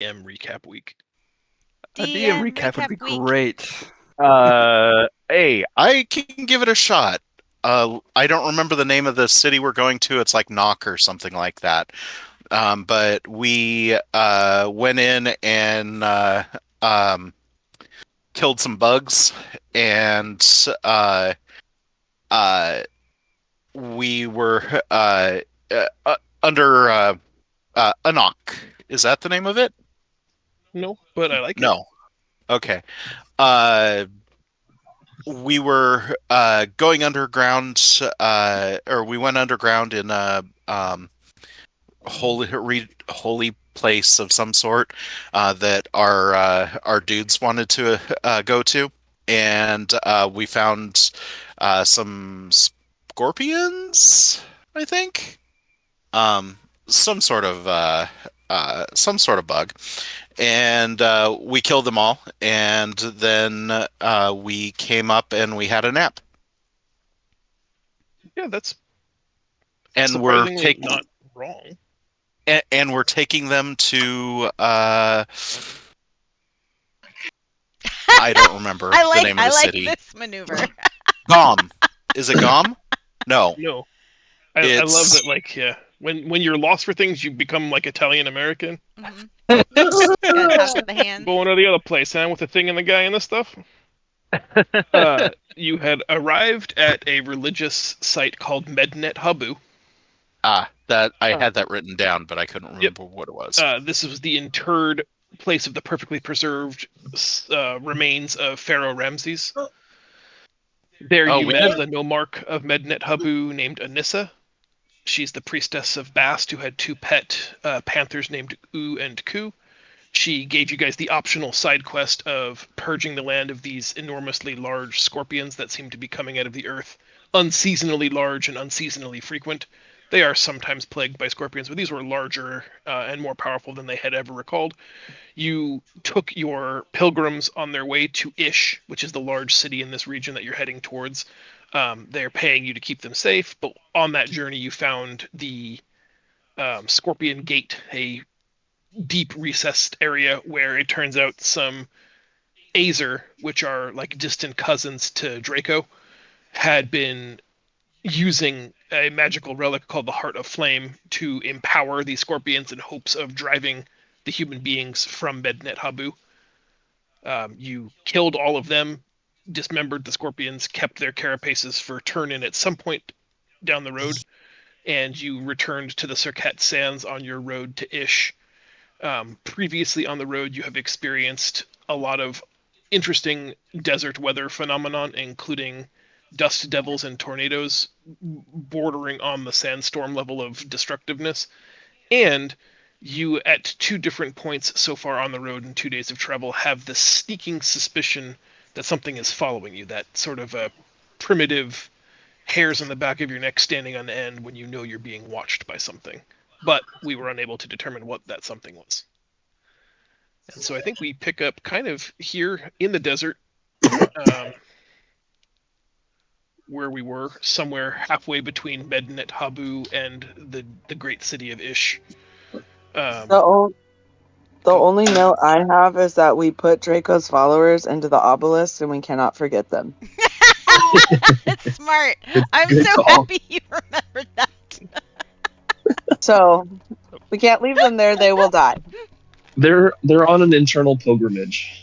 DM recap week. A DM DM recap would be week. great. Hey, I can give it a shot. I don't remember the name of the city we're going to. It's like Knock or something like that. But we went in and killed some bugs, and uh, we were under Anok. Is that the name of it? No, but I like it. No. Okay. Uh, we were going underground, or we went underground in a holy place of some sort that our dudes wanted to go to, and we found some scorpions, I think, um, some sort of bug, and we killed them all, and then we came up and we had a nap, Yeah, that's and we're surprisingly taking not wrong. and we're taking them to I don't remember the name of I the like city. this maneuver. Gom. Is it Gom? No. No, I love It's that. Like, yeah, when you're lost for things, you become like Italian American. Mhm. Gotta talk with the hands. Going to the other place, huh? With the thing and the guy and the stuff. You had arrived at a religious site called Mednet Habu. that I had that written down, but I couldn't Yep. remember what it was. This was the interred place of the perfectly preserved remains of Pharaoh Ramses. There Oh, you we met did. the nomarch of Mednet Habu named Anissa. She's the priestess of Bast who had two pet panthers named U and Ku. She gave you guys the optional side quest of purging the land of these enormously large scorpions that seem to be coming out of the earth, unseasonally large and unseasonally frequent. They are sometimes plagued by scorpions, but these were larger and more powerful than they had ever recalled. You took your pilgrims on their way to Ish, which is the large city in this region that you're heading towards. They're paying you to keep them safe, but on that journey, you found the Scorpion Gate, a deep recessed area where it turns out some Azer, which are like distant cousins to Draco, had been using a magical relic called the Heart of Flame to empower the scorpions in hopes of driving the human beings from Mednet Habu. You killed all of them, dismembered the scorpions, kept their carapaces for turn in at some point down the road, and you returned to the Serket Sands on your road to Ish. Previously on the road, you have experienced a lot of interesting desert weather phenomenon, including dust devils and tornadoes bordering on the sandstorm level of destructiveness. And you, at two different points so far on the road in 2 days of travel, have the sneaking suspicion that something is following you, that sort of a primitive hairs on the back of your neck standing on end when you know you're being watched by something. But we were unable to determine what that something was. And so I think we pick up kind of here in the desert, um, where we were, somewhere halfway between Mednet Habu and the great city of Ish. The, Um, o- the go. only note I have is that we put Draco's followers into the obelisk and we cannot forget them. That's smart. Good, I'm good so call. happy you remembered that. So we can't leave them there, they will die They're on an internal pilgrimage.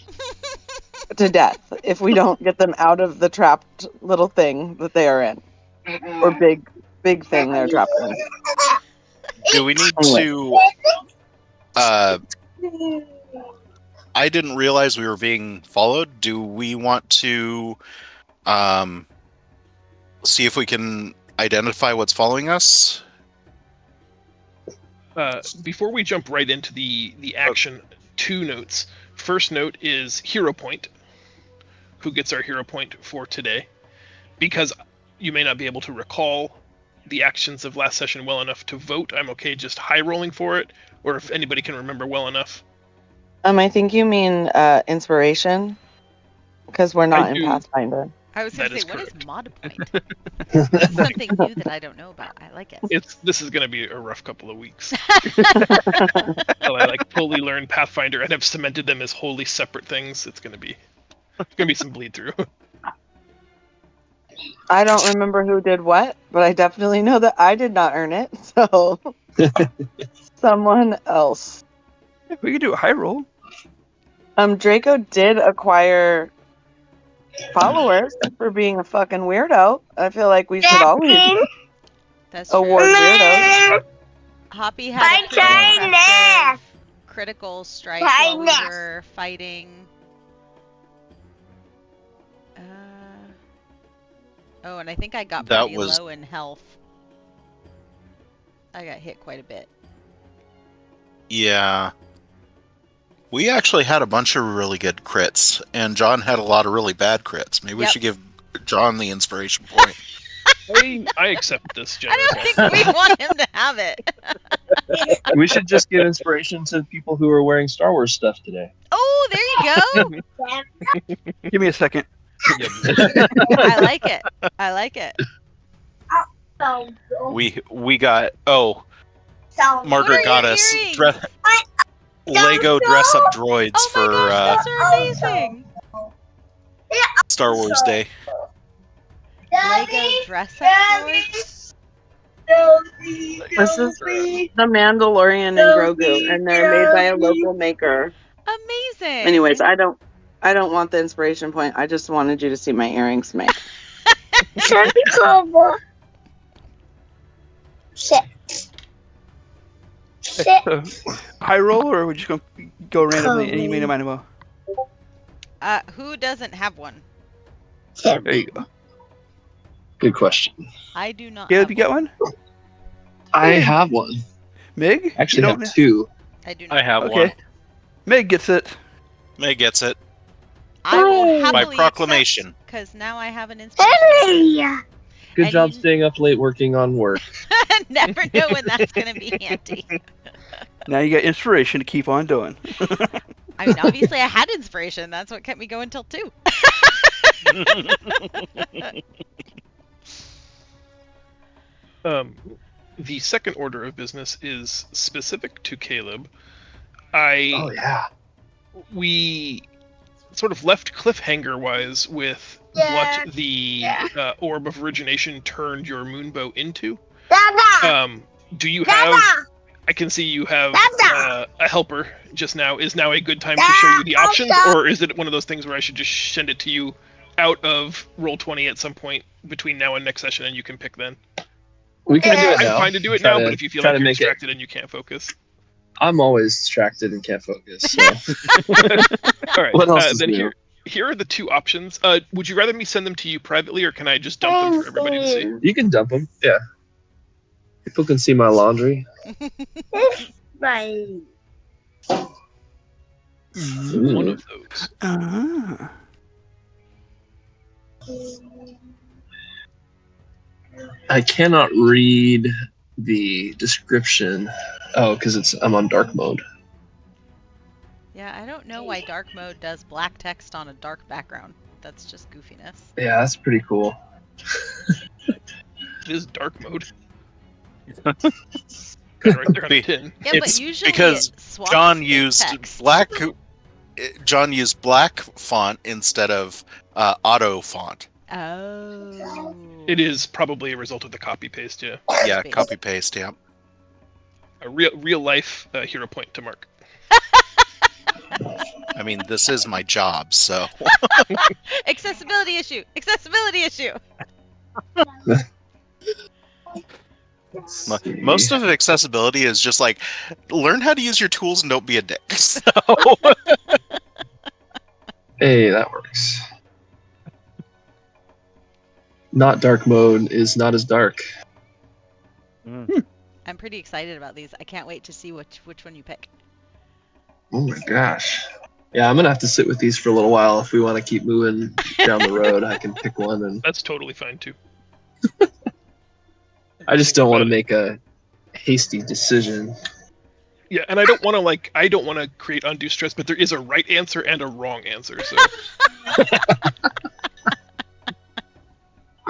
to death if we don't get them out of the trapped little thing that they are in. Or big thing they're trapped in. Do we need Anyway. to? Uh, I didn't realize we were being followed. Do we want to um, see if we can identify what's following us? Before we jump right into the action, two notes. First note is hero point. Who gets our hero point for today? Because you may not be able to recall the actions of last session well enough to vote, I'm okay just high rolling for it, or if anybody can remember well enough. I think you mean inspiration, because we're not in do. Pathfinder. I was going That to is say, what is correct. mod point? That's something new that I don't know about. I like it. This is gonna be a rough couple of weeks until I like fully learn Pathfinder and have cemented them as wholly separate things. It's gonna be some bleed through. I don't remember who did what, but I definitely know that I did not earn it. So someone else. We could do a high roll. Draco did acquire followers for being a fucking weirdo. I feel like we should always That's true. award weirdos. Hoppy had a pretty impressive critical strike while we were fighting. Oh, and I think I got That pretty was- low in health. I got hit quite a bit. Yeah. We actually had a bunch of really good crits, and John had a lot of really bad crits. Maybe we Yep. should give John the inspiration point. I accept this, I don't generous. think we want him to have it. We should just give inspiration to people who are wearing Star Wars stuff today. Oh, there you go. Give me a second. I like it. I like it. We got Margaret What are got your us earrings? Lego dress up droids Oh my for gosh, those are amazing. Star Wars Day. Lego dress up droids. This is the Mandalorian and Grogu, and they're made by a local maker. Amazing. Anyways, I don't want the inspiration point. I just wanted you to see my earrings make. So, high roll, or would you just go randomly? Any minimo? Who doesn't have one? There you go. Good question. I do not. Caleb, have you got one. one? I have one. Mig? Actually, You have don't- two. I do not. I have Okay. one. Meg gets it. May gets it I will by happily proclamation. because now I have an inspiration. Good And job you- staying up late working on work. Never know when that's gonna be handy. Now you got inspiration to keep on doing. I mean, obviously I had inspiration. That's what kept me going till 2. The second order of business is specific to Caleb. Oh yeah. We sort of left cliffhanger wise with what the orb of origination turned your moonbow into. Do you have? I can see you have a helper just now. Is now a good time to show you the options, or is it one of those things where I should just send it to you out of Roll20 at some point between now and next session, and you can pick then? We can do it I'm now. fine to do it Try now, to- but if you feel try like to you're make it- distracted and you can't focus, I'm always distracted and can't focus. So. all right. What else is then new? here are the two options. Would you rather me send them to you privately, or can I just dump them for everybody to see? You can dump them. Yeah. People can see my laundry. One Ooh. of those. Ah. I cannot read the description. Oh, because I'm on dark mode. Yeah, I don't know why dark mode does black text on a dark background. That's just goofiness. Yeah, that's pretty cool. It is dark mode. Got it right there on the tin. Yeah, It's but usually because it swaps John the used text. John used black font instead of auto font. Oh. It is probably a result of the copy paste. Yeah, Yeah, Be. copy paste. Yeah. a real life hero point to Mark. I mean, this is my job, so Accessibility issue. Accessibility issue. most of accessibility is just like learn how to use your tools and don't be a dick. So, Hey, that works. Not dark mode is not as dark. I'm pretty excited about these. I can't wait to see which one you pick. Oh my gosh. Yeah, I'm gonna have to sit with these for a little while if we want to keep moving down the road. I can pick one, and That's totally fine too. I just don't want to make a hasty decision. Yeah, and I don't want to create undue stress, but there is a right answer and a wrong answer. So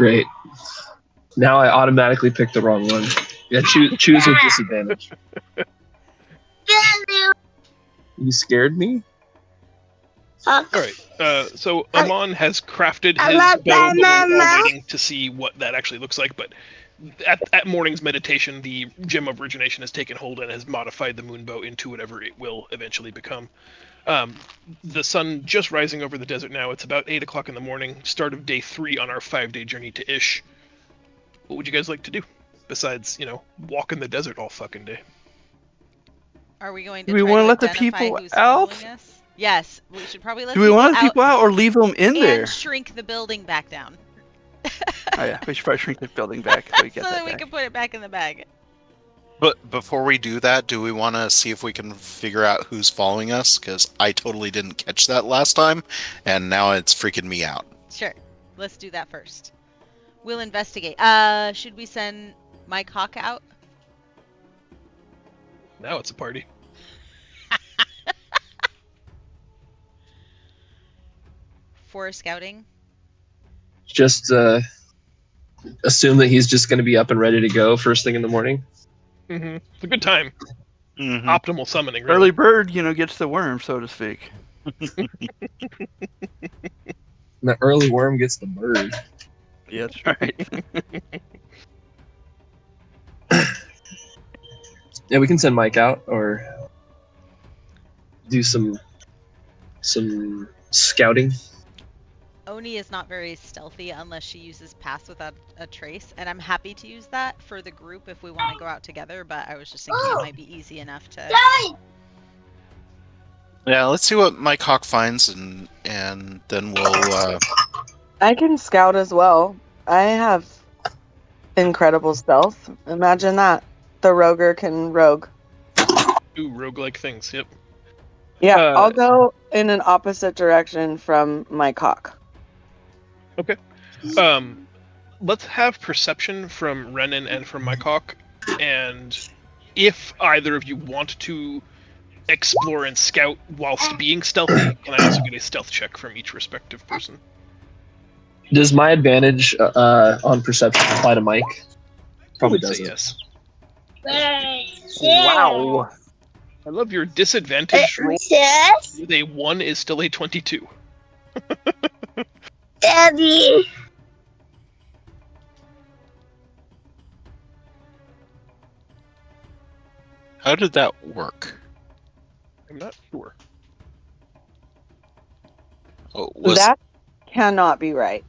Great. Now I automatically picked the wrong one. Yeah, choose with disadvantage. You scared me? All right. So Amon has crafted his bow, but we're all waiting to see what that actually looks like. But at morning's meditation, the gem of origination has taken hold and has modified the moon bow into whatever it will eventually become. The sun just rising over the desert now. It's about 8 o'clock in the morning. Start of day 3 on our 5-day journey to Ish. What would you guys like to do besides, walk in the desert all fucking day? Are we going to Do we try wanna to let the identify people who's out? following us? Yes, we should probably let Do we people want to let out people out or leave them in and there? shrink the building back down. Oh yeah, we should probably shrink the building back so we get so that that we back. can put it back in the bag. But before we do that, do we want to see if we can figure out who's following us? Because I totally didn't catch that last time, and now it's freaking me out. Sure. Let's do that first. We'll investigate. Should we send Mike Hawk out? Now it's a party. For scouting? Just assume that he's just going to be up and ready to go first thing in the morning. Mm-hmm. It's a good time. Mm-hmm. Optimal summoning, really. Early bird, gets the worm, so to speak. And the early worm gets the bird. Yeah, that's right. Yeah, we can send Mike out or do some scouting. Oni is not very stealthy unless she uses Pass Without a Trace, and I'm happy to use that for the group if we want to go out together, but I was just thinking it might be easy enough to... Yeah, let's see what Mike Hawk finds, and then we'll. I can scout as well. I have incredible stealth. Imagine that. The roguer can rogue. Ooh, roguelike things, yep. Yeah, Uh, I'll go in an opposite direction from my cock. Let's have perception from Renan and from Mike Hawk, and if either of you want to explore and scout whilst being stealthy, can I also get a stealth check from each respective person? Does my advantage on perception apply to Mike? Probably I would say doesn't. yes. Wow. I love your disadvantage roll. With a 1 is still a 22. Daddy. How did that work? I'm not sure. Oh, was That cannot be right.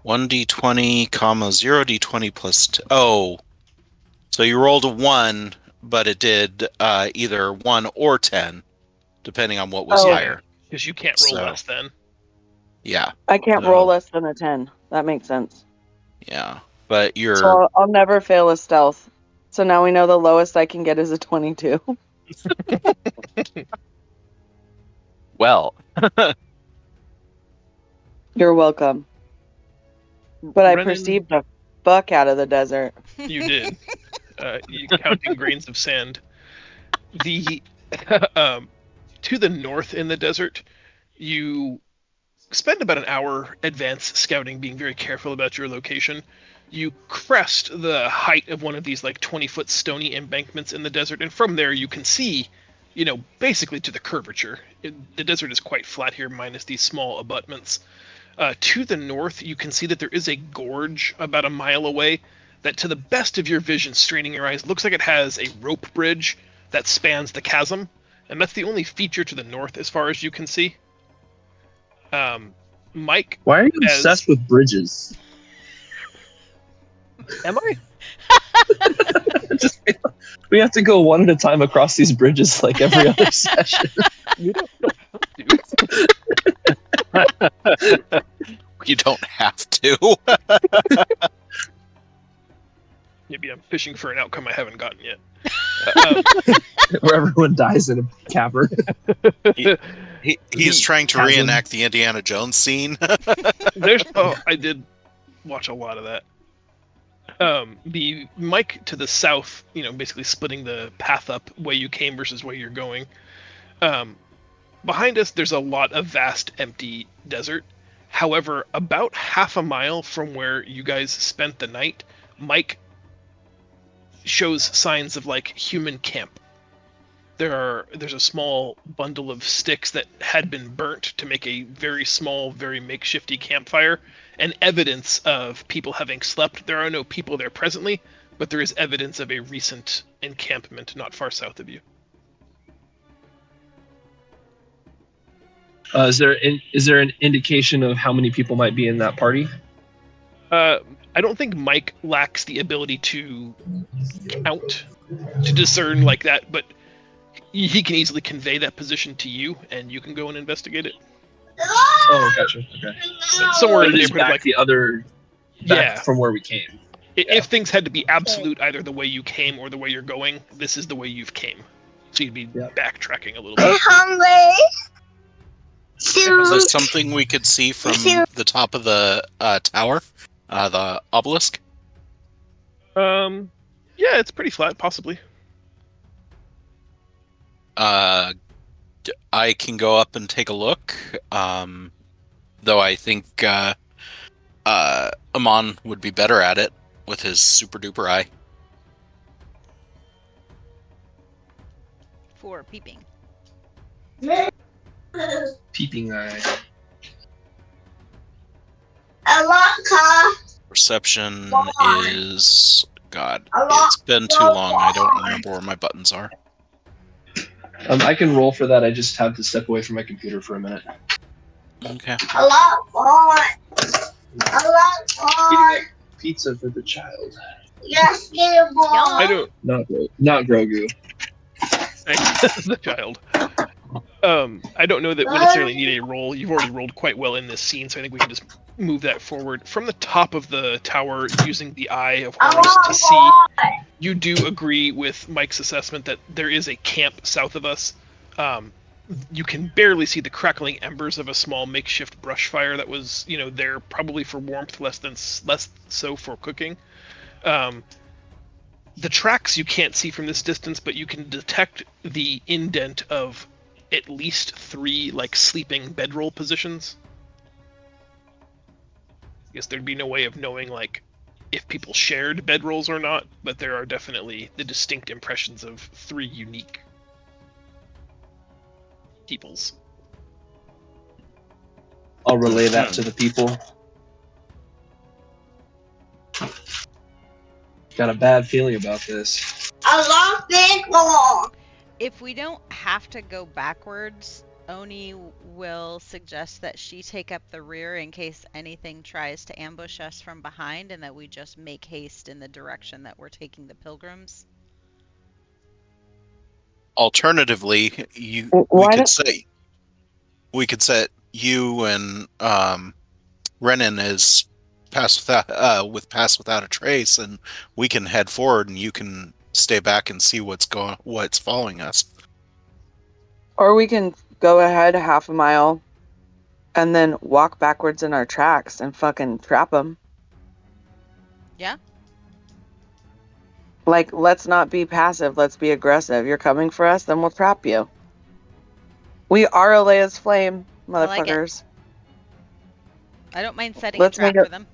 1d20, comma 0d20 plus 2. Oh, so you rolled a 1, but it did either 1 or 10, depending on what was Oh. higher. Because you can't roll So- less than. Yeah, I can't So- roll less than a 10. That makes sense. yeah. But you're So I'll never fail a stealth. So now we know the lowest I can get is a 22. Well, You're welcome. But I Renan- perceived the fuck out of the desert. You did. You counting grains of sand. The to the north in the desert, you spend about an hour advance scouting, being very careful about your location. You crest the height of one of these 20-foot stony embankments in the desert, and from there you can see, basically to the curvature. The desert is quite flat here, minus these small abutments. To the north, you can see that there is a gorge about a mile away that, to the best of your vision, straining your eyes, looks like it has a rope bridge that spans the chasm, and that's the only feature to the north as far as you can see. Mike, Why are you As- obsessed with bridges? am I? Just, we have to go one at a time across these bridges like every other session. You don't. you don't have to. Maybe I'm fishing for an outcome I haven't gotten yet. Where everyone dies in a cavern. He's trying to chasm. reenact the Indiana Jones scene. I did watch a lot of that. The Mike to the south, basically splitting the path up way you came versus way you're going. behind us, there's a lot of vast, empty desert. However, about half a mile from where you guys spent the night, Mike shows signs of like human camp. There's a small bundle of sticks that had been burnt to make a very small, very makeshifty campfire, and evidence of people having slept. There are no people there presently, but there is evidence of a recent encampment not far south of you. Is there an indication of how many people might be in that party? I don't think Mike lacks the ability to count, to discern like that, but he can easily convey that position to you, and you can go and investigate it. Oh, gotcha. Okay. Somewhere in But the it is neighborhood, back like the other, back yeah. from where we came. If things had to be absolute, either the way you came or the way you're going, this is the way you've came. So you'd be backtracking a little bit. Is this something we could see from the top of the tower? The obelisk? Yeah, it's pretty flat, possibly. I can go up and take a look. Though I think Amon would be better at it with his super duper eye. For peeping. Peeping eye. Perception is... God, it's been too long. I don't remember where my buttons are. I can roll for that. I just have to step away from my computer for a minute. Okay. Pizza for the child. I don't. Not Grogu. The child. I don't know that we necessarily need a roll. You've already rolled quite well in this scene, so I think we can just move that forward. From the top of the tower, using the Eye of Horus to see, you do agree with Mike's assessment that there is a camp south of us. You can barely see the crackling embers of a small makeshift brush fire that was, there probably for warmth, less so for cooking. The tracks you can't see from this distance, but you can detect the indent of at least 3 sleeping bedroll positions. I guess there'd be no way of knowing if people shared bedrolls or not, but there are definitely the distinct impressions of 3 unique peoples. I'll relay that to the people. Got a bad feeling about this. If we don't have to go backwards, Oni will suggest that she take up the rear in case anything tries to ambush us from behind, and that we just make haste in the direction that we're taking the pilgrims. Alternatively, we could set you and Renan as pass without a trace, and we can head forward, and you can stay back and see what's following us. Or we can go ahead half a mile and then walk backwards in our tracks and fucking trap them. Yeah. Let's not be passive. Let's be aggressive. You're coming for us, then we'll trap you. We are Alea's flame, motherfuckers. I don't mind setting a trap for them.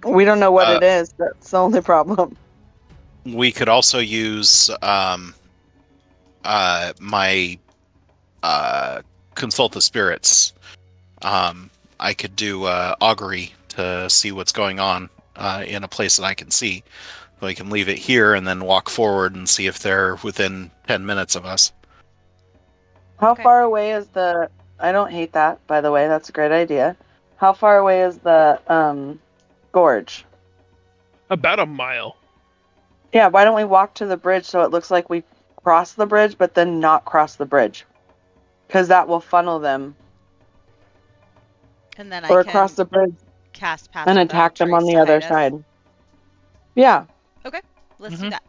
We don't know what it is. That's the only problem. We could also use my consult the spirits. I could do augury to see what's going on in a place that I can see. So I can leave it here and then walk forward and see if they're within 10 minutes of us. How far away is the... I don't hate that, by the way. That's a great idea. How far away is the gorge? About a mile. Yeah, why don't we walk to the bridge so it looks like we cross the bridge, but then not cross the bridge? Because that will funnel them. And then or across the bridge cast pass and attack them on the other side. Yeah. Okay, let's do that.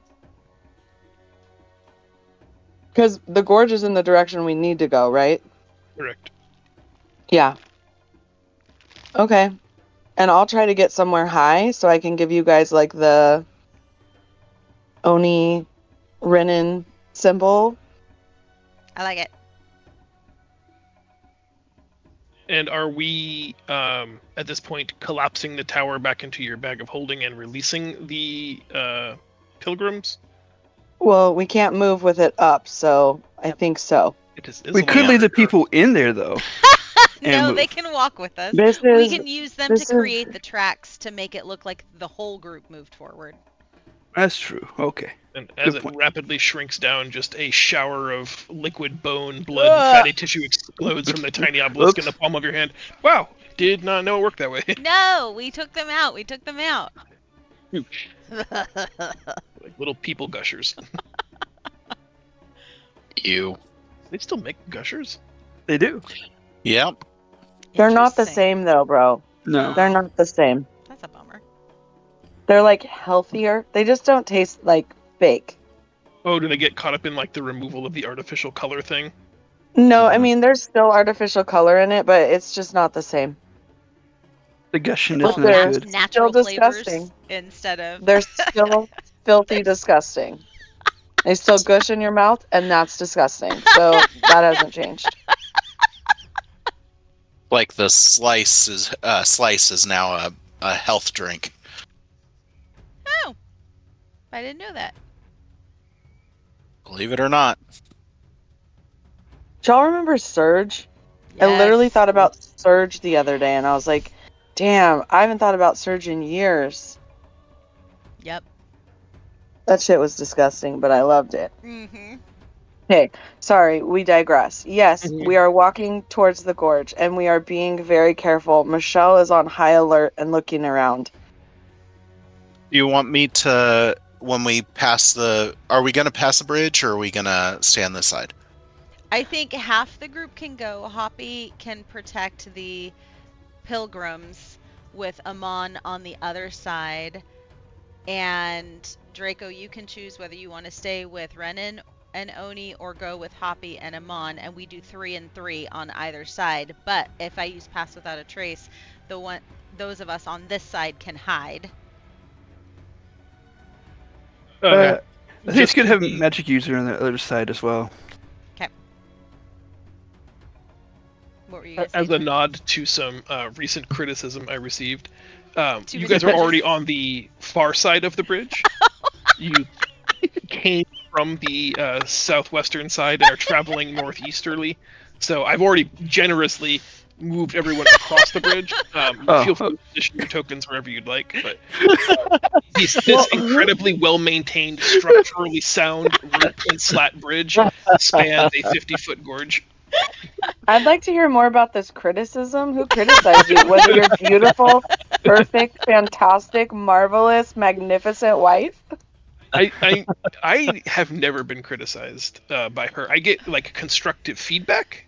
Because the gorge is in the direction we need to go, right? Correct. Yeah. Okay. And I'll try to get somewhere high so I can give you guys the Oni Renan symbol. I like it. And are we, at this point, collapsing the tower back into your bag of holding and releasing the pilgrims? Well, we can't move with it up, so I think so. It is We could leave the insulated. people in there though. No, move. they can walk with us. This We is can use them to this is- create the tracks to make it look like the whole group moved forward. That's true. Okay. And as Good it point. rapidly shrinks down, just a shower of liquid bone, blood, Ugh. and fatty tissue explodes from the tiny obelisk in the Oops. palm of your hand. Wow, did not know it worked that way. No, we took them out. We took them out. Like little people gushers. You. They still make gushers? They do. Yeah. They're not the Interesting. same though, bro. No. They're not the same. That's a bummer. They're like healthier. They just don't taste like fake. Oh, do they get caught up in like the removal of the artificial color thing? No, I Mhm. mean there's still artificial color in it, but it's just not the same. The gushing Well, isn't they're- as good. Natural Still flavors disgusting. instead of. They're still filthy disgusting. They still gush in your mouth, and that's disgusting. So that hasn't changed. Like the slice is now a health drink. Oh, I didn't know that. Believe it or not. Do y'all remember Surge? I literally Yes. thought about Surge the other day, and I was like, damn, I haven't thought about Surge in years. Yep. That shit was disgusting, but I loved it. Mm-hmm. Okay, sorry, we digress. Yes, Mhm. we are walking towards the gorge, and we are being very careful. Michelle is on high alert and looking around. Do you want me to, when we pass the, are we going to pass the bridge or are we going to stay on this side? I think half the group can go. Hoppy can protect the pilgrims with Amon on the other side. And Draco, you can choose whether you want to stay with Renan and Oni or go with Hoppy and Amon, and we do 3 and 3 on either side. But if I use Pass Without a Trace, those of us on this side can hide. I think it's good to have the- magic user on the other side as well. What were you guys As a saying? nod to some recent criticism I received, Too you many guys are bridges. already on the far side of the bridge. You came from the southwestern side and are traveling northeasterly. So I've already generously moved everyone across the bridge. Feel free to position your tokens wherever you'd like. But this incredibly well-maintained, structurally sound root and slat bridge spans a 50-foot gorge. I'd like to hear more about this criticism. Who criticized you? Was it your beautiful, perfect, fantastic, marvelous, magnificent wife? I have never been criticized by her. I get like constructive feedback.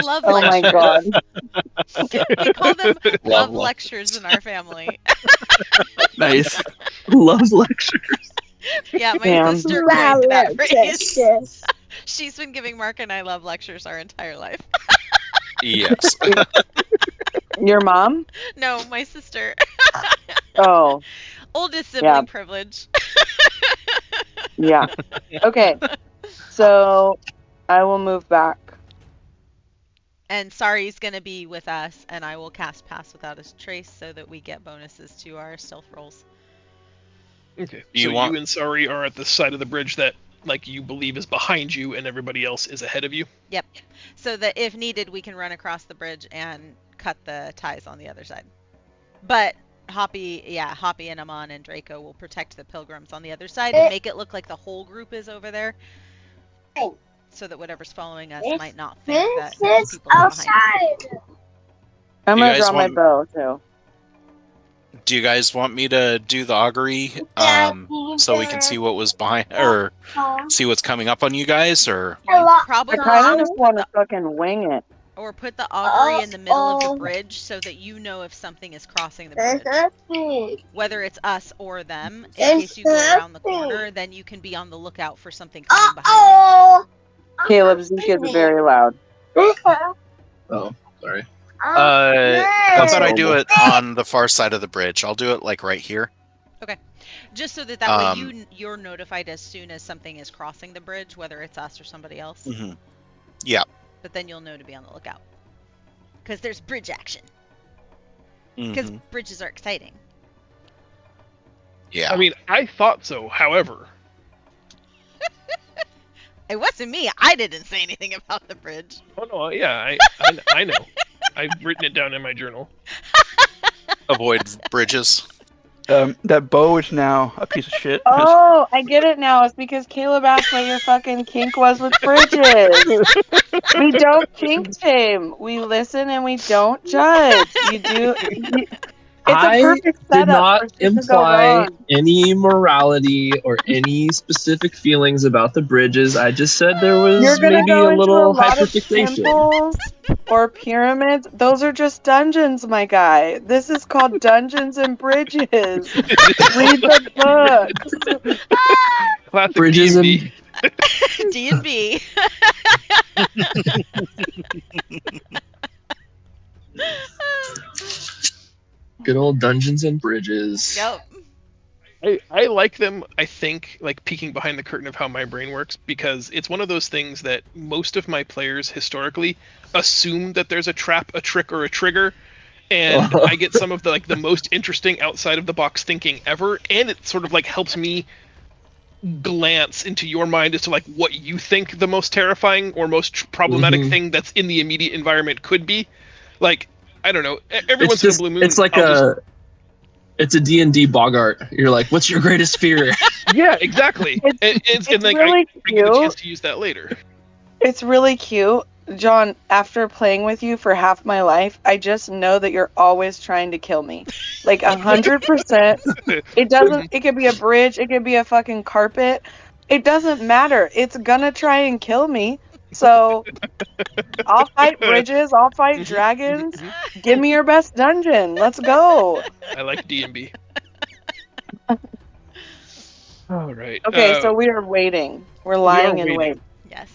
Love Oh my lectures. god. We call them love Love lectures in our family. Nice. Love lectures. Yeah, my Damn. sister coined that phrase. She's been giving Mark and I love lectures our entire life. Yes. Your mom? No, my sister. Oh, Oldest sibling Yeah. privilege. yeah. Okay. So I will move back. And Sari's gonna be with us, and I will cast Pass Without a Trace so that we get bonuses to our stealth rolls. Okay. You So want- you and Sari are at the side of the bridge that like you believe is behind you and everybody else is ahead of you. Yep. So that if needed, we can run across the bridge and cut the ties on the other side. But Hoppy and Amon and Draco will protect the pilgrims on the other side and make it look like the whole group is over there. So that whatever's following us might not think that This is people are behind. outside. I'm You gonna guys draw my want- bow too. Do you guys want me to do the augury so we can see what was behind, or see what's coming up on you guys, or You I probably kind of just want to fucking wing it. or put the augury in the middle of the bridge so that you know if something is crossing the bridge. Whether it's us or them, in case you go around the corner, then you can be on the lookout for something coming behind Oh. Caleb, Zeke is very loud. Oh, sorry. how about I do it on the far side of the bridge? I'll do it like right here. you. Just so that way Um, you're notified as soon as something is crossing the bridge, whether it's us or somebody else. Mhm. Yeah. But then you'll know to be on the lookout. Because there's bridge action. Because Mhm. bridges are exciting. Yeah. I mean, I thought so. However, It wasn't me. I didn't say anything about the bridge. oh no, yeah, I know. I've written it down in my journal. Avoid bridges. That bow is now a piece of shit. Oh, I get it now. It's because Caleb asked what your fucking kink was with bridges. We don't kink shame. We listen and we don't judge. You do. It's a I perfect did setup not for shit to go imply wrong. any morality or any specific feelings about the bridges. I just said there You're was gonna maybe go a into a little lot of hyperfixation. temples or pyramids. Those are just dungeons, my guy. This is called Dungeons and Bridges. Read the books. Classic Bridges D&D. D&B. Good old Dungeons and Bridges. Yep. I like them, I think, like peeking behind the curtain of how my brain works, because it's one of those things that most of my players historically assume that there's a trap, a trick, or a trigger, and I get some of the like the most interesting outside of the box thinking ever, and it sort of like helps me glance into your mind as to like what you think the most terrifying or most problematic Mhm. thing that's in the immediate environment could be. Like, I don't know, every It's once just in a blue moon, it's like I'll it's a D&D Bogart. You're like, what's your greatest fear? yeah, exactly. It's And like really I get a chance cute. to use that later. It's really cute. John, after playing with you for half my life, I just know that you're always trying to kill me. Like 100%. It doesn't, it could be a bridge, it could be a fucking carpet. It doesn't matter. It's gonna try and kill me. So I'll fight bridges, I'll fight dragons. Give me your best dungeon. Let's go. I like D&B. All right. Okay, so we are waiting. We're lying in wait. Yes.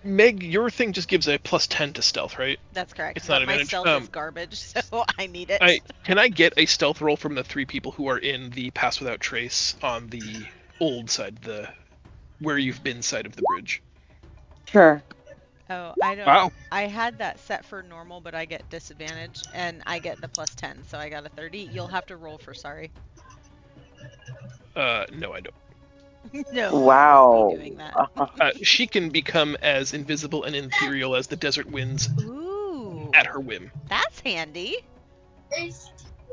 Meg, your thing just gives a +10 to stealth, right? That's correct. It's not but my advantage. stealth is garbage, so I need it. Can I get a stealth roll from the 3 people who are in the Pass Without Trace on the old side, the where you've been side of the bridge? Sure. Oh, I don't. Wow. I had that set for normal, but I get disadvantage, and I get the +10, so I got a 30. You'll have to roll for sorry. No, I don't. No. Wow. I'll be doing that. She can become as invisible and ethereal as the desert winds Ooh. at her whim. That's handy.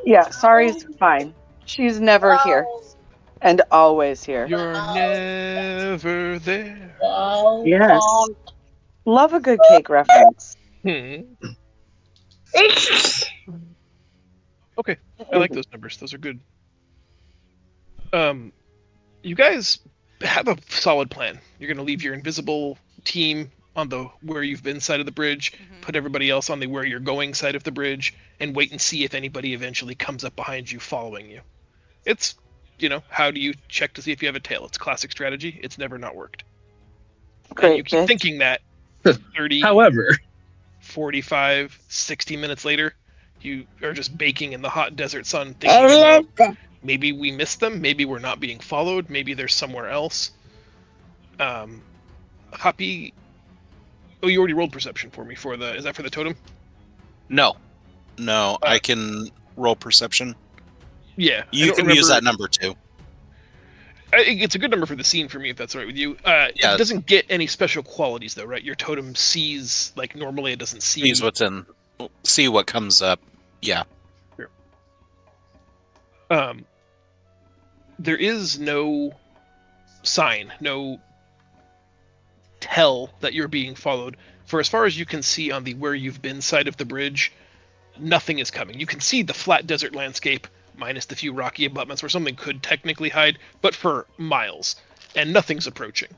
Yeah, sorry's fine. She's never here. And always here. You're never there. Yes. Love a good cake reference. Okay, I like those numbers. Those are good. You guys have a solid plan. You're gonna leave your invisible team on the where you've been side of the bridge, put everybody else on the where you're going side of the bridge, and wait and see if anybody eventually comes up behind you following you. It's, how do you check to see if you have a tail? It's classic strategy. It's never not worked. Great. And you keep bitch. thinking that 30, However, 45, 60 minutes later, you are just baking in the hot desert sun thinking about maybe we missed them, maybe we're not being followed, maybe they're somewhere else. Happy. Oh, you already rolled perception for me is that for the totem? No, I can roll perception. Yeah. You can use that number too. It's a good number for the scene for me, if that's all right with you. It doesn't get any special qualities though, right? Your totem sees, like normally it doesn't see. Sees see what comes up. Yeah. Sure. There is no sign, no tell that you're being followed. For as far as you can see on the where you've been side of the bridge, nothing is coming. You can see the flat desert landscape, minus the few rocky abutments where something could technically hide, but for miles, and nothing's approaching.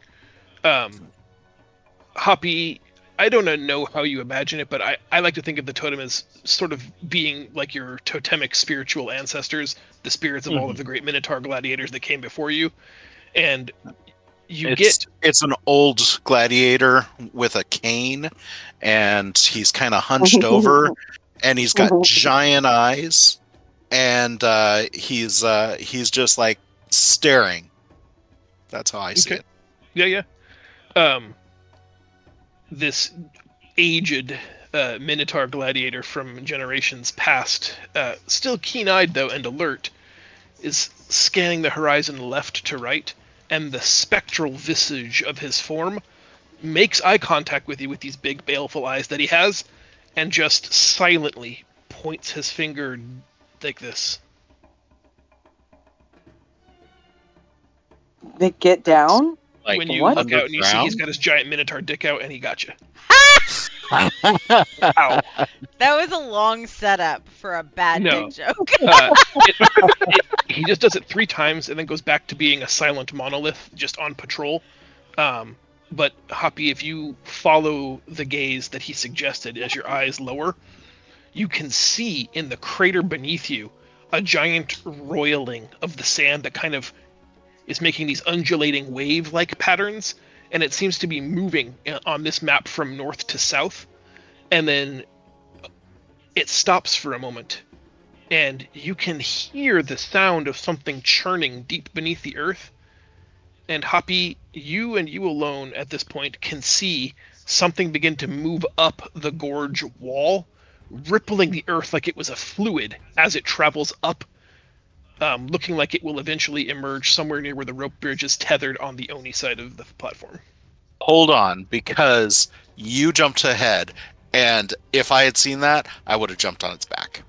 Hoppy, I don't know how you imagine it, but I like to think of the totem as sort of being like your totemic spiritual ancestors, the spirits of all of the great Minotaur gladiators that came before you. And it's an old gladiator with a cane, and he's kind of hunched over, and he's got giant eyes, and he's just like staring. That's how I see it. Yeah. This aged Minotaur gladiator from generations past, still keen-eyed though and alert, is scanning the horizon left to right, and the spectral visage of his form makes eye contact with you with these big baleful eyes that he has, and just silently points his finger like this. They get down? Like When you what? look out and you see he's underground? got his giant Minotaur dick out, and he got you. Ow. That was a long setup for a bad No. dick joke. He just does it 3 times and then goes back to being a silent monolith just on patrol. But Hoppy, if you follow the gaze that he suggested as your eyes lower, you can see in the crater beneath you a giant roiling of the sand that kind of is making these undulating wave-like patterns, and it seems to be moving on this map from north to south, and then it stops for a moment, and you can hear the sound of something churning deep beneath the earth. And Hoppy, you and you alone at this point can see something begin to move up the gorge wall, rippling the earth like it was a fluid as it travels up, looking like it will eventually emerge somewhere near where the rope bridge is tethered on the Oni side of the platform. Hold on, because you jumped ahead, and if I had seen that, I would have jumped on its back.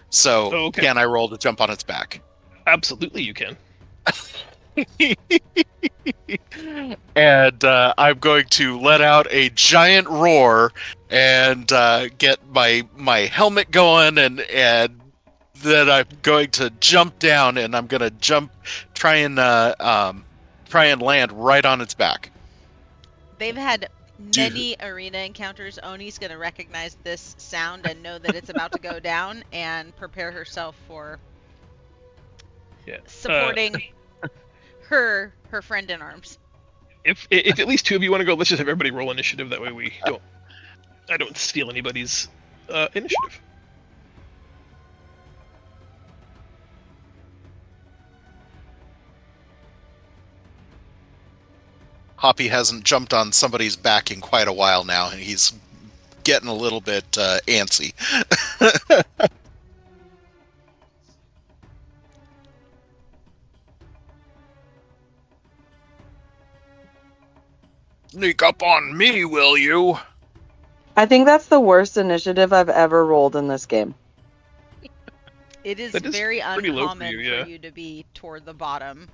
So Okay. can I roll to jump on its back? Absolutely, you can. And I'm going to let out a giant roar and get my helmet going, and then I'm going to jump down, and I'm going to try and land right on its back. They've had many arena encounters. Oni's going to recognize this sound and know that it's about to go down and prepare herself for Yeah. supporting her friend in arms. If at least 2 of you want to go, let's just have everybody roll initiative. That way I don't steal anybody's initiative. Hoppy hasn't jumped on somebody's back in quite a while now, and he's getting a little bit antsy. Sneak up on me, will you? I think that's the worst initiative I've ever rolled in this game. It is That is very pretty low for uncommon you, yeah. for you to be toward the bottom.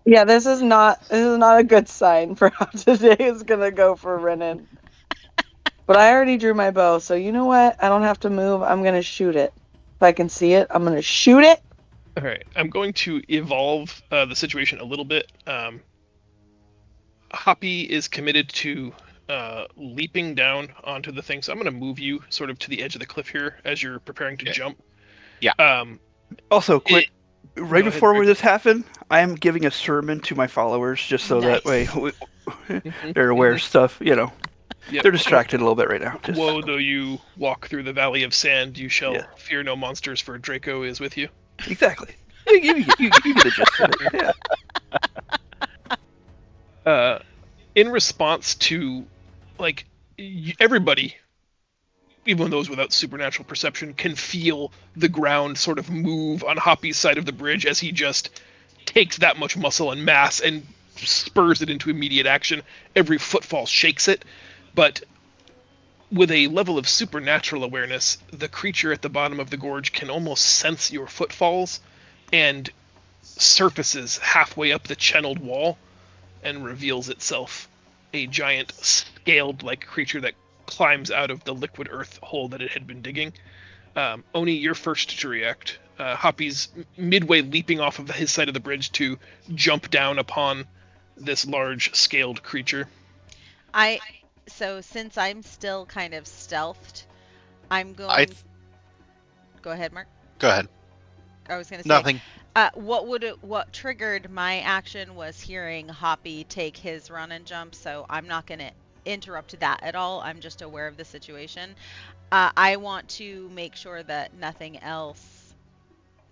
Yeah, this is not a good sign for how today is gonna go for Renan. But I already drew my bow, so you know what? I don't have to move. I'm gonna shoot it. If I can see it, I'm gonna shoot it. All right, I'm going to evolve the situation a little bit. Hoppy is committed to leaping down onto the thing, so I'm going to move you sort of to the edge of the cliff here as you're preparing to Okay. jump. Yeah. Also, quick, right Go ahead, before Greg. this happened, I am giving a sermon to my followers just so that way they're aware of stuff. You know, Yep. they're distracted a little bit right now. Just, Woe though you walk through the valley of sand, you shall Yeah. fear no monsters, for Draco is with you. exactly. You get the gist of it. Yeah. In response to, like, everybody, even those without supernatural perception, can feel the ground sort of move on Hoppy's side of the bridge as he just takes that much muscle and mass and spurs it into immediate action. Every footfall shakes it, but with a level of supernatural awareness, the creature at the bottom of the gorge can almost sense your footfalls and surfaces halfway up the channeled wall and reveals itself a giant scaled-like creature that climbs out of the liquid earth hole that it had been digging. Oni, you're first to react. Hoppy's midway leaping off of his side of the bridge to jump down upon this large scaled creature. So since I'm still kind of stealthed, I'm going. Go ahead, Mark. Go ahead. I was gonna say Nothing. what triggered my action was hearing Hoppy take his run and jump, so I'm not gonna interrupt that at all. I'm just aware of the situation. I want to make sure that nothing else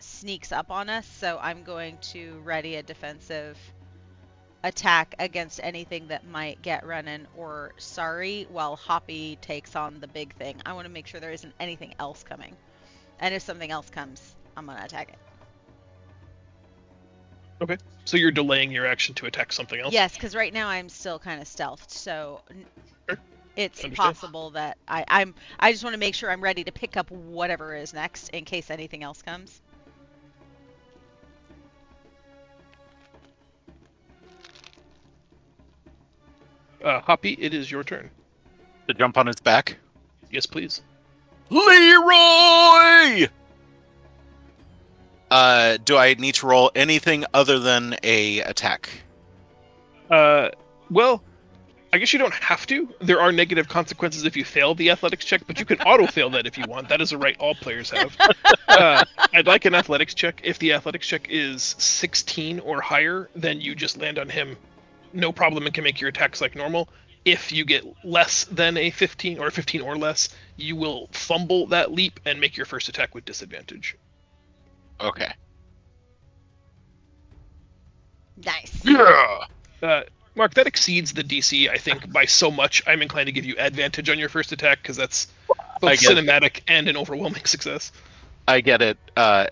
sneaks up on us, so I'm going to ready a defensive attack against anything that might get running or sorry, while Hoppy takes on the big thing. I want to make sure there isn't anything else coming. And if something else comes, I'm going to attack it. Okay. So you're delaying your action to attack something else? Yes, because right now I'm still kind of stealthed, so Sure. it's Understand. possible that I just want to make sure I'm ready to pick up whatever is next in case anything else comes. Hoppy, it is your turn. To jump on its back. Yes, please. Leroy! Do I need to roll anything other than a attack? Well, I guess you don't have to. There are negative consequences if you fail the athletics check, but you can auto-fail that if you want. That is a right all players have. I'd like an athletics check. If the athletics check is 16 or higher, then you just land on him, no problem, and can make your attacks like normal. If you get less than a 15 or 15 or less, you will fumble that leap and make your first attack with disadvantage. Okay. Nice. Yeah! Mark, that exceeds the DC, I think, by so much. I'm inclined to give you advantage on your first attack because that's both I get it. cinematic and an overwhelming success. I get it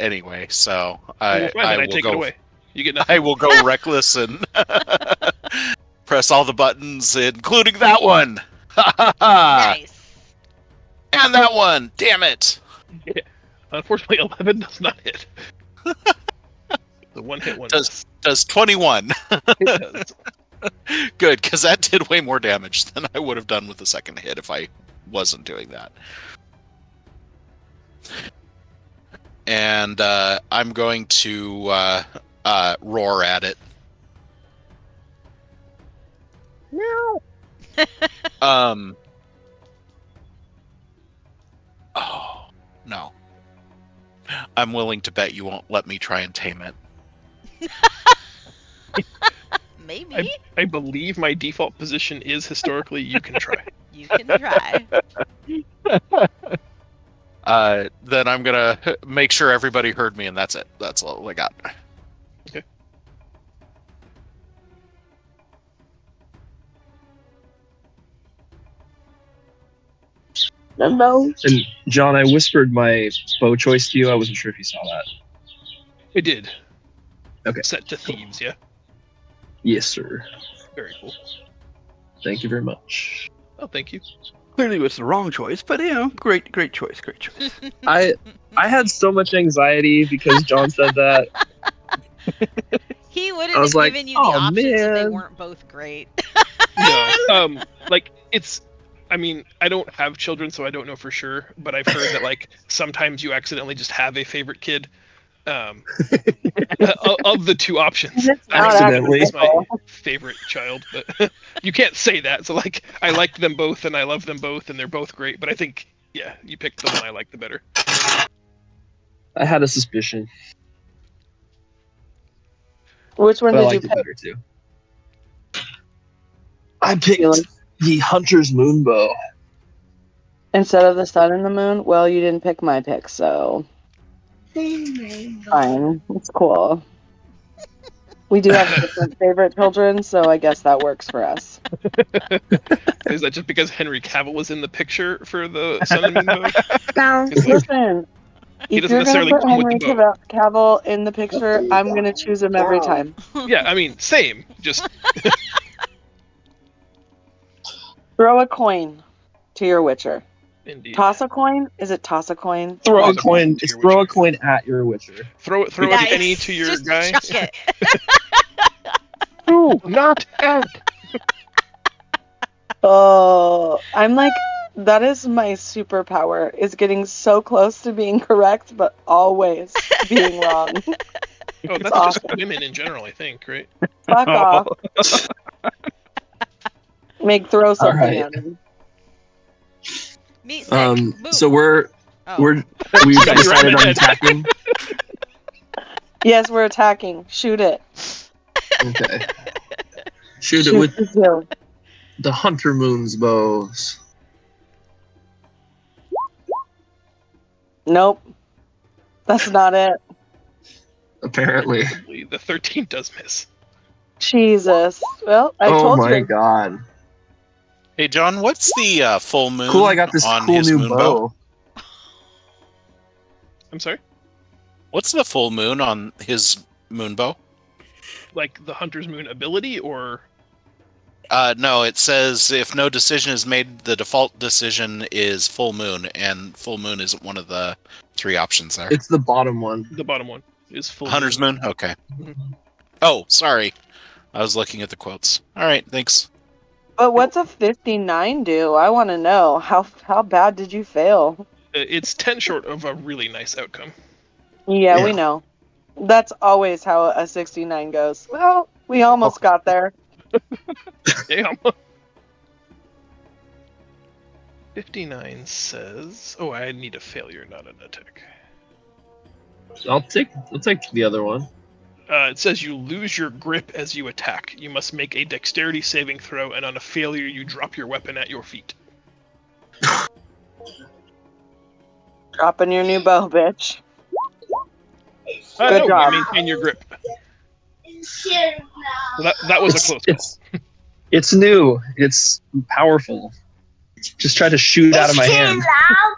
anyway, so Well, fine, then I will take go. it away. You get nothing. I will go reckless and press all the buttons, including that one. Nice. And that one. Damn it. Unfortunately, 11 does not hit. The one hit one Does 21. It does. Good, because that did way more damage than I would have done with the second hit if I wasn't doing that. And I'm going to roar at it. Oh, no. I'm willing to bet you won't let me try and tame it. Maybe. I believe my default position is historically you can try. You can try. Then I'm gonna make sure everybody heard me, and that's it. That's all I got. Okay. No. And John, I whispered my bow choice to you. I wasn't sure if you saw that. It did. Okay. Set to thieves, yeah. Yes, sir. Very cool. Thank you very much. Oh, thank you. Clearly, it was the wrong choice, but great choice. I had so much anxiety because John said that. He wouldn't I was have like, given you the "Oh, options if they man." weren't both great. No, like it's. I mean, I don't have children, so I don't know for sure. But I've heard that like sometimes you accidentally just have a favorite kid. Of the two options, It's not Accidentally. is my favorite child. But you can't say that. So like, I like them both and I love them both, and they're both great. But I think, yeah, you picked the one I like the better. I had a suspicion, Which one but I did you liked it pick? better too. I picked the Hunter's Moonbow. Instead of the sun and the moon? Well, you didn't pick my pick, so fine. It's cool. We do have different favorite children, so I guess that works for us. Is that just because Henry Cavill was in the picture for the Sun and Moon bow? Listen, He if doesn't you're gonna necessarily put come with Henry the bow. Cavill in the picture, I'm gonna choose him every time. Yeah, I mean, same. Just Throw a coin to your Witcher. indeed. Toss a coin? Is it toss a coin? Throw a Toss a coin. coin to Just your throw a Witcher. coin at your Witcher. Throw a Nice. penny to your Just guy. chuck it. No, not at. Oh, I'm like, that is my superpower, is getting so close to being correct, but always being wrong. Oh, that's awesome. just women in general, I think, right? Fuck off. Throw something Alright. at him. Meat stick. Move. So we've Oh. decided on attacking. Yes, we're attacking. Shoot it. Okay. Shoot it with the kill. the Hunter Moon's bows. Nope. That's not it. Apparently. The 13 does miss. Jesus. Well, I Oh told my you. god. Hey, John, what's the full moon Cool, I got this on cool his new moon bow. I'm sorry. What's the full moon on his moon bow? Like the Hunter's Moon ability, or No, it says if no decision is made, the default decision is full moon, and full moon isn't one of the 3 options there. It's the bottom one. the bottom one is full. Hunter's moon? Okay. Mhm. Oh, sorry. I was looking at the quotes. All right, thanks. But what's a 59 do? I want to know. How bad did you fail? It's 10 short of a really nice outcome. Yeah, we Yeah. know. That's always how a 69 goes. Well, we almost got there. Damn. 59 says, "Oh, I need a failure, not an attack." I'll take the other one. It says you lose your grip as you attack. You must make a dexterity saving throw, and on a failure, you drop your weapon at your feet. Dropping your new bow, bitch. No, Good job. you maintain your grip. So that was a close call. It's new. It's powerful. Just try to shoot out of my hand. Hard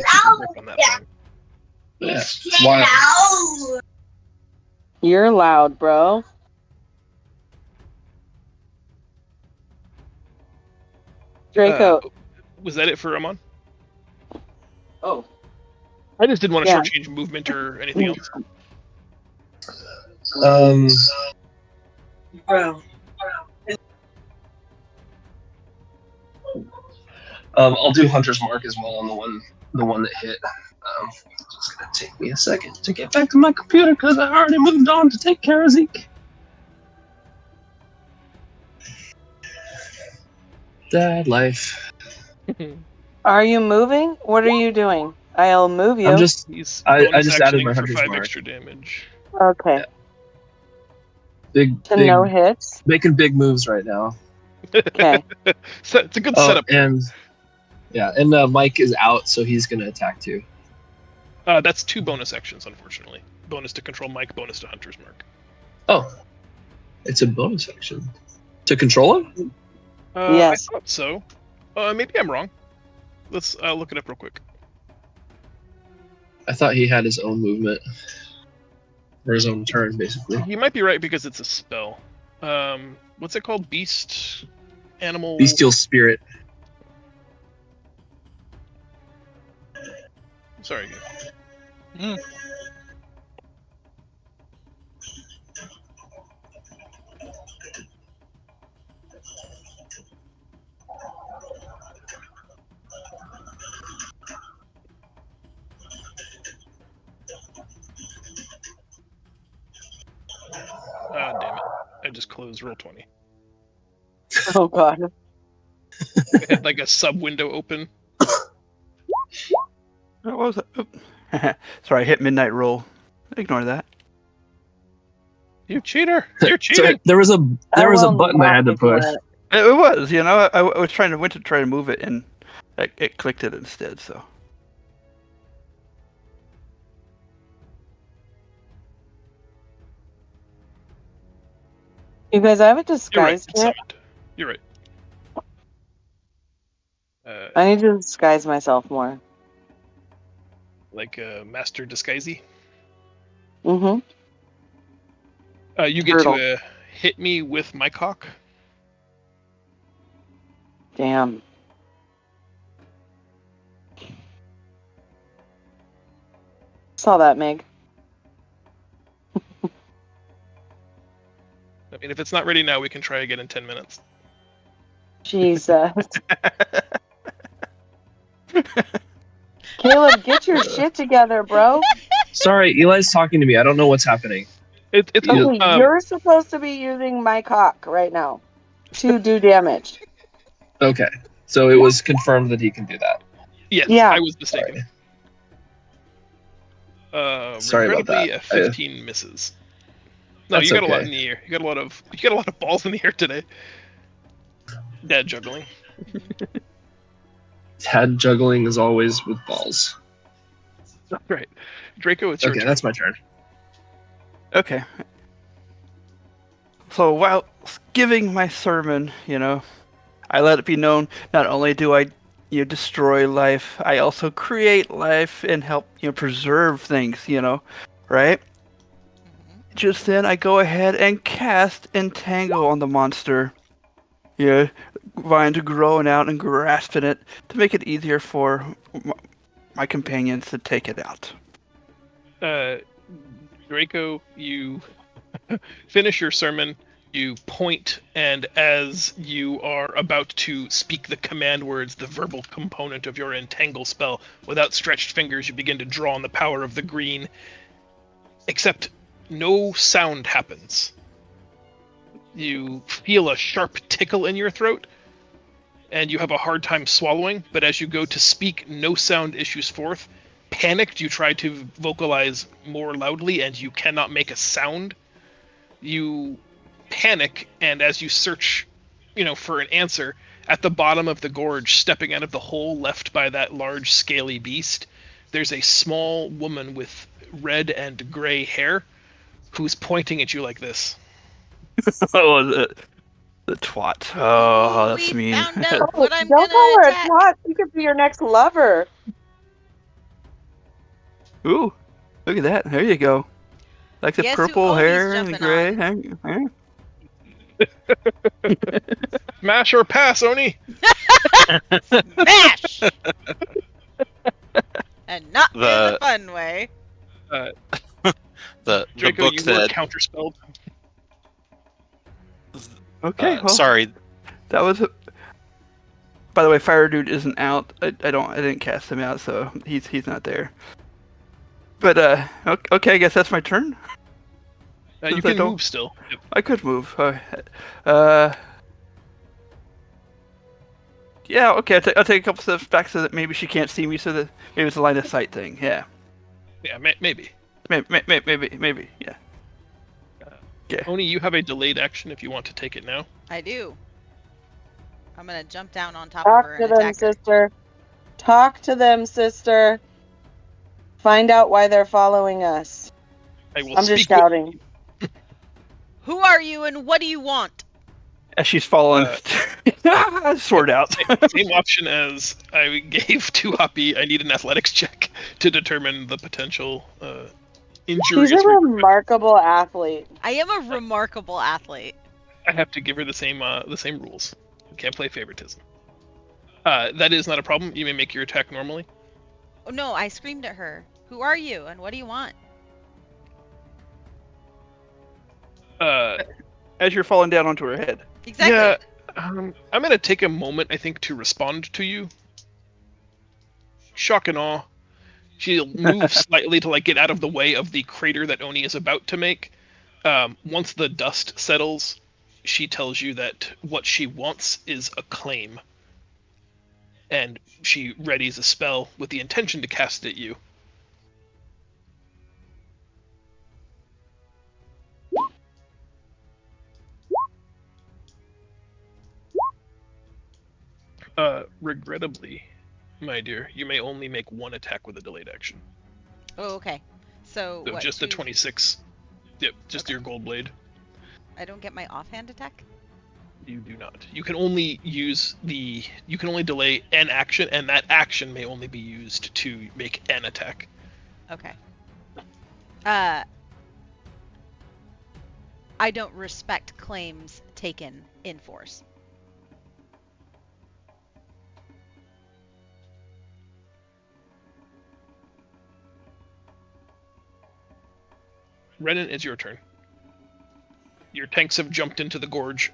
to keep your grip on that thing. Yeah, it's wild. You're loud, bro. Draco. Was that it for Ramon? Oh. I just didn't want to Yeah. shortchange movement or anything else. I'll do Hunter's Mark as well on the one that hit. Just gonna take me a second to get back to my computer because I already moved on to take care of Zeke. Dad life. Are you moving? What are you doing? I'll move you. I'm just He's I bonus just added actioning my for Hunter's 5 Mark. extra damage. Okay. big To no hits. making big moves right now. Okay. So it's a good Oh, setup. and Mike is out, so he's gonna attack too. That's 2 bonus actions, unfortunately. Bonus to control Mike, bonus to Hunter's Mark. Oh, it's a bonus action to control him. Yes. I thought so. Maybe I'm wrong. Let's look it up real quick. I thought he had his own movement or his own turn, basically. You might be right because it's a spell. What's it called? Beast, animal. Bestial spirit. Sorry. Damn it! I just closed Roll20. Oh god. I had like a sub window open. What was it? Oop. Sorry, I hit midnight roll. Ignore that. You cheater! You're So cheating. there was a will button I had to not push. ignore it. It was, I was went to try to move it, and it clicked it instead. So You guys, I have a You're right. disguise It's kit. summoned. You're right. I need to disguise myself more. Like Master Disguisey. Mm-hmm. You get Turtle. to hit me with my cock. Damn. Saw that, Meg. I mean, if it's not ready now, we can try again in 10 minutes. Jesus. Caleb, get your shit together, bro. Sorry, Eli's talking to me. I don't know what's happening. It's Okay, you're supposed to be using my cock right now to do damage. Okay, so it was confirmed that he can do that. yes, Yeah. I was mistaken. Sorry about regrettably, that. a 15 misses. No, That's you got a lot okay. in the air. You got a lot of balls in the air today. Dad juggling. Head juggling is always with balls. Right, Draco, it's your Okay, turn. that's my turn. okay. So while giving my sermon, I let it be known, not only do I destroy life, I also create life and help preserve things, right? Just then I go ahead and cast Entangle on the monster. Vines growing out and grasping it to make it easier for my companions to take it out. Draco, you finish your sermon, you point, and as you are about to speak the command words, the verbal component of your Entangle spell, with outstretched fingers, you begin to draw on the power of the green, except no sound happens. You feel a sharp tickle in your throat, and you have a hard time swallowing, but as you go to speak, no sound issues forth. Panicked, you try to vocalize more loudly, and you cannot make a sound. You panic, and as you search, for an answer, at the bottom of the gorge, stepping out of the hole left by that large scaly beast, there's a small woman with red and gray hair who's pointing at you like this. Oh, the twat. Oh, that's we mean. found out what I'm Don't gonna call her attack. a twat. She could be your next lover. Ooh, look at that. There you go. Like the Guess who purple Odie's hair and the jumping gray on? hair. Smash or pass, Oni? Smash! And not in The- the fun way. The Draco, book you were that counterspelled. Okay, well, sorry, that was. By the way, Fire Dude isn't out. I didn't cast him out, so he's not there. But okay, I guess that's my turn. You Since I can don't- move still. Yep. I could move. Yeah, okay. I'll take a couple steps back so that maybe she can't see me. So that maybe it's a line of sight thing. Yeah, Yeah, maybe. maybe. Yeah. Oni, you have a delayed action if you want to take it now. I do. I'm gonna jump down on top of her Talk to and them, attack her. sister. Talk to them, sister. Find out why they're following us. I will I'm just speak with- shouting. Who are you and what do you want? As she's falling, sword out. Same option as I gave to Hoppy. I need an athletics check to determine the potential injury. She's a remarkable athlete. I am a remarkable athlete. I have to give her the same rules. You can't play favoritism. That is not a problem. You may make your attack normally. Oh no, I screamed at her. Who are you and what do you want? As you're falling down onto her head. Exactly. Yeah, I'm gonna take a moment, I think, to respond to you. Shock and awe. She'll move slightly to get out of the way of the crater that Oni is about to make. Once the dust settles, she tells you that what she wants is a claim. And she readies a spell with the intention to cast it at you. Regrettably, my dear, you may only make one attack with a delayed action. Oh, okay. So, So what, just the choose- 26. Yep, just Okay. your gold blade. I don't get my offhand attack? You do not. You can only you can only delay an action, and that action may only be used to make an attack. Okay. I don't respect claims taken in force. Renan, it's your turn. Your tanks have jumped into the gorge.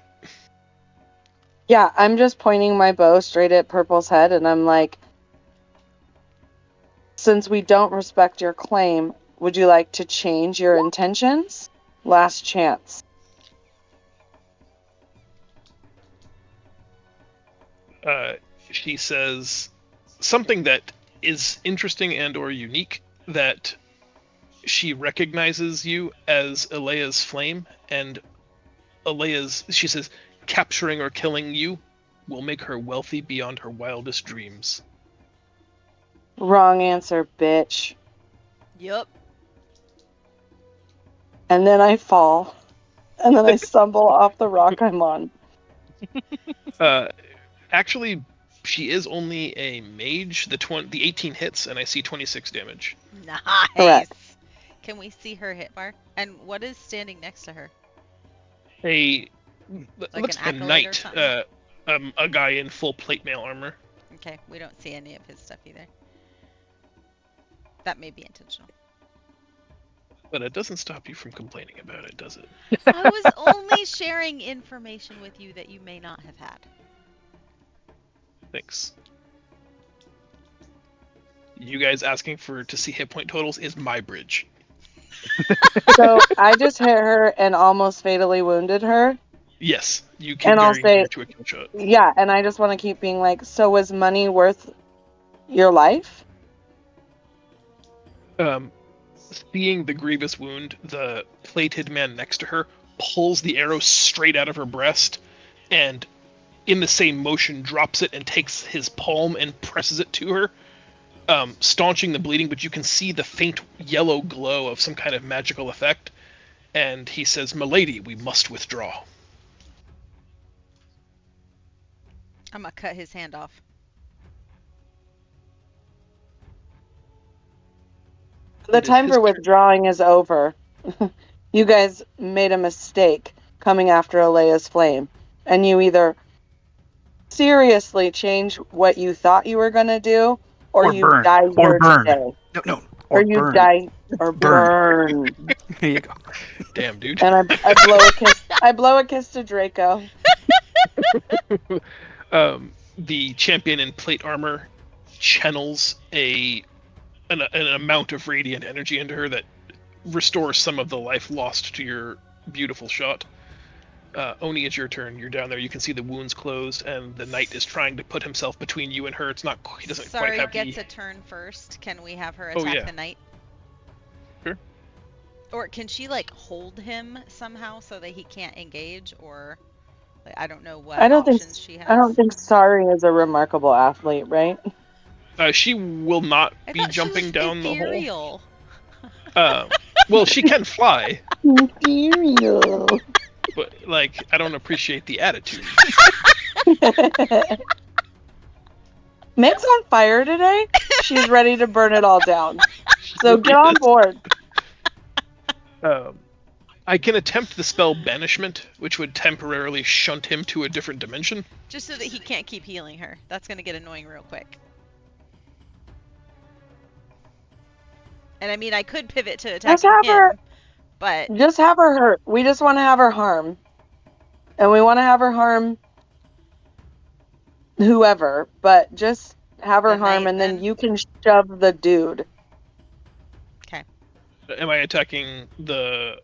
Yeah, I'm just pointing my bow straight at Purple's head, and I'm like, since we don't respect your claim, would you like to change your intentions? Last chance. She says something that is interesting and or unique, that she recognizes you as Alea's flame, and she says, capturing or killing you will make her wealthy beyond her wildest dreams. Wrong answer, bitch. Yup. And then I fall. And then I stumble off the rock I'm on. Actually, she is only a mage. The 18 hits, and I see 26 damage. Nice. Correct. Can we see her hit bar? And what is standing next to her? Looks an like a acolyte or knight, something? a guy in full plate mail armor. Okay, we don't see any of his stuff either. That may be intentional. But it doesn't stop you from complaining about it, does it? I was only sharing information with you that you may not have had. Thanks. You guys asking to see hit point totals is my bridge. So I just hit her and almost fatally wounded her. Yes, you keep And I'll very near say, to a kill shot. yeah, and I just want to keep being like, so was money worth your life? Seeing the grievous wound, the plated man next to her pulls the arrow straight out of her breast, and in the same motion drops it and takes his palm and presses it to her, staunching the bleeding, but you can see the faint yellow glow of some kind of magical effect, and he says, "Milady, we must withdraw." I'm gonna cut his hand off. The It is time his for turn. withdrawing is over. You guys made a mistake coming after Alea's flame. And you either seriously change what you thought you were going to do, or you burn. die Or here burn. today. No. Or you burn. die or burn. Here you go. Damn, dude. And I blow a kiss. I blow a kiss to Draco. The champion in plate armor channels an amount of radiant energy into her that restores some of the life lost to your beautiful shot. Oni, it's your turn. You're down there. You can see the wounds closed, and the knight is trying to put himself between you and her. It's not. He doesn't Sorry, quite have gets the. a turn first. Can we have her Oh, attack yeah. the knight? Sure. Or can she like hold him somehow so that he can't engage? Or like, I don't know what I don't think options she has. I don't think Sari is a remarkable athlete, right? She will not I be thought jumping she was down ethereal. the hole. Well, she can fly, Ethereal. but like I don't appreciate the attitude. Meg's on fire today. She's ready to burn it all down. So get on board. I can attempt the spell Banishment, which would temporarily shunt him to a different dimension. Just so that he can't keep healing her. That's gonna get annoying real quick. And I mean, I could pivot to attacking have her- him, but Just have her hurt. We just want to have her harm. And we want to have her harm whoever, but just have her The harm knight, and then then? you can shove the dude. Am I attacking the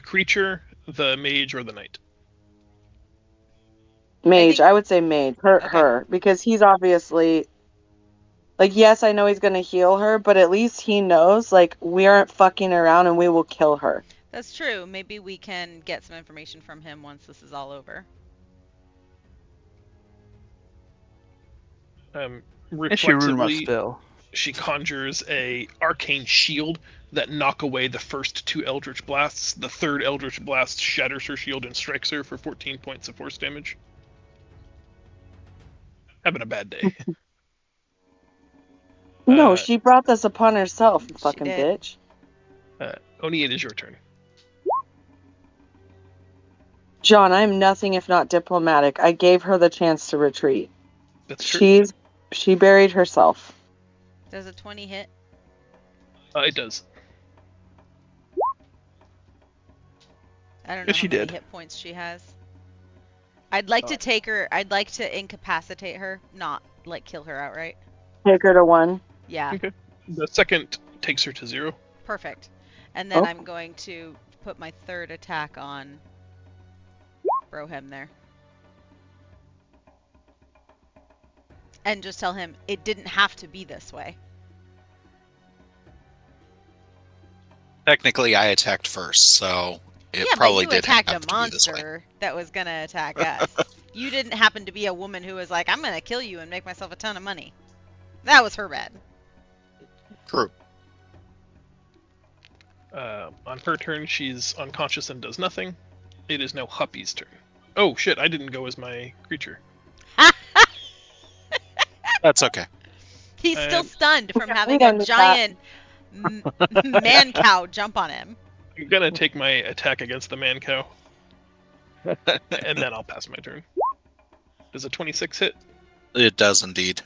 creature, the mage, or the knight? Mage, think- I would say mage. Hurt Okay. her. Because he's obviously like, yes, I know he's gonna heal her, but at least he knows, like, we aren't fucking around and we will kill her. that's true. Maybe we can get some information from him once this is all over. And she ruined my Reflexively, spell. she conjures a arcane shield that knock away the first two eldritch blasts. The third eldritch blast shatters her shield and strikes her for 14 points of force damage. Having a bad day. No, she brought this upon herself, you She fucking did. bitch. Oni, it is your turn. John, I'm nothing if not diplomatic. I gave her the chance to retreat. That's true. She buried herself. Does a 20 hit? It does. I don't know Yes, how she many did. hit points she has. I'd like to take her. I'd like to incapacitate her, not like kill her outright. Take her to 1. Yeah, Okay. The second takes her to 0. perfect. And then Oh. I'm going to put my third attack on Brohem there. And just tell him it didn't have to be this way. Technically, I attacked first, so it yeah, probably but you did attacked have a to be this way. monster that was gonna attack us. You didn't happen to be a woman who was like, I'm gonna kill you and make myself a ton of money. That was her bad. True. On her turn, she's unconscious and does nothing. It is now Huppy's turn. Oh shit! I didn't go as my creature. That's okay. He's still Um, stunned from we having don't a need giant man cow jump on him. I'm gonna take my attack against the man cow, and then I'll pass my turn. Does a 26 hit It does indeed.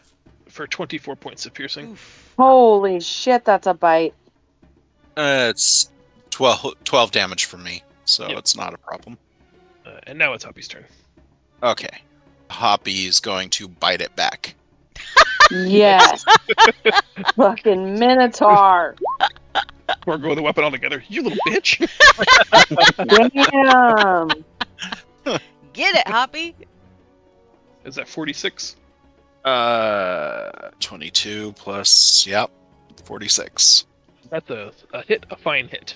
for 24 points of piercing? Oof. Holy shit, that's a bite. It's 12 damage for me, so Yep. it's not a problem. And now it's Huppy's turn. Okay. Hoppy is going to bite it back. Yes. Fucking Minotaur. Or go with the weapon altogether. You little bitch! Damn. Get it, Hoppy. Is that 46? 22 plus, yep, 46. That's a hit, a fine hit.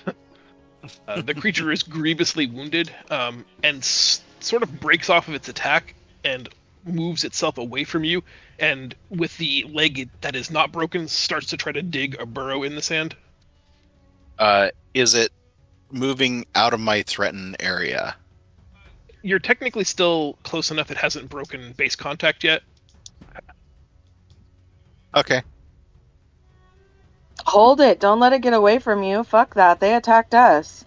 The creature is grievously wounded, and sort of breaks off of its attack and moves itself away from you, and with the leg that is not broken, starts to try to dig a burrow in the sand. Is it moving out of my threatened area? You're technically still close enough it hasn't broken base contact yet. Okay. Hold it. Don't let it get away from you. Fuck that. They attacked us.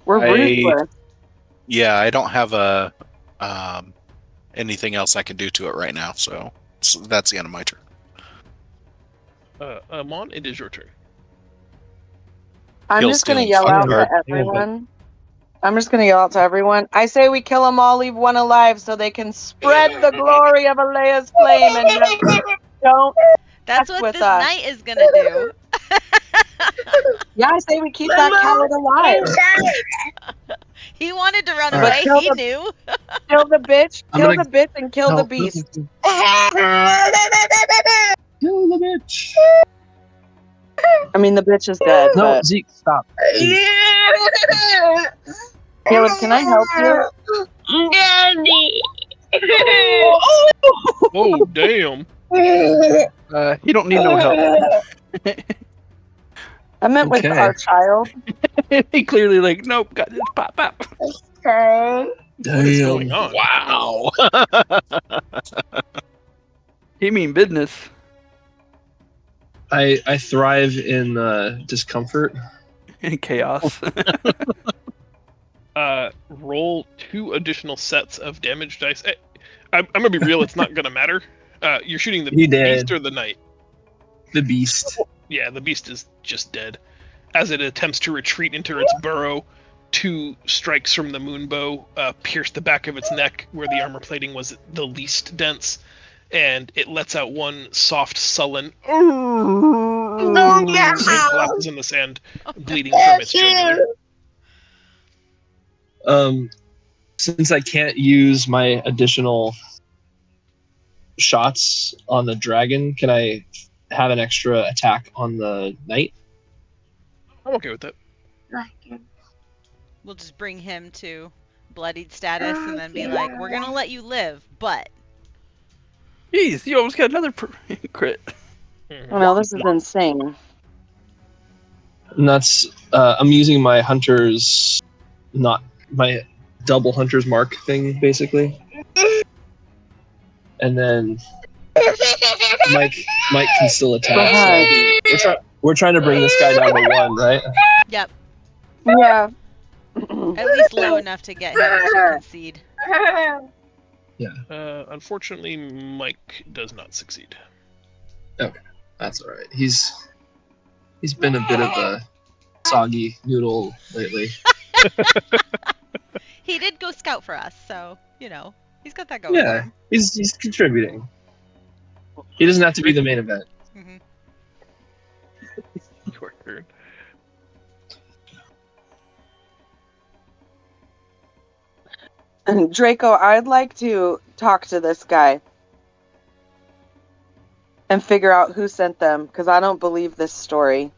We're I- ruthless. Yeah, I don't have a anything else I can do to it right now, so that's the end of my turn. Mon, it is your turn. I'm Kill just gonna stealing yell out fire. to everyone. I'm just gonna yell out to everyone. I say we kill them all, leave one alive, so they can spread the glory of Alea's flame and don't. That's Fuck what with this us. knight is gonna do. Yeah, I say we keep that coward alive. He wanted to run All away. right. Kill He the- knew. Kill the bitch. I'm Kill gonna- the bitch and kill the No, beast. Kill the bitch. I mean, the bitch is dead. No, But Zeke, stop. Caleb, can I help you? Oh, damn! You don't need no help. I meant with Okay. our child. He clearly like, nope, got this pop. What is going on? Wow. He mean business. I thrive in discomfort. And chaos. Roll 2 additional sets of damage dice. I'm gonna be real. It's not gonna matter. You're shooting the He did. beast or the knight. The beast. Yeah, the beast is just dead. As it attempts to retreat into its burrow, 2 strikes from the moonbow pierce the back of its neck where the armor plating was the least dense, and it lets out one soft, sullen and collapses in the sand, bleeding from its jugular. Since I can't use my additional shots on the dragon, can I have an extra attack on the knight? I'm okay with that. We'll just bring him to bloodied status and then be like, we're gonna let you live, but Jeez, you almost got another crit. Mhm. Oh no, this is insane. And that's I'm using my hunter's, not my double hunter's mark thing, basically. And then Mike can still attack. So we're trying to bring this guy down to 1, right? yep, Yeah. at least low enough to get him to concede. Unfortunately, Mike does not succeed. That's all right. He's been a bit of a soggy noodle lately. He did go scout for us, so he's got that going. Yeah, he's contributing. He doesn't have to be the main event. Hmm. Your turn. Draco, I'd like to talk to this guy and figure out who sent them, because I don't believe this story.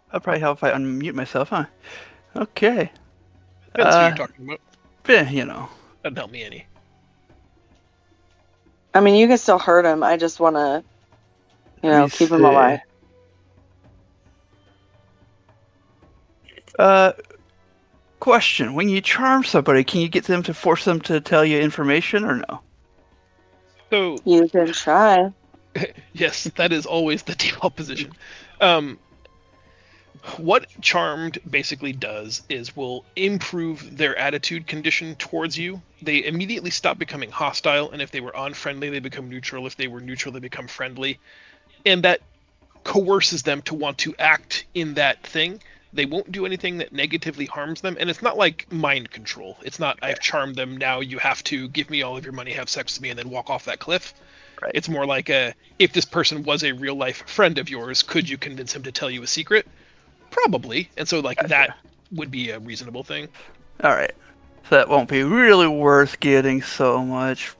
That'd probably help if I unmute myself, huh? Okay. Depends who you're talking about. Doesn't help me any. I mean, you can still hurt him. I just want to, Let me keep him see. alive. Question: when you charm somebody, can you get them to force them to tell you information or no? So You can try. yes, that is always the default position. What Charmed basically does is will improve their attitude condition towards you. They immediately stop becoming hostile, and if they were unfriendly, they become neutral. If they were neutral, they become friendly. And that coerces them to want to act in that thing. They won't do anything that negatively harms them, and it's not like mind control. It's not, I've charmed them, now you have to give me all of your money, have sex with me, and then walk off that cliff. Right. It's more like if this person was a real life friend of yours, could you convince him to tell you a secret? Probably. And so like that would be a reasonable thing. All right. So that won't be really worth getting so much.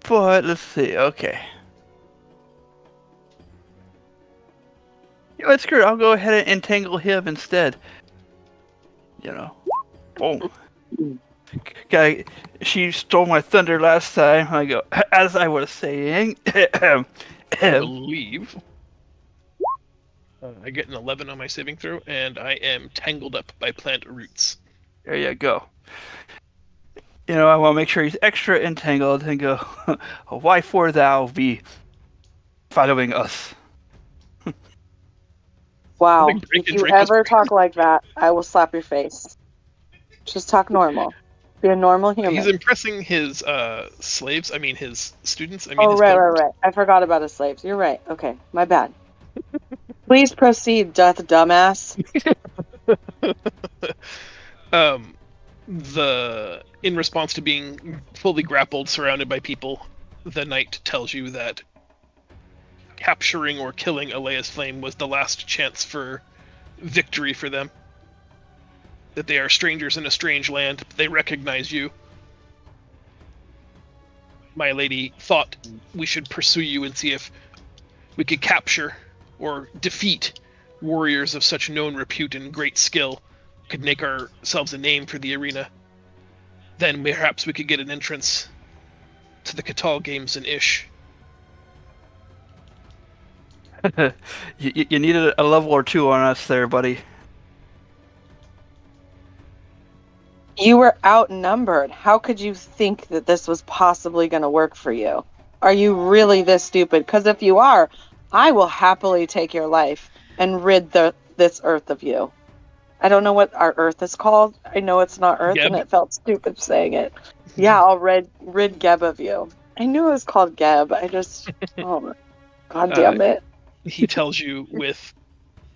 But let's see. Okay. You know what, screw it. I'll go ahead and entangle him instead. You know. Boom. Guy, she stole my thunder last time. I go, as I was saying. I believe. I get an 11 on my saving throw, and I am tangled up by plant roots. There you go. You know, I want to make sure he's extra entangled and go, why for thou be following us? Wow. I think Drake If and you Drake was ever talk like that, I will slap your face. Just talk normal. Be a normal human. He's impressing his slaves. I mean, his students. I mean, Oh, his right. villagers. I forgot about his slaves. You're right. Okay, my bad. Please proceed, doth dumbass. In response to being fully grappled, surrounded by people, the knight tells you that capturing or killing Alea's Flame was the last chance for victory for them. That they are strangers in a strange land, but they recognize you. My lady thought we should pursue you and see if we could capture or defeat warriors of such known repute and great skill, could make ourselves a name for the arena. Then perhaps we could get an entrance to the Catal Games in Ish. You needed a level or two on us there, buddy. You were outnumbered. How could you think that this was possibly going to work for you? Are you really this stupid? Because if you are, I will happily take your life and rid this earth of you. I don't know what our earth is called. I know it's not earth, Geb? and it felt stupid saying it. Yeah, I'll rid Geb of you. I knew it was called Geb. I just, oh, god damn it. He tells you with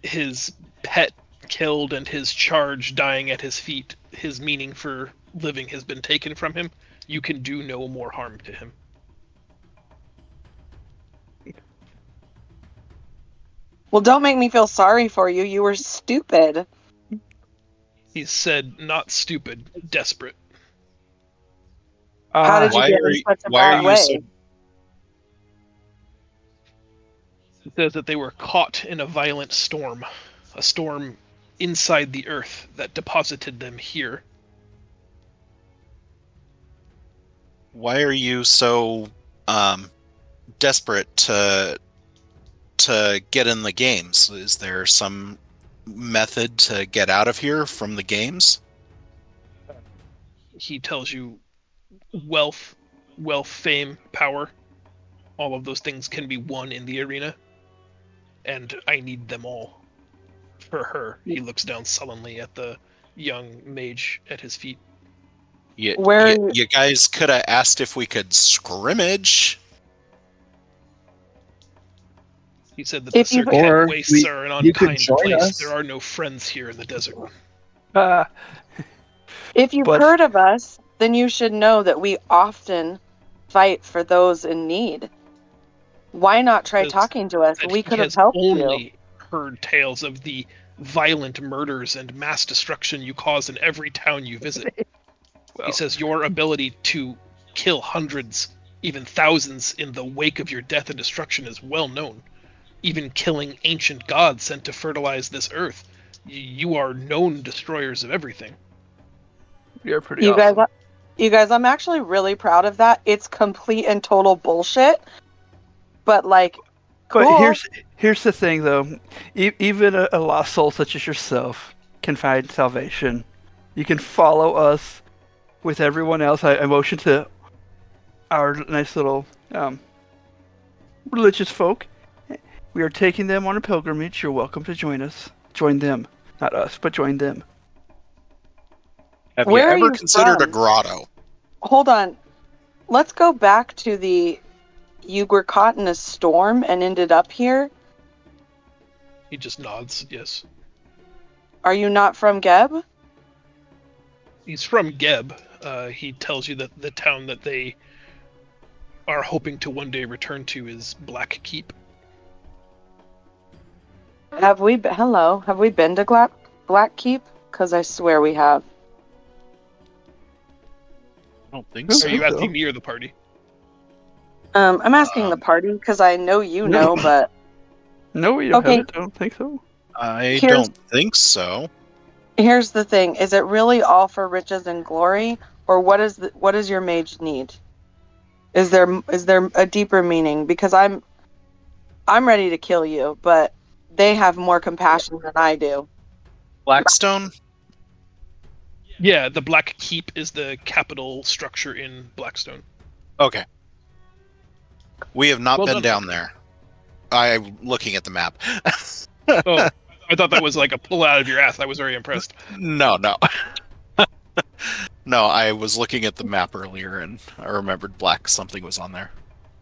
his pet killed and his charge dying at his feet, his meaning for living has been taken from him. You can do no more harm to him. Well, don't make me feel sorry for you. You were stupid. He said, not stupid, desperate. How did you Why get are in you- such a why bad are you way? so- He says that they were caught in a violent storm, a storm inside the earth that deposited them here. Why are you so desperate to get in the games? Is there some method to get out of here from the games? He tells you wealth, fame, power, all of those things can be won in the arena. And I need them all. For her. He looks down sullenly at the young mage at his feet. You, Where- you guys could have asked if we could scrimmage. He said that the If you- Sercat Or wastes are an you could unkind join place. us. There are no friends here in the desert. If you've But- heard of us, then you should know that we often fight for those in need. Why not try Because talking to us? That We he could have has helped you. only heard tales of the violent murders and mass destruction you cause in every town you visit. Well, He says your ability to kill hundreds, even thousands, in the wake of your death and destruction is well known. Even killing ancient gods sent to fertilize this earth. You are known destroyers of everything. you're pretty You awesome. guys, I'm actually really proud of that. It's complete and total bullshit. But like, But Cool. here's the thing, though. Even a lost soul such as yourself can find salvation. You can follow us with everyone else. I motion to our nice little religious folk. We are taking them on a pilgrimage. You're welcome to join us. Join them. Not us, but join them. Have Where are you ever you considered a from? grotto? Hold on. Let's go back to you were caught in a storm and ended up here. He just nods. Yes, Are you not from Geb? he's from Geb. He tells you that the town that they are hoping to one day return to is Black Keep. Have we been to Black Keep? Because I swear we have. I don't think Who- so. Are you so. asking me or the party? I'm asking the party because I know you know, but No, we don't Okay. have it. I don't think so. I Here's- don't think so. here's the thing: is it really all for riches and glory, or what is your mage need? Is there a deeper meaning? Because I'm ready to kill you, but they have more compassion than I do. Blackstone? Yeah, the Black Keep is the capital structure in Blackstone. Okay. We have not Well been done. down there. I'm looking at the map. Oh, I thought that was like a pull out of your ass. I was very impressed. No. No, I was looking at the map earlier and I remembered black something was on there.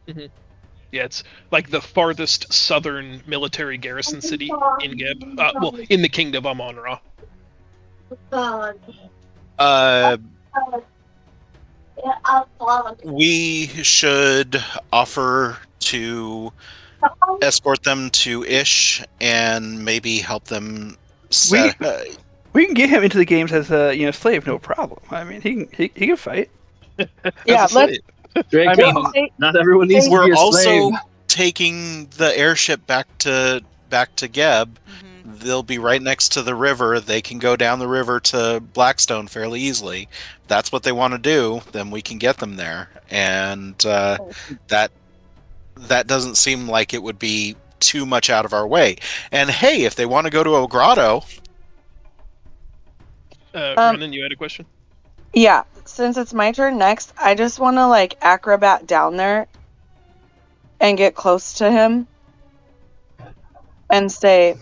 Yeah, it's like the farthest southern military garrison city in Geb. Well, in the Kingdom of Amon-Ra. We should offer to escort them to Ish and maybe help them set. We can get him into the games as a slave, no problem. I mean, he can fight. Yeah, As a let's. slave. Drake, I mean, not everyone needs to be we're a also slave. taking the airship back to Geb. Mhm. They'll be right next to the river. They can go down the river to Blackstone fairly easily. If that's what they want to do, then we can get them there. And that doesn't seem like it would be too much out of our way. And hey, if they want to go to a grotto, Renan, you had a question? Yeah, since it's my turn next, I just want to like acrobat down there and get close to him and say,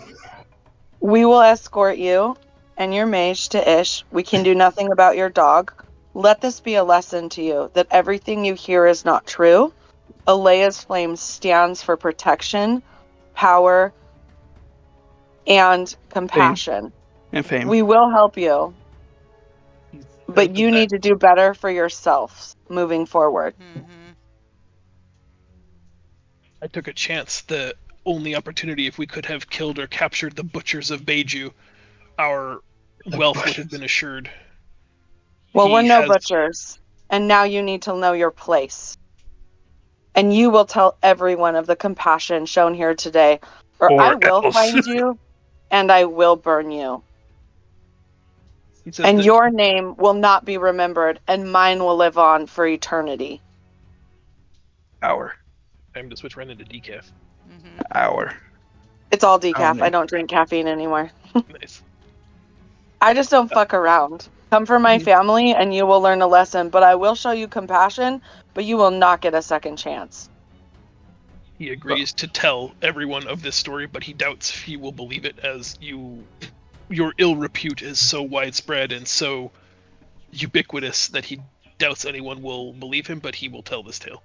"We will escort you and your mage to Ish. We can do nothing about your dog. Let this be a lesson to you that everything you hear is not true. Alea's flame stands for protection, power, and compassion. And fame. We will help you, but you need to do better for yourselves moving forward." Mhm. I took a chance. The only opportunity, if we could have killed or captured the butchers of Beiju, our wealth would have been assured. Well, He we're no has- butchers, and now you need to know your place. And you will tell everyone of the compassion shown here today, or I Or will else. find you, and I will burn you. he says And that your name will not be remembered, and mine will live on for eternity. Hour. time to switch Renan to decaf. Mhm. Hour. It's all decaf. man. I don't drink caffeine anymore. Nice. I just don't fuck around. Come for my Mhm. family, and you will learn a lesson, but I will show you compassion, but you will not get a second chance. He agrees to tell everyone of this story, but he doubts if he will believe it, as your ill repute is so widespread and so ubiquitous that he doubts anyone will believe him, but he will tell this tale.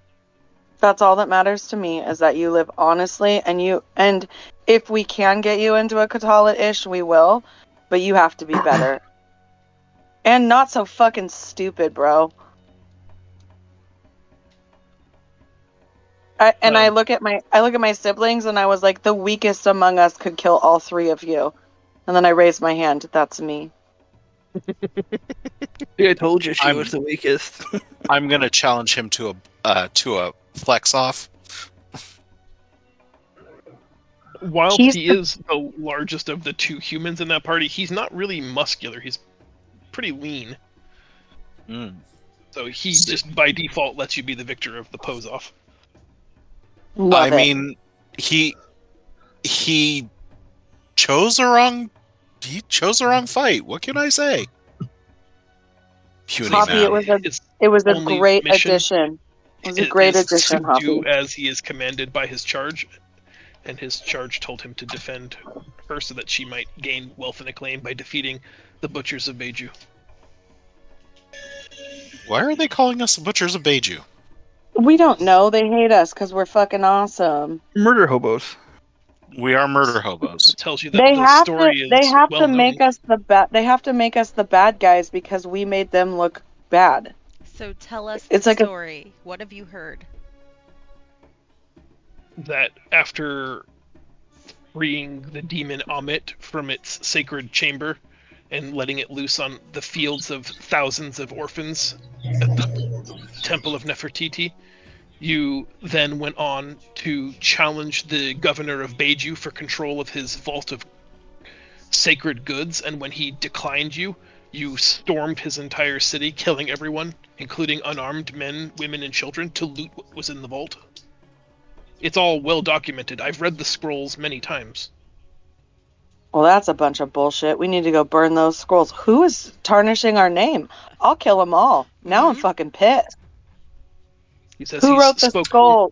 That's all that matters to me, is that you live honestly, and if we can get you into a Katala-ish, we will, but you have to be better. And not so fucking stupid, bro. I look at my siblings, and I was like, the weakest among us could kill all three of you. And then I raised my hand. That's me. I told you she I'm- was the weakest. I'm gonna challenge him to a flex off. While He's he is the largest of the two humans in that party, he's not really muscular. He's pretty lean. Mm. So he just by default lets you be the victor of the pose off. Love I it. mean, he chose a wrong fight. What can I say? Puny Poppy, man. it was a only great mission addition. It was a great is addition, to Hoppy. do as he is commanded by his charge, and his charge told him to defend her so that she might gain wealth and acclaim by defeating the Butchers of Beiju. Why are they calling us the Butchers of Beiju? We don't know. They hate us because we're fucking awesome. Murder hobos. We are murder hobos. It tells you that They the have story to. They is have well to known. make us the bad. They have to make us the bad guys because we made them look bad. So tell us It's the like a- story. What have you heard? That after freeing the demon Amit from its sacred chamber and letting it loose on the fields of thousands of orphans at the Temple of Nefertiti, you then went on to challenge the governor of Beiju for control of his vault of sacred goods, and when he declined you, you stormed his entire city, killing everyone, including unarmed men, women, and children, to loot what was in the vault. It's all well documented. I've read the scrolls many times. Well, that's a bunch of bullshit. We need to go burn those scrolls. Who is tarnishing our name? I'll kill them all. Now I'm Mhm. fucking pissed. He says Who he wrote the spoke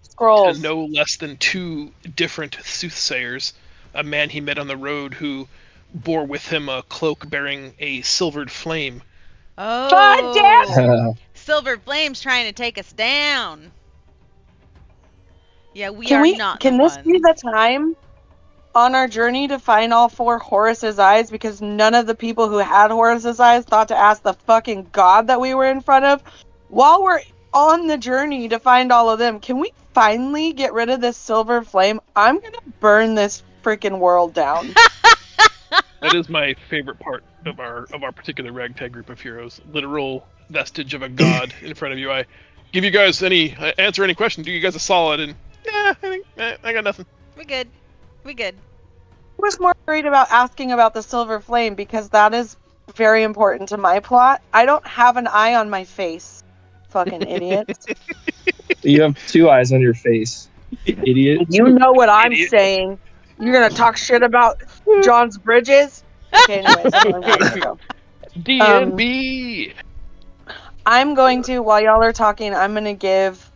scrolls? to no less than 2 different soothsayers, a man he met on the road who bore with him a cloak bearing a silvered flame. God Oh, Silver Flame's trying to take us down. Yeah, we are not Can the this ones. be the time on our journey to find all 4 Horus's eyes? Because none of the people who had Horus's eyes thought to ask the fucking god that we were in front of. While we're on the journey to find all of them, can we finally get rid of this silver flame? I'm gonna burn this freaking world down. That is my favorite part of our particular ragtag group of heroes. Literal vestige of a god in front of you. I give you guys answer any question, do you guys a solid, and I think I got nothing. We good. We good. I was more worried about asking about the silver flame because that is very important to my plot. I don't have an eye on my face. Fucking idiots. You have 2 eyes on your face, idiot. You know what I'm Idiot. saying. You're gonna talk shit about John's bridges? Okay, anyways, I'm gonna go. DNB. I'm going to, while y'all are talking, I'm gonna give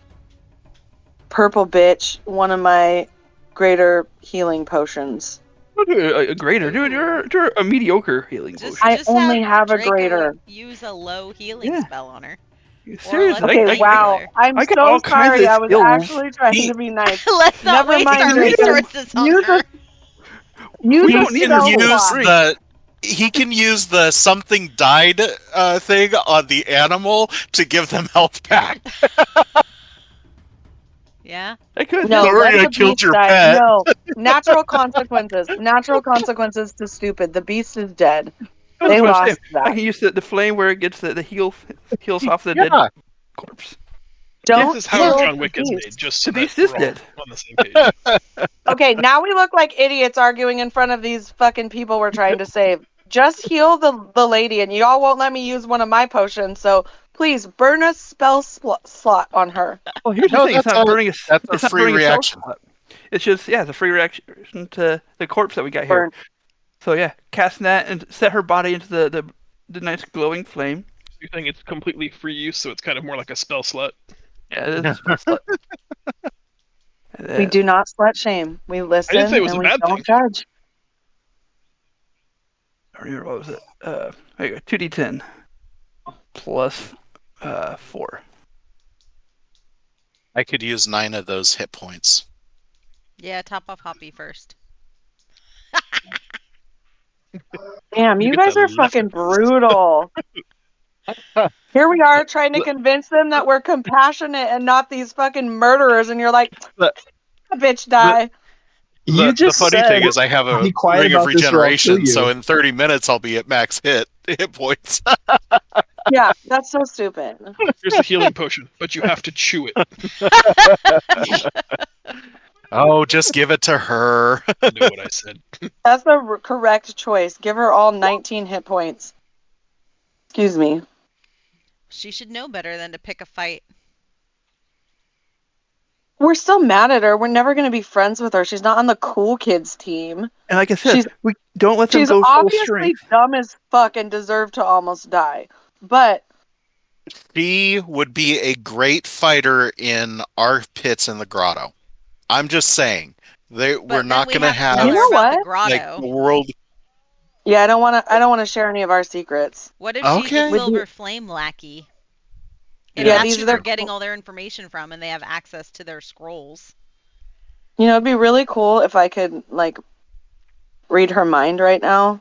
Purple Bitch one of my greater healing potions. A greater, dude. You're a mediocre healing Just, potion. I just only have a Draco greater. use a low healing Yeah. spell on her. Seriously, let's Okay, I- wow. I'm I got all so kinds sorry. of I was skills. actually trying He- to be nice. Let's not Never waste mind, our Draco. resources on Use her. Use We a don't need He her spell for use slot. free. he can use the something died thing on the animal to give them health back. Yeah. I could. No, Sorry, let I the killed beast your die. pet. No, natural consequences. Natural consequences to stupid. The beast is dead. That's They what I'm lost saying. I that. can use the flame where it gets the heals off the dead Yeah. corpse. Don't This is how kill John the Wick is beast. made, just so The that beast is we're all dead. on the same page. Okay, now we look like idiots arguing in front of these fucking people we're trying to save. Just heal the lady, and y'all won't let me use one of my potions. So please burn a spell slot on her. Well, here's the No, thing. It's that's not a- burning a. that's a It's not free burning reaction. a spell slot. It's just it's a free reaction to the corpse that we got Burn. here. So yeah, casting that and set her body into the nice glowing flame. You think it's completely free use, so it's kind of more like a spell slut. Yeah, it is a spell slot. And We then- do not slut shame. We listen say it was and a we bad don't thing. judge. I don't remember what was it. There you go. 2d10 plus 4. I could use 9 of those hit points. Yeah, top off Hoppy first. Damn, You you get guys the are fucking leftovers. brutal. Here we are trying to convince them that we're compassionate and not these fucking murderers, and you're like, But- bitch, die. You just the funny said, thing is I have a "Be quiet ring of about this or I'll kill regeneration, so you." in 30 minutes I'll be at max hit points. Yeah, that's so stupid. Here's the healing potion, but you have to chew it. Oh, just give it to her. You know what I said. That's the correct choice. Give her all 19 hit points. Excuse me. She should know better than to pick a fight. We're still mad at her. We're never going to be friends with her. She's not on the cool kids team. And like I said, She's we don't let them she's go full obviously strength. dumb as fuck and deserved to almost die. But She would be a great fighter in our pits in the grotto. I'm just saying. We're But then not we going to have to tell You her know about the what? like grotto. the world. yeah, I don't want to share any of our secrets. What if she's a Okay. With you- silver flame lackey? And Yeah, that's these who are they're their- getting all their information from, and they have access to their scrolls. You know, it'd be really cool if I could like read her mind right now.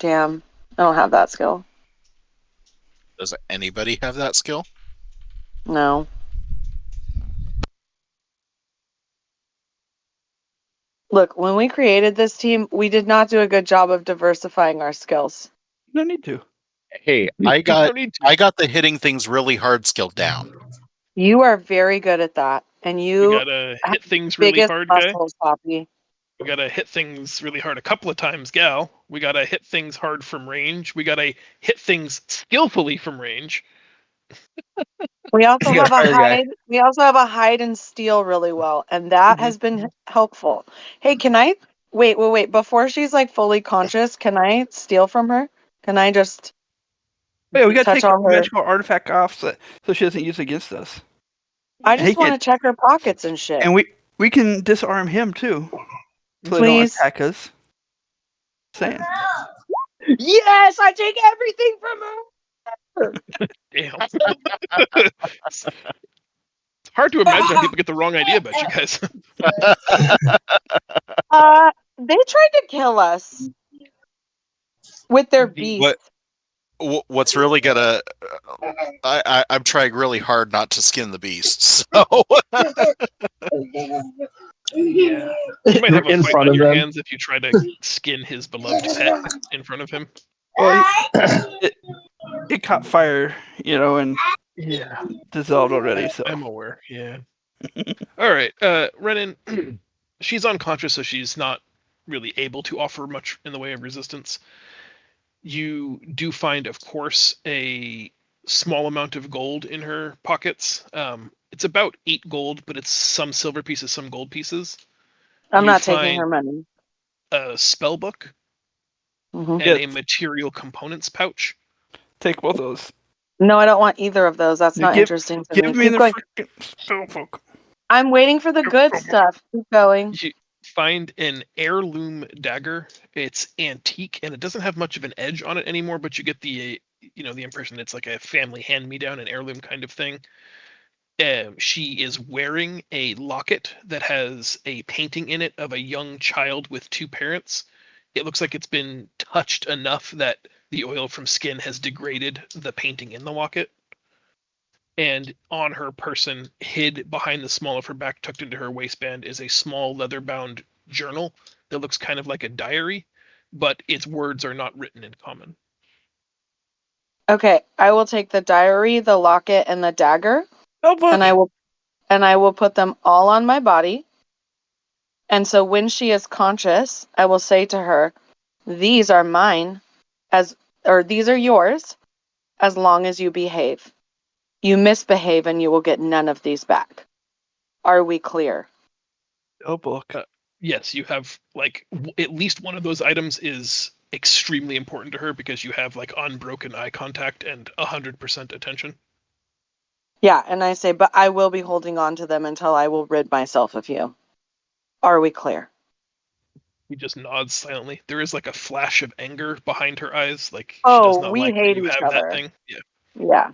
Damn, I don't have that skill. Does anybody have that skill? No. Look, when we created this team, we did not do a good job of diversifying our skills. No need to. Hey, I got the hitting things really hard skill down. You are very good at that, and You you gotta hit things really biggest hard, guy. muscles, Poppy. We gotta hit things really hard a couple of times, gal. We gotta hit things hard from range. We gotta hit things skillfully from range. We also You got have a a fire guy. hide. We also have a hide and steal really well, and that Mhm. has been helpful. Hey, can I wait? Before she's like fully conscious, can I steal from her? Can I just Yeah, we got to touch take the all her? magical artifact off so she doesn't use it against us. I Hey, just want to kid. check her pockets and shit. And we can disarm him too, so they don't Please. attack us. Saying. Yes, I take everything from her. Damn. It's hard to imagine how people get the wrong idea about you guys. They tried to kill us with their beast. What's really gonna? I'm trying really hard not to skin the beast. So Yeah. You might have a In fight front on of your them. hands if you try to skin his beloved pet in front of him. Well, it caught fire, and Yeah. dissolved already. So I'm aware. Yeah. All right. Renan, she's unconscious, so she's not really able to offer much in the way of resistance. You do find, of course, a small amount of gold in her pockets. It's about 8 gold, but it's some silver pieces, some gold pieces. I'm You not taking find her money. a spell book Mhm. and a Yes. material components pouch. take both those. No, I don't want either of those. That's not Give- interesting to Give me. me Keep the going. freaking spell book. I'm waiting for the good stuff. Keep going. You find an heirloom dagger. It's antique and it doesn't have much of an edge on it anymore, but you get the the impression it's like a family hand-me-down, an heirloom kind of thing. She is wearing a locket that has a painting in it of a young child with 2 parents. It looks like it's been touched enough that the oil from skin has degraded the painting in the locket. And on her person, hid behind the small of her back, tucked into her waistband, is a small leather-bound journal that looks kind of like a diary, but its words are not written in common. Okay, I will take the diary, the locket, and the dagger, Spell book. and I will put them all on my body. And so when she is conscious, I will say to her, "These are mine, these are yours, as long as you behave. You misbehave, and you will get none of these back. Are we clear?" Spell book. Yes, you have at least one of those items is extremely important to her because you have unbroken eye contact and 100% attention. Yeah, and I say, "But I will be holding on to them until I will rid myself of you. Are we clear?" He just nods silently. There is a flash of anger behind her eyes, like she does not We like that hate you each have other. that thing. Yeah. Yeah.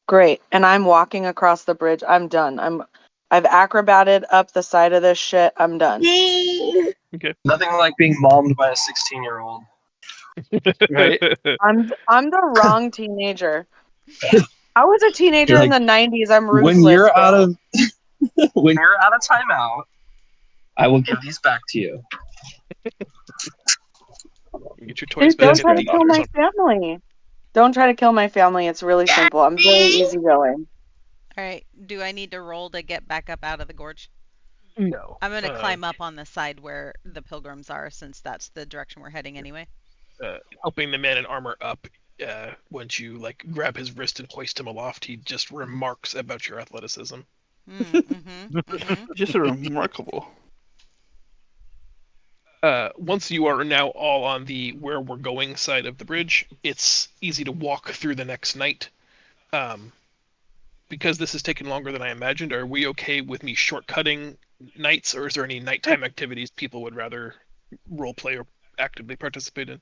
Great. And I'm walking across the bridge. I'm done. I've acrobated up the side of this shit. I'm done. Nothing like being mommed by a 16-year-old. Right. I'm the wrong teenager. I was a teenager You're in the 90s. I'm ruthless. When you're out bro. of when you're out of timeout, I will give these back to you. Get your toys Dude, back. don't Get try the to kill others my family. Don't try to kill my family. It's really simple. I'm very easygoing. All right. Do I need to roll to get back up out of the gorge? No. I'm going to climb up on the side where the pilgrims are, since that's the direction we're heading anyway. Helping the man in armor up once you like grab his wrist and hoist him aloft, he just remarks about your athleticism. Just remarkable. Once you are now all on the where we're going side of the bridge, it's easy to walk through the next night. Because this has taken longer than I imagined, are we okay with me shortcutting nights, or is there any nighttime activities people would rather roleplay or actively participate in?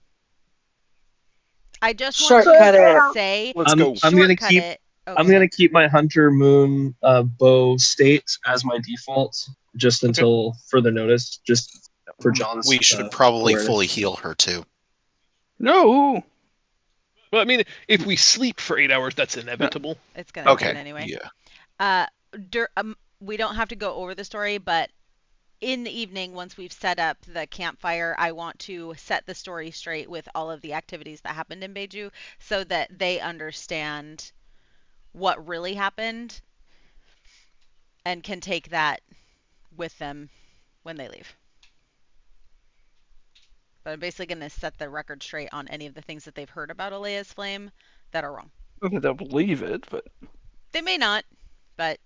I just want Shortcut to it. say, Let's go. I'm gonna shortcut keep. it. Oh, I'm go gonna ahead. keep my Hunter Moon bow state as my default, just until further notice, just for John's. We should probably awareness. fully heal her too. No. Well, I mean, if we sleep for 8 hours, that's inevitable. It's gonna Okay. happen anyway. Yeah. We don't have to go over the story, but in the evening, once we've set up the campfire, I want to set the story straight with all of the activities that happened in Beiju so that they understand what really happened and can take that with them when they leave. But I'm basically going to set the record straight on any of the things that they've heard about Alea's flame that are wrong. I don't think they'll believe it, but They may not, but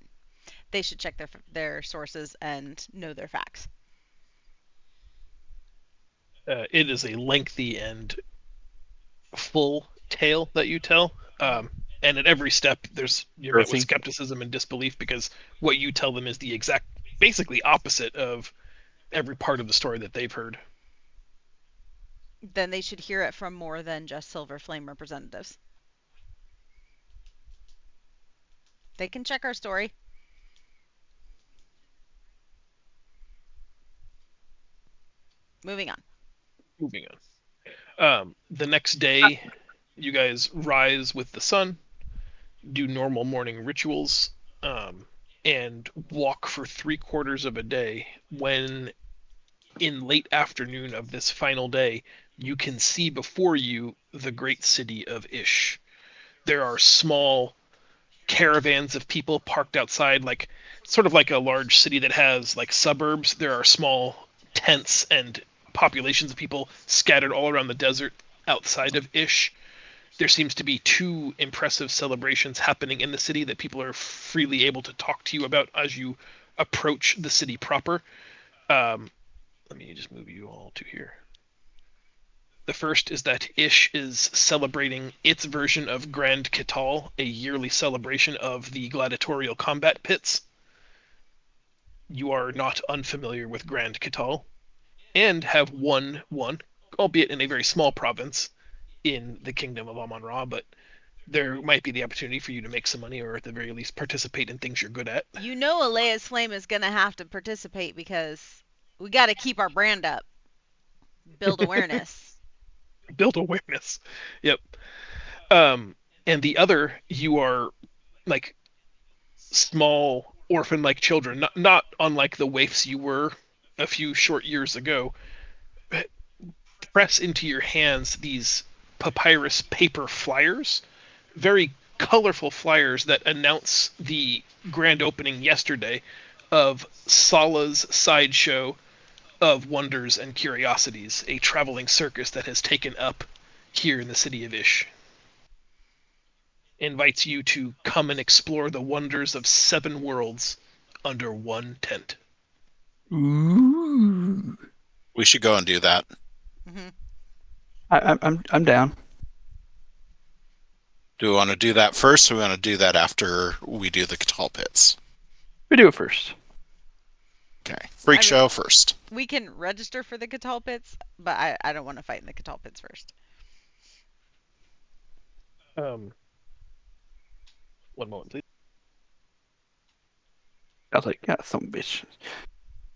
they should check their sources and know their facts. It is a lengthy and full tale that you tell. And at every step, you're met with skepticism and disbelief, because what you tell them is the exact, basically opposite of every part of the story that they've heard. Then they should hear it from more than just Silver Flame representatives. They can check our story. Moving on. The next day, you guys rise with the sun, do normal morning rituals, and walk for 3/4 of a day. When in late afternoon of this final day, you can see before you the great city of Ish. There are small caravans of people parked outside, like sort of like a large city that has like suburbs. There are small tents and populations of people scattered all around the desert outside of Ish. There seems to be 2 impressive celebrations happening in the city that people are freely able to talk to you about as you approach the city proper. Let me just move you all to here. The first is that Ish is celebrating its version of Grand Kital, a yearly celebration of the gladiatorial combat pits. You are not unfamiliar with Grand Kital, and have won one, albeit in a very small province in the kingdom of Amon-Ra, but there might be the opportunity for you to make some money, or at the very least participate in things you're good at. You know Alea's flame is going to have to participate because we got to keep our brand up. Build awareness. Build awareness. Yep. And the other, you are like small orphan-like children, not unlike the waifs you were a few short years ago. Press into your hands these papyrus paper flyers, very colorful flyers that announce the grand opening yesterday of Sala's Sideshow of Wonders and Curiosities, a traveling circus that has taken up here in the city of Ish. Invites you to come and explore the wonders of 7 worlds under one tent. ooh, We should go and do that. I'm down. Do we want to do that first, or we want to do that after we do the Kital pits? We do it first. Okay. Freak show first. We can register for the Kital pits, but I don't want to fight in the Kital pits first. One moment, please. I was like, yeah, some bitch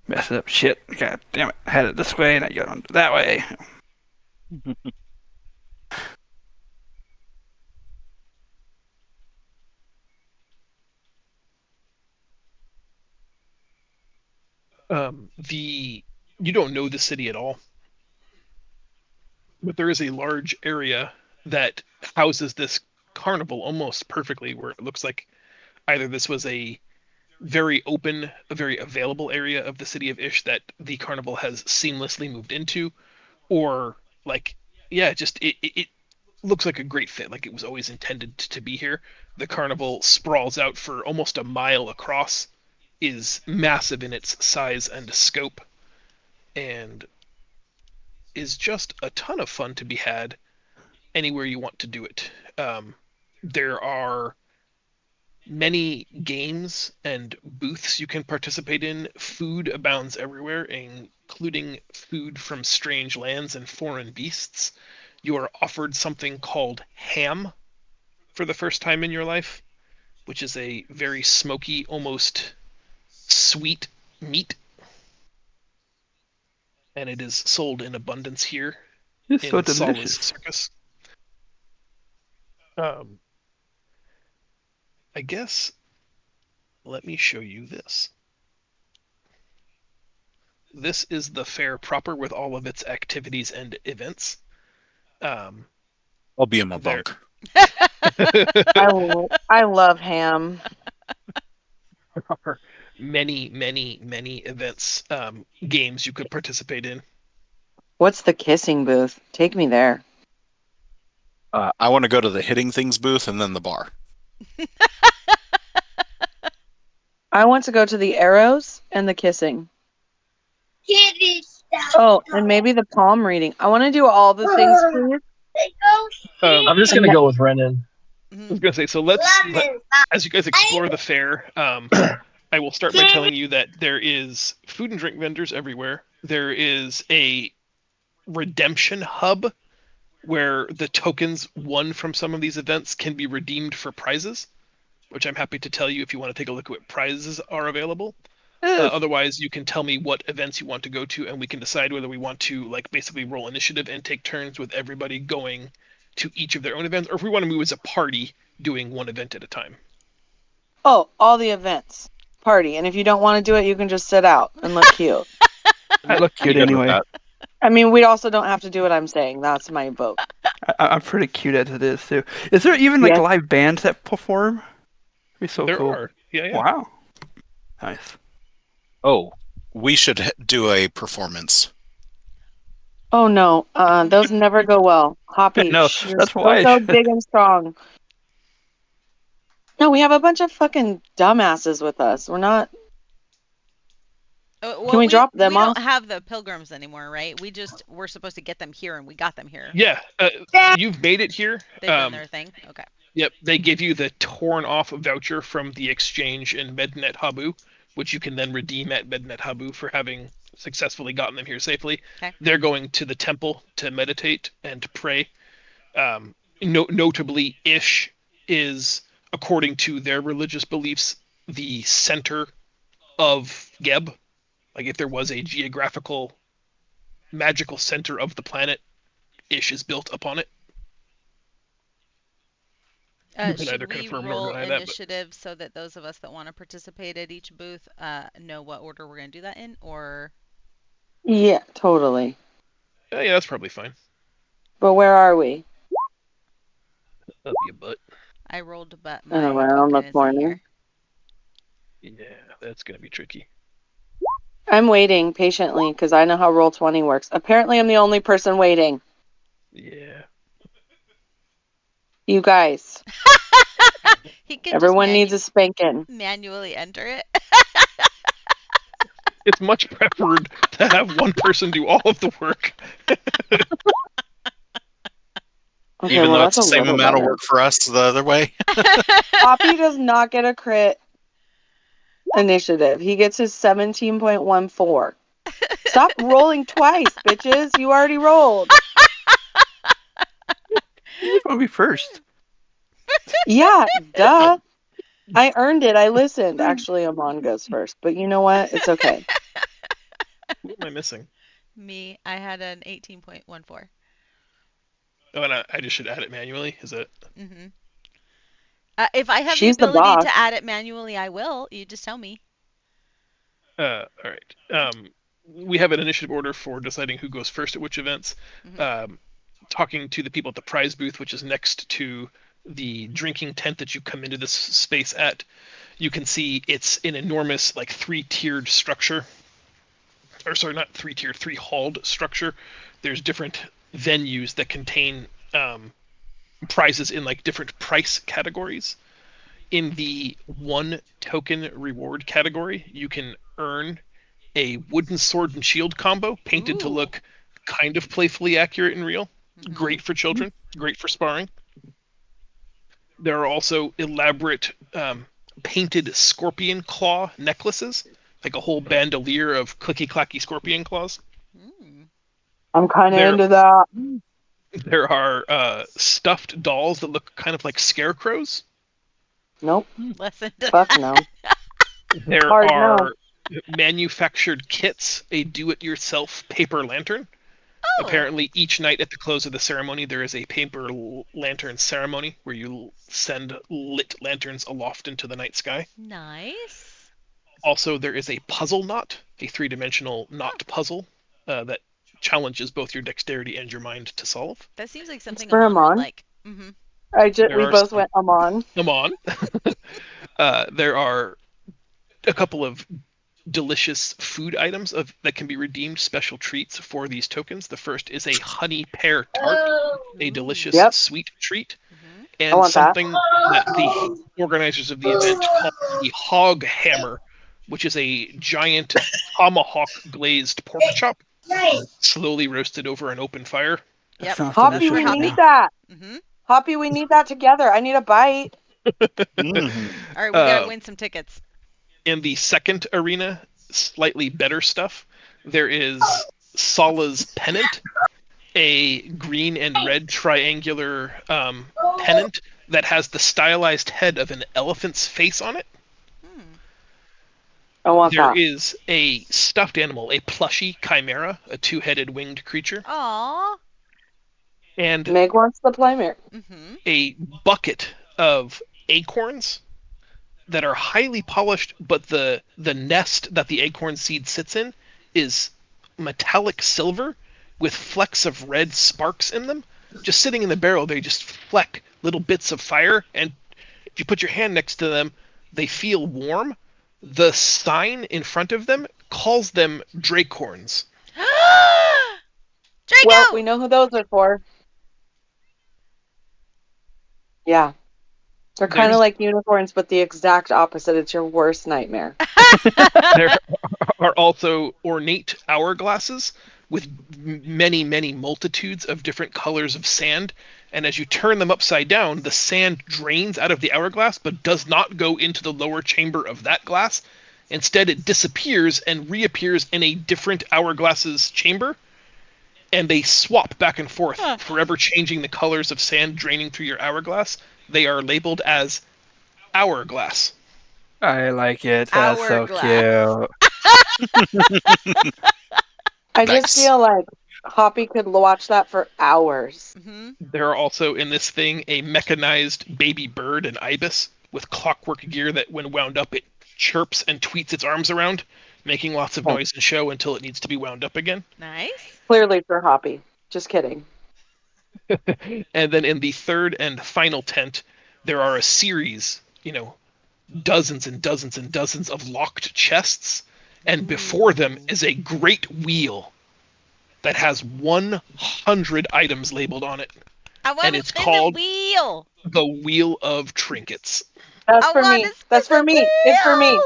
messing up shit. God damn it! I had it this way and I got on that way. You don't know the city at all, but there is a large area that houses this carnival almost perfectly, where it looks like either this was a very open, a very available area of the city of Ish that the carnival has seamlessly moved into, or like, yeah, just it looks like a great fit, like it was always intended to be here. The carnival sprawls out for almost a mile across, is massive in its size and scope, and is just a ton of fun to be had anywhere you want to do it. There are many games and booths you can participate in. Food abounds everywhere, including food from strange lands and foreign beasts. You are offered something called ham for the first time in your life, which is a very smoky, almost sweet meat, and it is sold in abundance here It's so in Solace delicious. Circus. I guess let me show you this. This is the fair proper with all of its activities and events. I'll be in my There. bunk. I love ham. many, many, many events, games you could participate in. What's the kissing booth? Take me there. I want to go to the hitting things booth and then the bar. I want to go to the arrows and the kissing. Oh, and maybe the palm reading. I want to do all the things, please. I'm just gonna go with Renan. I was gonna say, so as you guys explore the fair, I will start by telling you that there is food and drink vendors everywhere. There is a redemption hub where the tokens won from some of these events can be redeemed for prizes, which I'm happy to tell you if you want to take a look at what prizes are available. Otherwise, you can tell me what events you want to go to, and we can decide whether we want to like basically roll initiative and take turns with everybody going to each of their own events, or if we want to move as a party doing one event at a time. Oh, all the events. Party. And if you don't want to do it, you can just sit out and look cute. I look cute Be good with anyway. that. I mean, we also don't have to do what I'm saying. That's my vote. I'm pretty cute as it is too. Is there even like Yes. live bands that perform? It'd be so There cool. are. Yeah. Wow. Nice. Oh, we should do a performance. Oh no, those never go well. Hoppy, No, shh, that's you're why. so big and strong. No, we have a bunch of fucking dumbasses with us. We're not. Well, Can we drop them we off? don't have the pilgrims anymore, right? We're supposed to get them here, and we got them here. Yeah. You've made it here. They've done their thing. Okay. Yep, they give you the torn off voucher from the exchange in Mednet Habu, which you can then redeem at Mednet Habu for having successfully gotten them here safely. Okay. They're going to the temple to meditate and pray. Notably, Ish is, according to their religious beliefs, the center of Geb. Like if there was a geographical, magical center of the planet, Ish is built upon it. You can either Should we confirm or roll deny that, but initiative so that those of us that want to participate at each booth know what order we're going to do that in, or Yeah, totally. yeah, that's probably fine. But where are we? Up your butt. I rolled but I don't my know, token this isn't morning. here. Yeah, that's gonna be tricky. I'm waiting patiently because I know how Roll20 works. Apparently, I'm the only person waiting. Yeah. You guys, He can everyone just needs a spanking. manually enter it. It's much preferred to have one person do all of the work. Okay, Even well, though that's it's the a same little amount of better. work for us the other way. Poppy does not get a crit initiative. He gets his 17.14. Stop rolling twice, bitches. You already rolled. You just want to be first. Yeah, duh. I earned it. I listened. Actually, Amon goes first, but you know what? It's okay. What am I missing? Me, I had an 18.14. Oh, and I just should add it manually. Is it? Mm-hmm. If I have She's the the ability boss. to add it manually, I will. You just tell me. All right. We have an initiative order for deciding who goes first at which events. Mhm. Talking to the people at the prize booth, which is next to the drinking tent that you come into this space at, you can see it's an enormous, like, three-tiered structure. Or sorry, not three-tiered, three-halled structure. There's different venues that contain prizes in like different price categories. In the 1 token reward category, you can earn a wooden sword and shield combo painted to Ooh. look kind of playfully accurate and real. Mhm. Great for children, great for sparring. There are also elaborate painted scorpion claw necklaces, like a whole bandolier of clicky-clacky scorpion claws. Mm. I'm kind of There- into that. There are stuffed dolls that look kind of like scarecrows. Nope. Listen to Fuck that. no. There Hard no. are manufactured kits, a do-it-yourself paper lantern. Oh. Apparently, each night at the close of the ceremony, there is a paper lantern ceremony where you send lit lanterns aloft into the night sky. Nice. Also, there is a puzzle knot, a 3-dimensional knot puzzle that challenges both your dexterity and your mind to solve. That seems like something for Amon would Amon? like. Mm-hmm. We are both some- went Amon. Come on. There are a couple of delicious food items that can be redeemed, special treats for these tokens. The first is a honey pear tart, a delicious Yep. sweet treat, Mm-hmm. and want that. something that the organizers of the event call the hog hammer, which is a giant tomahawk glazed pork chop, slowly roasted over an open fire. That Yep. sounds Hoppy, delicious we right need now. that. Mm-hmm. Hoppy, we need that together. I need a bite. Mhm. All right, we gotta win some tickets. In the second arena, slightly better stuff. There is Sala's Pennant, a green and red triangular pennant that has the stylized head of an elephant's face on it. Hmm. I want There that. is a stuffed animal, a plushy chimera, a 2-headed winged creature, Aw. and Meg wants the playmate. Mm-hmm. a bucket of acorns that are highly polished, but the nest that the acorn seed sits in is metallic silver with flecks of red sparks in them. Just sitting in the barrel, they just fleck little bits of fire, and if you put your hand next to them, they feel warm. The sign in front of them calls them dracorns. Draco! Well, we know who those are for. Yeah. They're kind There's- of like unicorns, but the exact opposite. It's your worst nightmare. There are also ornate hourglasses with many, many multitudes of different colors of sand. And as you turn them upside down, the sand drains out of the hourglass but does not go into the lower chamber of that glass. Instead, it disappears and reappears in a different hourglass's chamber. And they swap back and forth, Huh. forever changing the colors of sand draining through your hourglass. They are labeled as hourglass. I like it. That's so Hourglass. cute. I Nice. just feel like Hoppy could watch that for hours. Mm-hmm. There are also in this thing a mechanized baby bird, an ibis, with clockwork gear that, when wound up, it chirps and tweets its arms around, making lots of noise and show until it needs to be wound up again. Nice. Clearly for Hoppy. Just kidding. And then in the third and final tent, there are a series, dozens and dozens and dozens of locked chests, and before them is a great wheel that has 100 items labeled on it. I want And to it's spin called- the wheel. The Wheel of Trinkets. That's I for want me. to spin That's for the me. It's for me. wheel.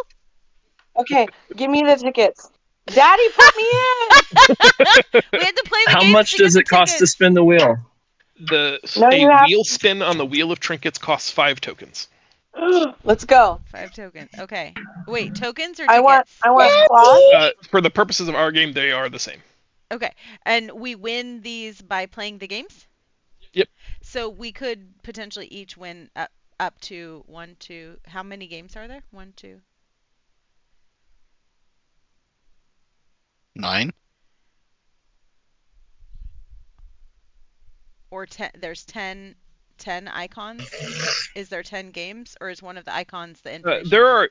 Okay, give me the tickets. Daddy, put me We had to play the How games much to get does the it cost to tickets. spin the wheel? No, you A have- wheel spin on the Wheel of Trinkets costs 5 tokens. in. Let's go. 5 tokens. Okay. Wait, tokens or tickets? I want claws. For the purposes of our game, they are the same. Okay. And we win these by playing the games? Yep. So we could potentially each win up to 1, 2. How many games are there? 1, 2. 9. Or 10. There's 10 icons. Is there 10 games, or is one of the icons the information? There are.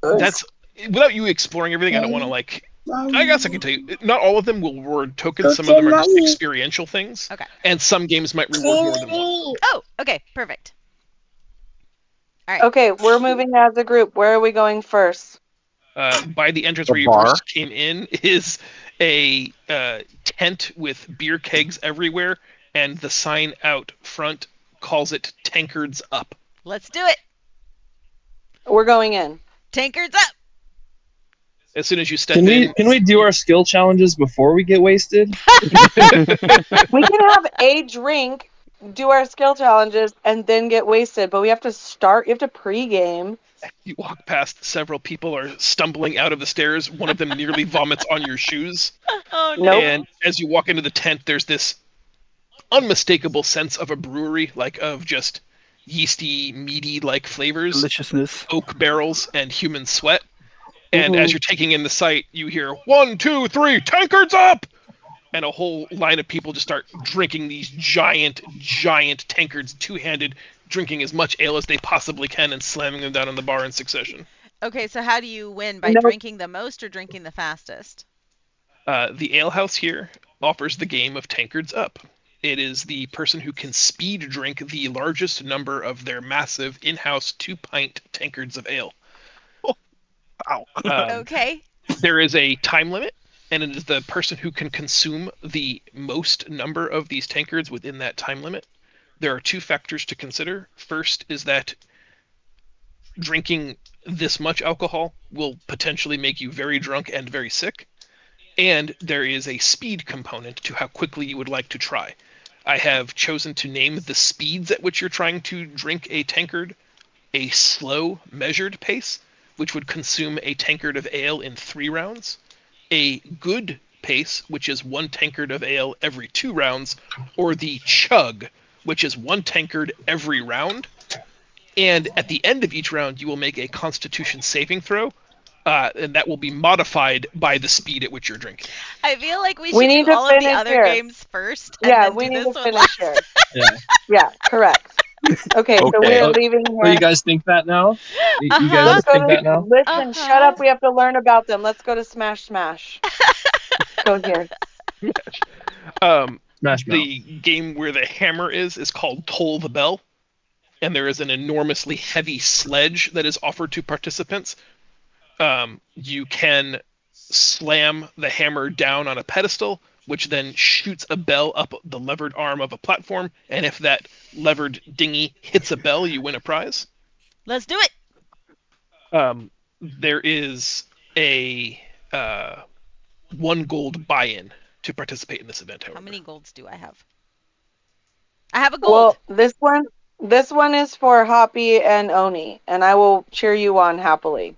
That's without you exploring everything. I don't want to I guess I can tell you. Not all of them will reward tokens. Some of them are just experiential things. Okay. And some games might reward more than one. Oh, okay, perfect. Okay, we're moving as a group. Where are we going first? By the entrance A where you bar? first came in is a tent with beer kegs everywhere, and the sign out front calls it Tankards Up. Let's do it. We're going in. Tankards up. As soon as you step Can in, we do our skill challenges before we get wasted? We can have a drink, do our skill challenges, and then get wasted. But we have to start. You have to pregame. you walk past several people are stumbling out of the stairs. One of them nearly vomits on your shoes. Oh no. Nope. And as you walk into the tent, there's this unmistakable sense of a brewery, like of just yeasty, meaty like flavors, Deliciousness. oak barrels, and human sweat. And as you're taking in the sight, you hear 1, 2, 3, Tankards Up! And a whole line of people just start drinking these giant tankards, two-handed, drinking as much ale as they possibly can and slamming them down on the bar in succession. Okay, so how do you win? By Nope. drinking the most or drinking the fastest? The alehouse here offers the game of Tankards Up. It is the person who can speed drink the largest number of their massive in-house 2-pint tankards of ale. Wow. Okay. There is a time limit, and it is the person who can consume the most number of these tankards within that time limit. There are 2 factors to consider. First is that drinking this much alcohol will potentially make you very drunk and very sick. And there is a speed component to how quickly you would like to try. I have chosen to name the speeds at which you're trying to drink a tankard a slow, measured pace, which would consume a tankard of ale in 3 rounds, a good pace, which is 1 tankard of ale every 2 rounds, or the chug, which is 1 tankard every round. And at the end of each round, you will make a Constitution saving throw, and that will be modified by the speed at which you're drinking. I feel like we We should need do to all of the finish other here. games first. And Yeah, then we do need this to one finish last. here. Yeah. Yeah, correct. Okay, so Okay. we're leaving Oh, you here. guys think that now? You Uh-huh. guys Let's just go think to that now? listen. Shut up. We have to learn about them. Let's go to Smash Smash. Go here. Um, Smash Mouth. the game where the hammer is called Toll the Bell, and there is an enormously heavy sledge that is offered to participants. You can slam the hammer down on a pedestal, which then shoots a bell up the levered arm of a platform, and if that levered dinghy hits a bell, you win a prize. Let's do it. There is a 1 gold buy-in to participate in this event, however. How many golds do I have? I have a Well, gold. this one is for Hoppy and Oni, and I will cheer you on happily.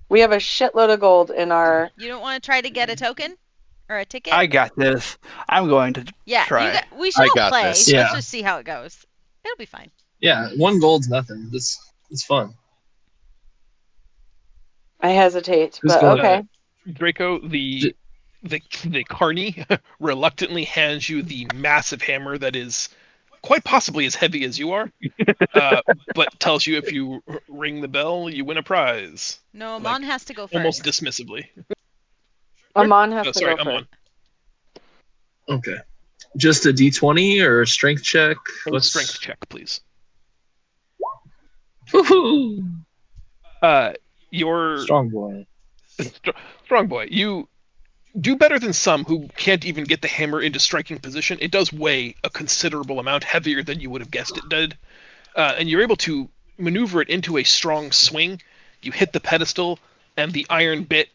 We have a shitload of gold in our. You don't want to try to get a token or a ticket? I got this. I'm going to yeah, try. we should all got play. this. Yeah. Let's just see how it goes. It'll be fine. Yeah, 1 gold's nothing. It's fun. I hesitate, Who's but going? okay. Draco, the carney reluctantly hands you the massive hammer that is quite possibly as heavy as you are, but tells you if you ring the bell, you win a prize. No, Like, Amon has to go first. Almost dismissively. Amon has Oh, to sorry, go I'm first. on. Okay. Just a d20 or a strength check? Let's strength check, please. Woohoo! Your Strong boy. strong boy, you do better than some who can't even get the hammer into striking position. It does weigh a considerable amount heavier than you would have guessed it did, and you're able to maneuver it into a strong swing. You hit the pedestal, and the iron bit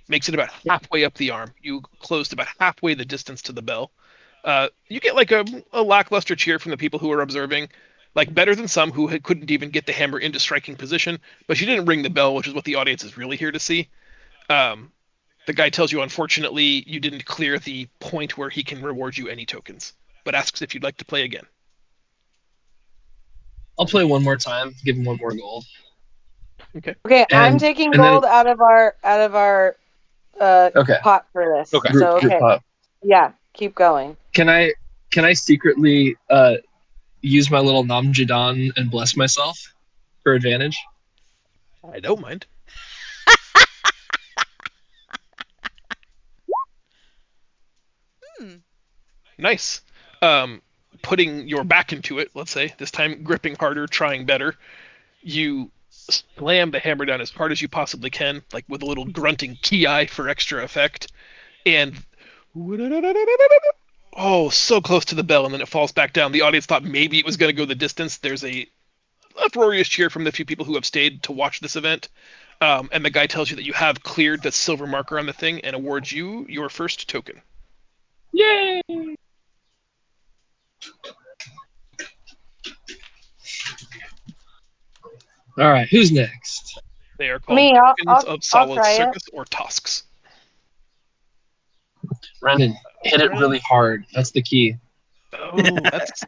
makes it about halfway up the arm. You closed about halfway the distance to the bell. You get like a lackluster cheer from the people who are observing. Like better than some who couldn't even get the hammer into striking position, but she didn't ring the bell, which is what the audience is really here to see. The guy tells you, unfortunately, you didn't clear the point where he can reward you any tokens, but asks if you'd like to play again. I'll play one more time. Give him 1 more gold. Okay, And- I'm taking and then- gold out of our Okay. pot for this. Okay. So Group okay, pop. yeah, keep going. Can I secretly use my little Namjadan and bless myself for advantage? I don't mind. Nice. Putting your back into it, let's say, this time gripping harder, trying better, you slam the hammer down as hard as you possibly can, like with a little grunting ki for extra effect, and oh, so close to the bell, and then it falls back down. The audience thought maybe it was going to go the distance. There's a uproarious cheer from the few people who have stayed to watch this event. And the guy tells you that you have cleared the silver marker on the thing and awards you your first token. Yay! All right, who's next? They are called Me, I'll- tokens I'll- of solid I'll try it. circus or tosks. Brendan, hit it really hard. That's the key. Oh, that's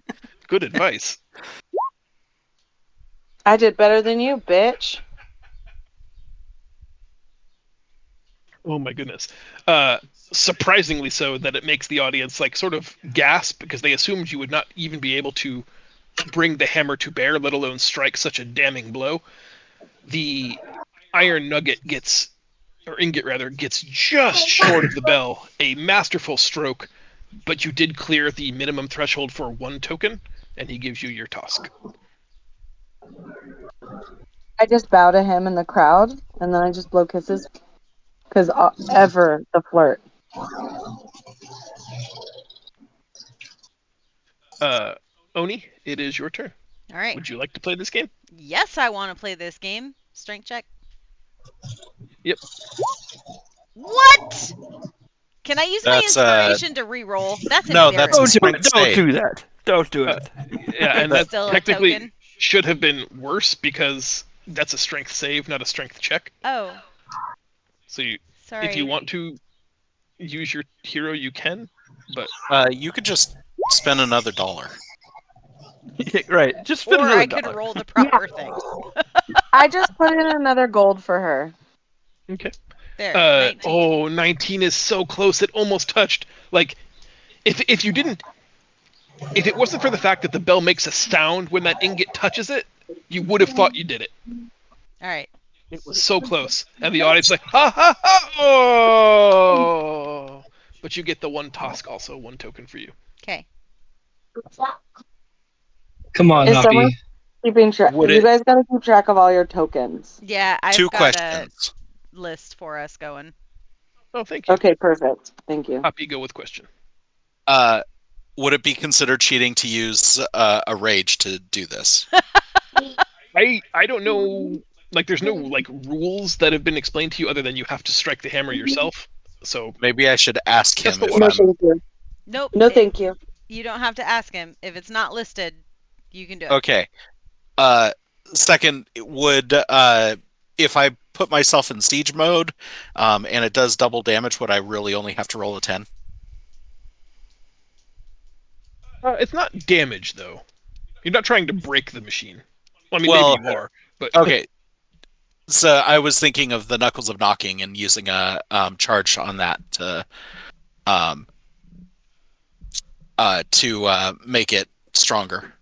good advice. I did better than you, bitch. Oh my goodness. Surprisingly so that it makes the audience like sort of gasp because they assumed you would not even be able to bring the hammer to bear, let alone strike such a damning blow. The iron nugget gets, or ingot rather, gets just short of the bell. A masterful stroke, but you did clear the minimum threshold for 1 token, and he gives you your tosk. I just bow to him in the crowd, and then I just blow kisses. Because ever the flirt. Oni, it is your turn. All right. Would you like to play this game? Yes, I want to play this game. Strength check. Yep. What? Can I use That's, my inspiration to re-roll? That's no, that's embarrassing. Don't do it. Don't do that. Don't do it. Yeah, and that Still a technically token? should have been worse because that's a strength save, not a strength check. Oh, So sorry. if you want to use your hero, you can, but You could just spend another $1. Right. Just spend Or another I could dollar. roll the proper thing. I just put in another gold for her. okay. There. 19. Oh, 19 is so close; it almost touched. Like, if it wasn't for the fact that the bell makes a sound when that ingot touches it, you would have thought you did it. All right. It was so close, and the audience was like, ha ha ha! Oh! But you get the 1 tosk, also 1 token for you. Okay. Come on, Is Hoppy. someone keeping track? Would You it- guys gotta keep track of all your tokens. Yeah, I've 2 got questions. a list for us going. Oh, thank you. Okay, perfect. Thank you. Happy, go with question. Would it be considered cheating to use a rage to do this? I don't know. Like, there's no like rules that have been explained to you other than you have to strike the hammer yourself. So Maybe I should ask him That's if No, I'm thank you. Nope. No, thank you. You don't have to ask him. If it's not listed, you can do it. okay. Second, would if I put myself in siege mode and it does double damage, would I really only have to roll a 10? it's not damage though. You're not trying to break the machine. Well, I mean, Well, maybe you are, but Okay. So I was thinking of the Knuckles of Knocking and using a charge on that to make it stronger.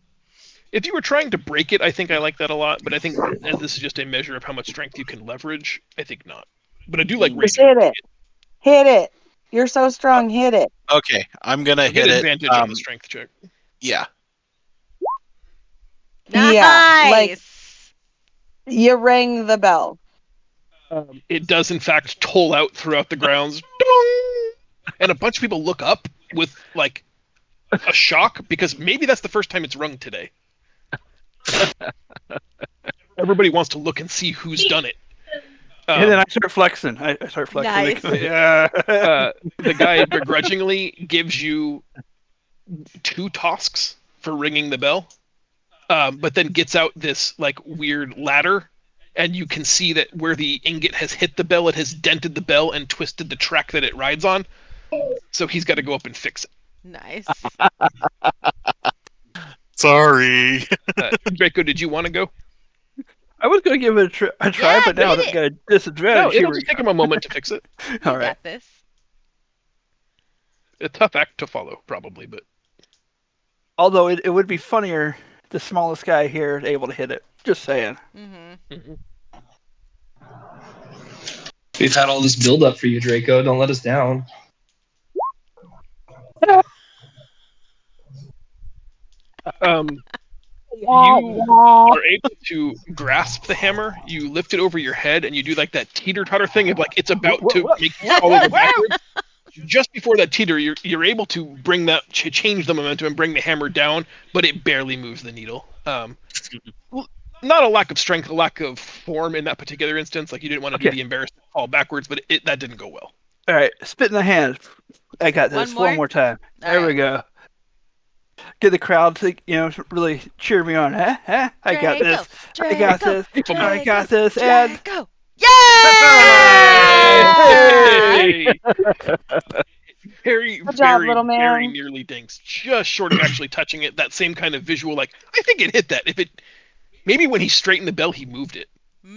if you were trying to break it, I think I like that a lot. But I think as this is just a measure of how much strength you can leverage, I think not. But I do like Just raging. hit it. Hit it. You're so strong. Hit it. Okay, I'm gonna You get hit it. advantage on the strength check. Yeah. Nice. Yeah, like- You rang the bell. It does in fact toll out throughout the grounds, Dong! And a bunch of people look up with like a shock because maybe that's the first time it's rung today. Everybody wants to look and see who's done it. And then I start flexing. I start flexing. Nice. Yeah. The guy begrudgingly gives you 2 tosks for ringing the bell, but then gets out this like weird ladder, and you can see that where the ingot has hit the bell, it has dented the bell and twisted the track that it rides on. So he's got to go up and fix it. Nice. Sorry. Draco, did you want to go? I was going to give it a try, Yeah, but now hit I've got a No, disadvantage. it'll here. just take him a moment to fix it. You All right. got this. A tough act to follow, probably, but Although it would be funnier, the smallest guy here is able to hit it. Just saying. Mm-hmm. We've had all this build up for you, Draco. Don't let us down. you are able to grasp the hammer. You lift it over your head, and you do like that teeter-totter thing of like it's about to make you fall over backwards. Just before that teeter, you're able to bring that change the momentum and bring the hammer down, but it barely moves the needle. Not a lack of strength, a lack of form in that particular instance. Like you didn't want to do the embarrassing fall backwards, but that didn't go well. All right, spit in the hand. I got this. One more time. There we go. Get the crowd to really cheer me on. Huh? I got this. I got this. I got this. And go! Yay! Very, Good job, very, little man. very nearly dinks. Just short of actually touching it. That same kind of visual, like I think it hit that. Maybe when he straightened the bell, he moved it.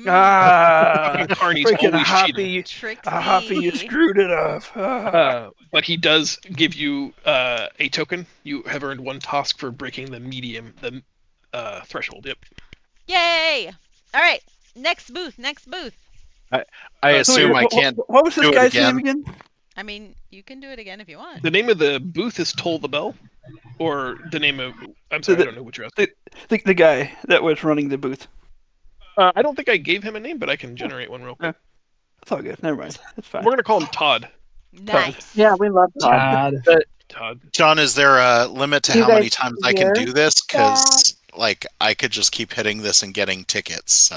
Carney's freaking always Hoppy! Hoppy, you screwed it up. But he does give you a token. You have earned 1 task for breaking the threshold. Yep. Yay! All right, next booth. I assume I can't. What was this do it guy's again. name again? I mean, you can do it again if you want. The name of the booth is Toll the Bell, or the name of. I'm sorry, I don't know what you're asking. The guy that was running the booth. I don't think I gave him a name, but I can generate one real quick. It's all good. Never mind. It's fine. We're gonna call him Todd. Nice. Yeah, we love Todd. Todd. John, is there a limit to You how many guys times I can do this? Because I could just keep hitting this and getting tickets. So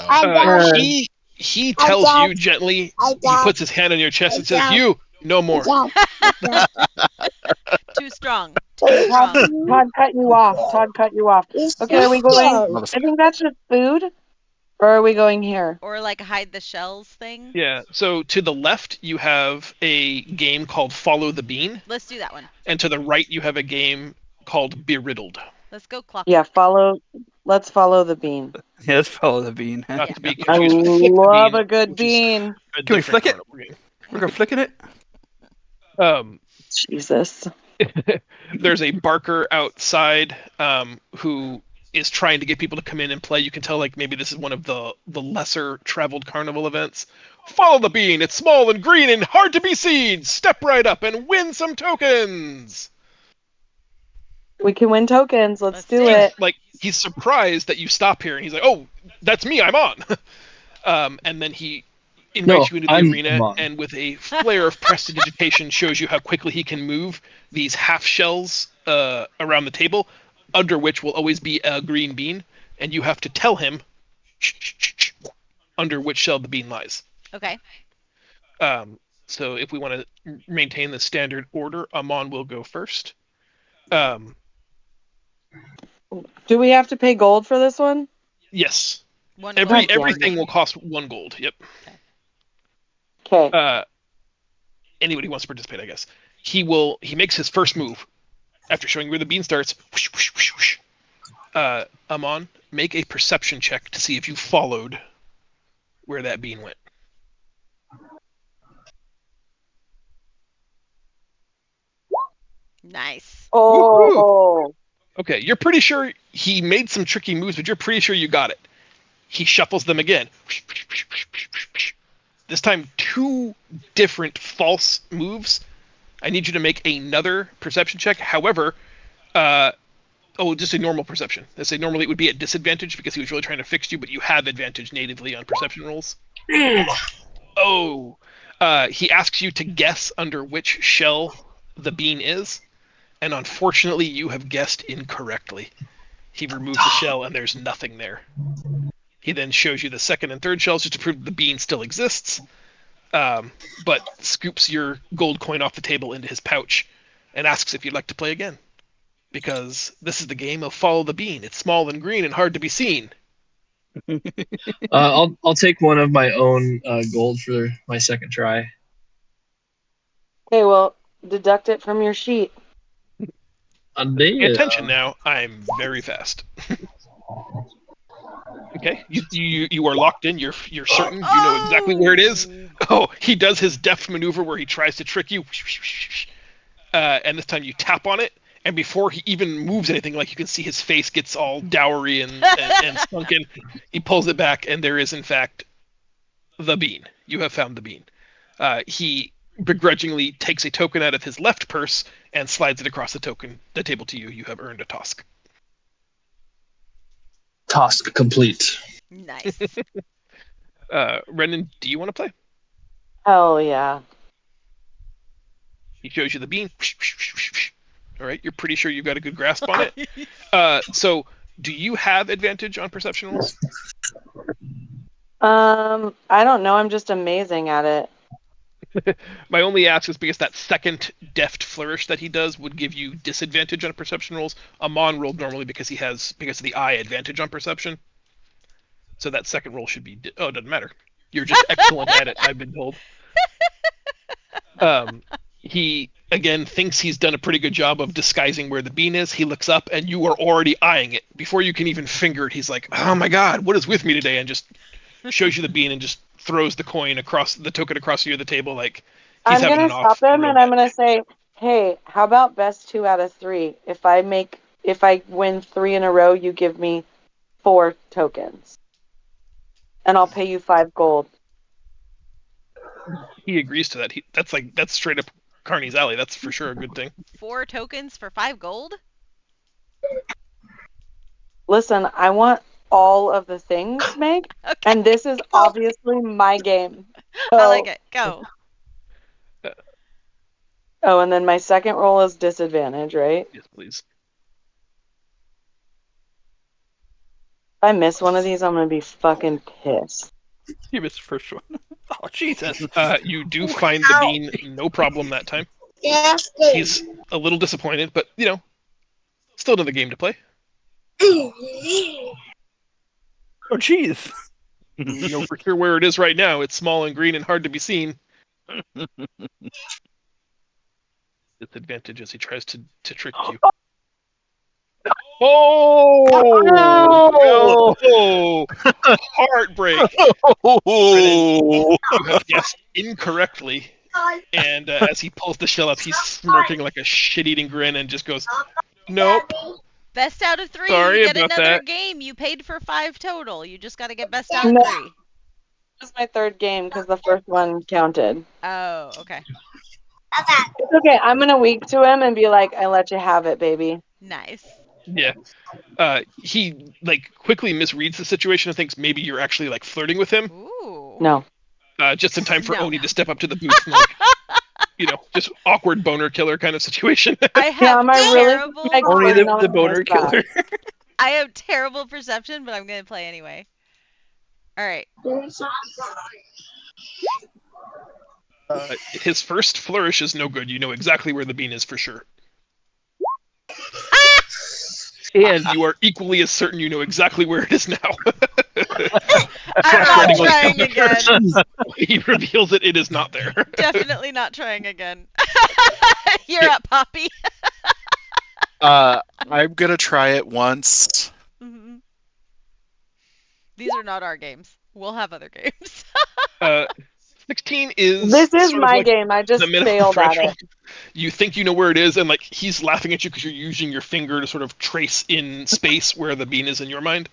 He tells you gently. He puts his hand on your chest and says, "You, no more." Too strong. Todd cut you off. Okay, are we going? I think that's just food. Or are we going here? Or like hide the shells thing. Yeah. So to the left you have a game called Follow the Bean, Let's do that one. and to the right you have a game called Beriddled. Let's go clock. Yeah, let's follow the bean. Yeah, let's follow the bean. Not to be I confused with Flick the love Bean, a good which is bean. a Can we different flick it? carnival game. We're gonna flicking it. Jesus. There's a barker outside who is trying to get people to come in and play. You can tell like maybe this is one of the lesser traveled carnival events. Follow the bean. It's small and green and hard to be seen. Step right up and win some tokens. We can win tokens. Let's do do it. Like he's surprised that you stop here, and he's like, "Oh, that's me. I'm on." And then he invites you into the arena, and with a flare of prestidigitation, shows you how quickly he can move these half shells around the table, under which will always be a green bean, and you have to tell him under which shell the bean lies. Okay. So if we want to maintain the standard order, Amon will go first. Do we have to pay gold for this one? Yes. One gold. Everything will cost 1 gold. Yep. Okay. Anybody who wants to participate, I guess. He makes his first move after showing where the bean starts. Whoosh, whoosh, whoosh, whoosh. Amon, make a perception check to see if you followed where that bean went. Nice. Oh. Okay, you're pretty sure he made some tricky moves, but you're pretty sure you got it. He shuffles them again. This time, 2 different false moves. I need you to make another perception check. However, just a normal perception. Let's say normally it would be at disadvantage because he was really trying to fix you, but you have advantage natively on perception rolls. He asks you to guess under which shell the bean is, and unfortunately you have guessed incorrectly. He removes the shell and there's nothing there. He then shows you the second and third shells just to prove the bean still exists, but scoops your gold coin off the table into his pouch and asks if you'd like to play again. Because this is the game of Follow the Bean. It's small and green and hard to be seen. I'll take one of my own gold for my second try. Okay, well, deduct it from your sheet. Pay attention now. I'm very fast. Okay, you are locked in. You're certain. You know exactly where it is. Oh, he does his deft maneuver where he tries to trick you. And this time you tap on it, and before he even moves anything, like you can see his face gets all dowery and sunken. He pulls it back, and there is in fact the bean. You have found the bean. He begrudgingly takes a token out of his left purse and slides it across the table to you. You have earned a task. Task complete. Nice. Renan, do you want to play? Hell yeah. He shows you the bean. All right, you're pretty sure you've got a good grasp on it. So, do you have advantage on perception rolls? I don't know. I'm just amazing at it. My only ask is because that second deft flourish that he does would give you disadvantage on perception rolls. Amon rolled normally because of the eye advantage on perception. So that second roll should be. Oh, it doesn't matter. You're just excellent at it, I've been told. He again thinks he's done a pretty good job of disguising where the bean is. He looks up and you are already eyeing it. Before you can even finger it, he's like, "Oh my god, what is with me today?" and just shows you the bean and just throws the token across you the table like he's I'm having gonna an stop off. him and I'm gonna say, hey, how about best 2 out of 3? If I win 3 in a row, you give me 4 tokens. And I'll pay you 5 gold. He agrees to that. That's straight up Carney's alley. That's for sure a good thing. 4 tokens for 5 gold? Listen, I want all of the things, Meg, Okay. and this is obviously my game. I like it. Go. Oh, and then my second roll is disadvantage, right? Yes, please. If I miss one of these, I'm gonna be fucking pissed. You missed the first one. Oh, Jesus. You do find the bean, no problem that time. He's a little disappointed, but still another game to play. Oh, jeez. You know for sure where it is right now. It's small and green and hard to be seen. Disadvantage as he tries to trick you. Oh! Heartbreak! You have guessed incorrectly. And as he pulls the shell up, he's smirking like a shit-eating grin and just goes, "Nope." Best out of 3. Sorry You get about another that. game. You paid for 5 total. You just got to get best out of No. 3. This is my third game because the first one counted. Oh, okay. It's okay. I'm gonna weak to him and be like, I let you have it, baby. Nice. Yeah. He quickly misreads the situation and thinks maybe you're actually flirting with him. Ooh. No. Just in time for No. Oni to step up to the booth and just awkward boner killer kind of situation. I have Yeah, am I really terrible. like Only brain on the boner this side? killer. I have terrible perception, but I'm gonna play anyway. All right. His first flourish is no good. You know exactly where the bean is for sure. And you are equally as certain you know exactly where it is now. I'm not Frustratingly, trying again. He reveals it is not there. Definitely not trying again. You're up, Poppy. I'm gonna try it once. Mhm. These are not our games. We'll have other games. 16 is This is sort of my like game. I just the minimum failed at threshold. it. You think you know where it is, and he's laughing at you because you're using your finger to sort of trace in space where the bean is in your mind.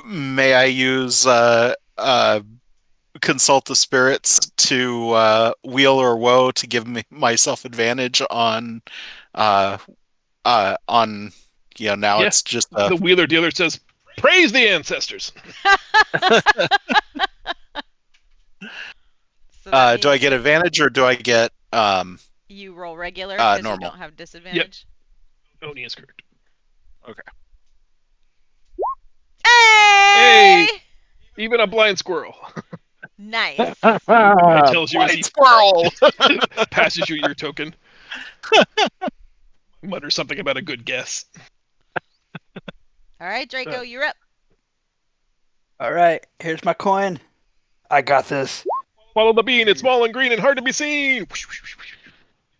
May I use consult the spirits to wheel or woe to give myself advantage on now Yeah. it's just The wheeler dealer says, "Praise the ancestors." So that do I means get advantage or do I get you roll regular because you normal? don't have disadvantage? Oni is correct. Hey! Even a blind squirrel. Nice. He tells you as he squirrel. passes you your token. Mutters something about a good guess. All right, Draco, you're up. All right, here's my coin. I got this. Follow the bean. It's small and green and hard to be seen.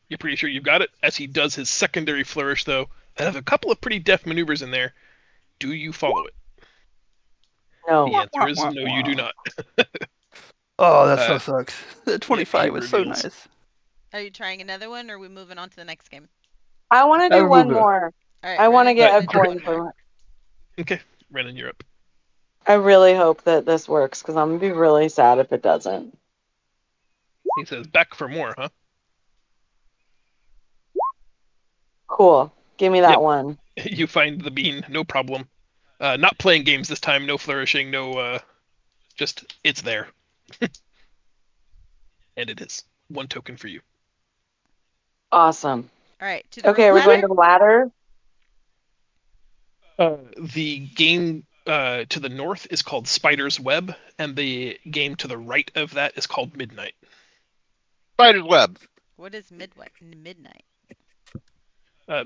You're pretty sure you've got it. As he does his secondary flourish, though, that have a couple of pretty deft maneuvers in there. Do you follow it? No. The answer is no, you do not. Oh, that so sucks. The 25 he was so reveals. nice. Are you trying another one, or are we moving on to the next game? I want to I do one remember. more. All right, I want to Renan, get a do coin one for more. it. Okay, Renan, you're up. I really hope that this works because I'm gonna be really sad if it doesn't. He says, "Back for more, huh?" Cool. Give me that Yep. one. You find the bean, no problem. Not playing games this time, no flourishing, no, just it's there. And it is. 1 token for you. Awesome. All right. To the Okay, rope we're going ladder? to the ladder. The game to the north is called Spider's Web, and the game to the right of that is called Midnight. Spider's Web. What is midnight?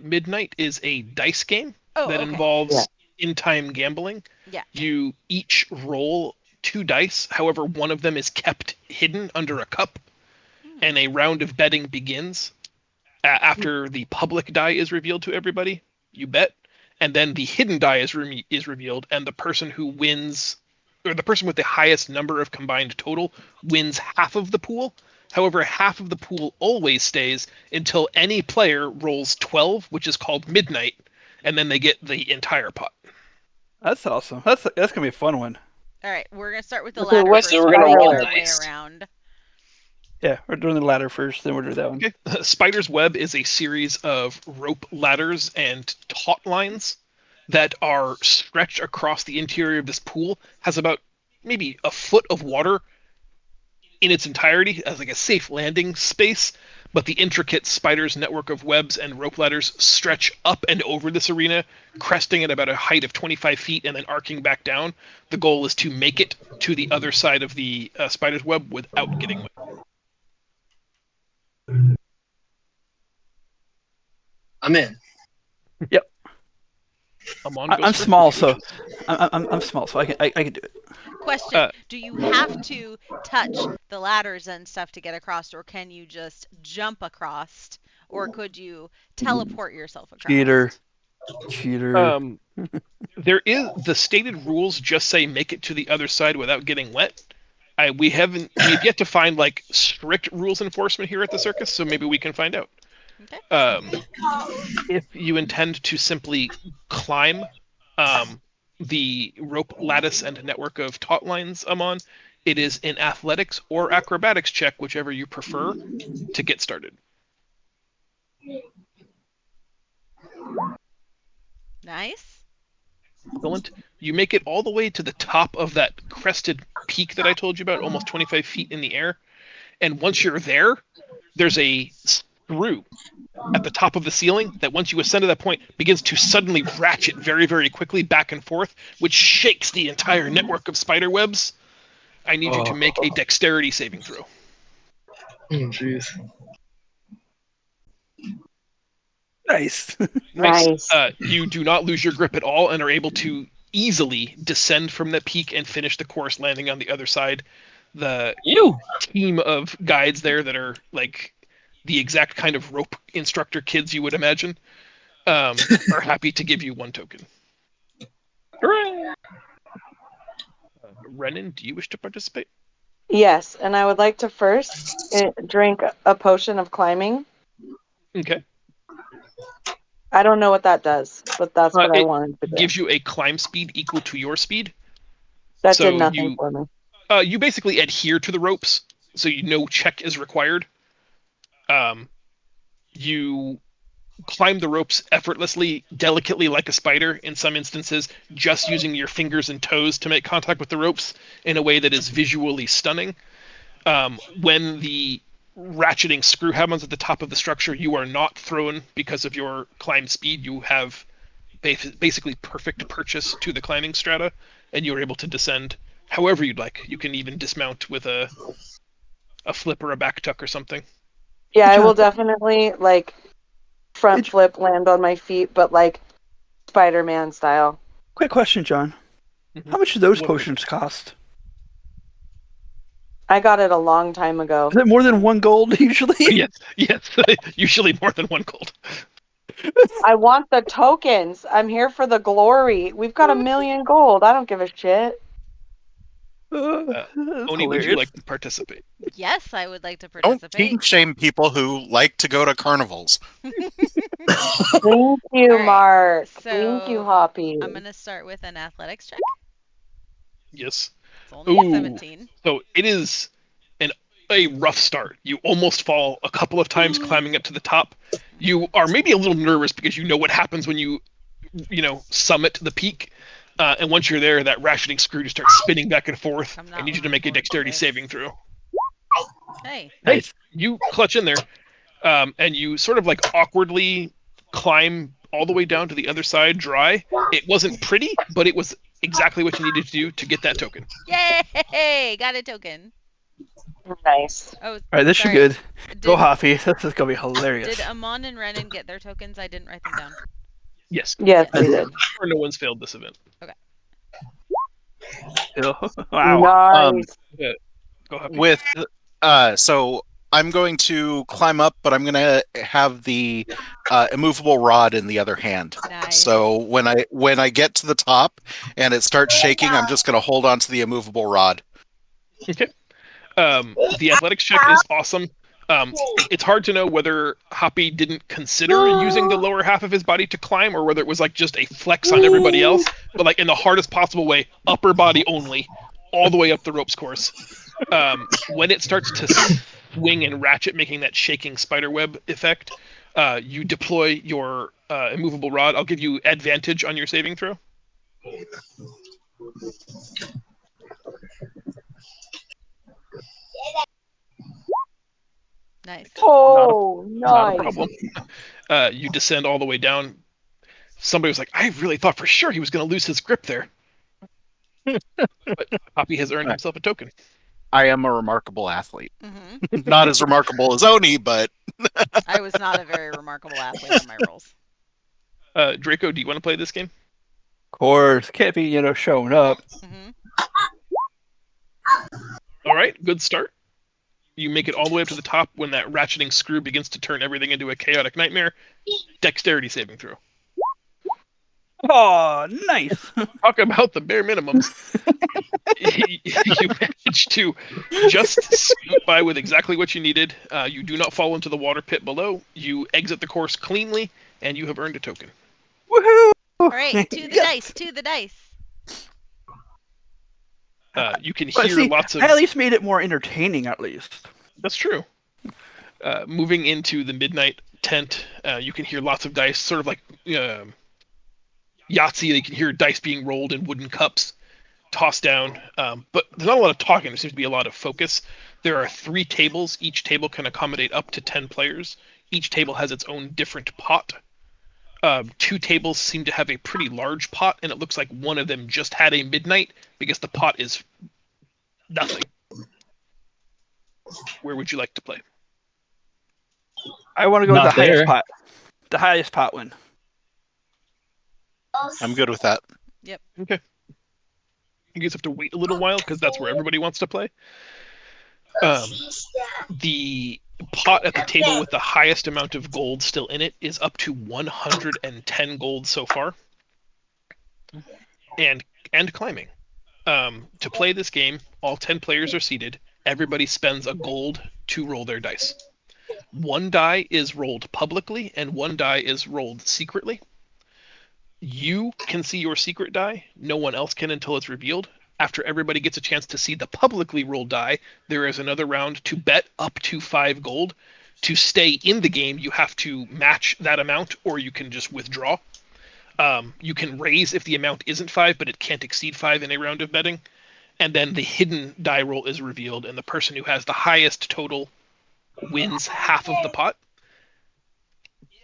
Midnight is a dice game Oh, that okay. involves in-time gambling. Yeah. You each roll 2 dice. However, one of them is kept hidden under a cup, and a round of betting begins. After the public die is revealed to everybody, you bet, and then the hidden die is revealed, and the person who wins, or the person with the highest number of combined total, wins half of the pool. However, half of the pool always stays until any player rolls 12, which is called Midnight, and then they get the entire pot. That's awesome. That's gonna be a fun one. All right. We're going to start with the Okay, ladder what's first. So we're gonna We'll roll work our way dice. around. Yeah, we're doing the ladder first, then we'll do that one. Okay. Spider's Web is a series of rope ladders and taut lines that are stretched across the interior of this pool. Has about maybe a foot of water in its entirety as like a safe landing space, but the intricate spider's network of webs and rope ladders stretch up and over this arena, cresting at about a height of 25 feet and then arcing back down. The goal is to make it to the other side of the spider's web without getting wet. I'm in. Amon goes I'm first. small, so I'm small, so I can do it. Question: do you have to touch the ladders and stuff to get across, or can you just jump across, or could you teleport yourself across? Cheater. There is the stated rules just say make it to the other side without getting wet. We've yet to find like strict rules enforcement here at the circus, so maybe we can find out. Okay. If you intend to simply climb the rope lattice and network of taut lines I'm on, it is an athletics or acrobatics check, whichever you prefer, to get started. Nice. Excellent. You make it all the way to the top of that crested peak that I told you about, almost 25 feet in the air. And once you're there, there's a screw at the top of the ceiling that once you ascend to that point begins to suddenly ratchet very, very quickly back and forth, which shakes the entire network of spider webs. I need you to make a dexterity saving throw. Oh, jeez. Nice. Nice. You do not lose your grip at all and are able to easily descend from the peak and finish the course landing on the other side. The team of guides there that are like the exact kind of rope instructor kids you would imagine are happy to give you 1 token. Hooray! Renan, do you wish to participate? Yes, and I would like to first drink a potion of climbing. Okay. I don't know what that does, but that's what I It wanted to do. gives you a climb speed equal to your speed. That so did nothing you- for me. You basically adhere to the ropes, so no check is required. You climb the ropes effortlessly, delicately like a spider in some instances, just using your fingers and toes to make contact with the ropes in a way that is visually stunning. When the ratcheting screw happens at the top of the structure, you are not thrown because of your climb speed. You have basically perfect purchase to the climbing strata, and you are able to descend however you'd like. You can even dismount with a flip or a back tuck or something. Yeah, I will definitely like front flip, land on my feet, but like Spider-Man style. Quick question, John. Mhm. How much do those What- potions cost? I got it a long time ago. Is it more than 1 gold usually? Yes. Usually more than 1 gold. I want the tokens. I'm here for the glory. We've got 1,000,000 gold. I don't give a shit. That's Oni, would you hilarious. like to participate? Yes, I would like to Don't participate. kink shame people who like to go to carnivals. Thank you, All right, Mark. Thank you, so Hoppy. I'm gonna start with an athletics check. Yes. It's only Ooh. 17. So it is a rough start. You almost fall a couple of times climbing up to the top. You are maybe a little nervous because you know what happens when you summit the peak. And once you're there, that ratcheting screw just starts spinning back and forth. I'm not I need you to looking make a forward to dexterity this. saving throw. Hey. Nice. You clutch in there, and you sort of like awkwardly climb all the way down to the other side dry. It wasn't pretty, but it was exactly what you needed to do to get that token. Yay! Got a token. Nice. Oh, All right, this should sorry. be good. Go, Hoppy. This is gonna be hilarious. Did Amon and Renan get their tokens? I didn't write them down. Yes. Yes, we did. Or no one's failed this event. Wow. Nice. Go Happy. With so I'm going to climb up, but I'm going to have the immovable rod in the other hand. Nice. So when I get to the top and it starts shaking, I'm just going to hold on to the immovable rod. Okay. The athletics check is awesome. It's hard to know whether Hoppy didn't consider using the lower half of his body to climb, or whether it was like just a flex on everybody else, but like in the hardest possible way, upper body only, all the way up the ropes course. When it starts to swing and ratchet, making that shaking spiderweb effect, you deploy your immovable rod. I'll give you advantage on your saving throw. Nice. Oh, Not a nice. problem. You descend all the way down. Somebody was like, I really thought for sure he was going to lose his grip there. But Hoppy has earned himself a token. I am a remarkable athlete. Mm-hmm. Not as remarkable as Oni, but I was not a very remarkable athlete on my rolls. Draco, do you want to play this game? Of course, can't be showing up. Mm-hmm. All right, good start. You make it all the way up to the top when that ratcheting screw begins to turn everything into a chaotic nightmare. Dexterity saving throw. Oh, nice. Talk about the bare minimums. You managed to just scoot by with exactly what you needed. You do not fall into the water pit below. You exit the course cleanly, and you have earned a token. Woohoo! All right, to the Yes. dice, to the dice. You can But hear see, lots of... I at least made it more entertaining, at least. That's true. Moving into the midnight tent, you can hear lots of dice, sort of like Yahtzee. You can hear dice being rolled in wooden cups, tossed down. But there's not a lot of talking. There seems to be a lot of focus. There are 3 tables. Each table can accommodate up to 10 players. Each table has its own different pot. 2 tables seem to have a pretty large pot, and it looks like one of them just had a midnight because the pot is nothing. Where would you like to play? I want to go with the Not highest there. pot. The highest pot win. I'm good with that. Okay. You guys have to wait a little while because that's where everybody wants to play. The pot at the table with the highest amount of gold still in it is up to 110 gold so far, and climbing. To play this game, all 10 players are seated. Everybody spends a gold to roll their dice. 1 die is rolled publicly, and 1 die is rolled secretly. You can see your secret die. No one else can until it's revealed. After everybody gets a chance to see the publicly rolled die, there is another round to bet up to 5 gold. To stay in the game, you have to match that amount, or you can just withdraw. You can raise if the amount isn't 5, but it can't exceed 5 in a round of betting. And then the hidden die roll is revealed, and the person who has the highest total wins half of the pot.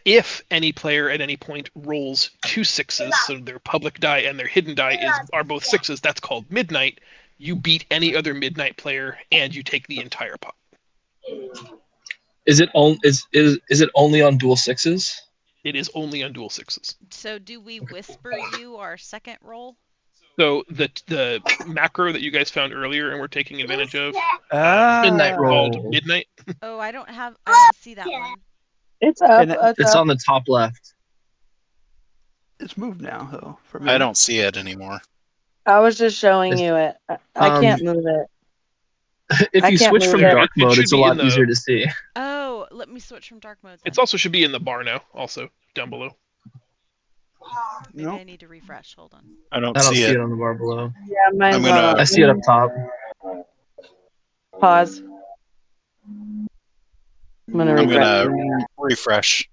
If any player at any point rolls 2 6s, so their public die and their hidden die are both 6s, that's called midnight. You beat any other midnight player, and you take the entire pot. Is it only on dual 6s? It is only on dual 6s. So do we whisper you our second roll? So the macro that you guys found earlier and we're taking advantage of, Midnight roll. called Midnight. Oh, I don't see that one. It's up. And It's on the top left. It's moved now, though. For me. I don't see it anymore. I was just showing you it. I can't move it. If I you can't switch move from it. dark It mode, should it's a be in lot the- easier to see. Oh, let me switch from dark mode. It also should be in the bar now, also down below. Maybe Nope. I need to refresh. Hold on. I don't I don't see see it. it on the bar below. Yeah, mine's I'm gonna- I see it up top. Pause. I'm gonna I'm refresh. gonna refresh.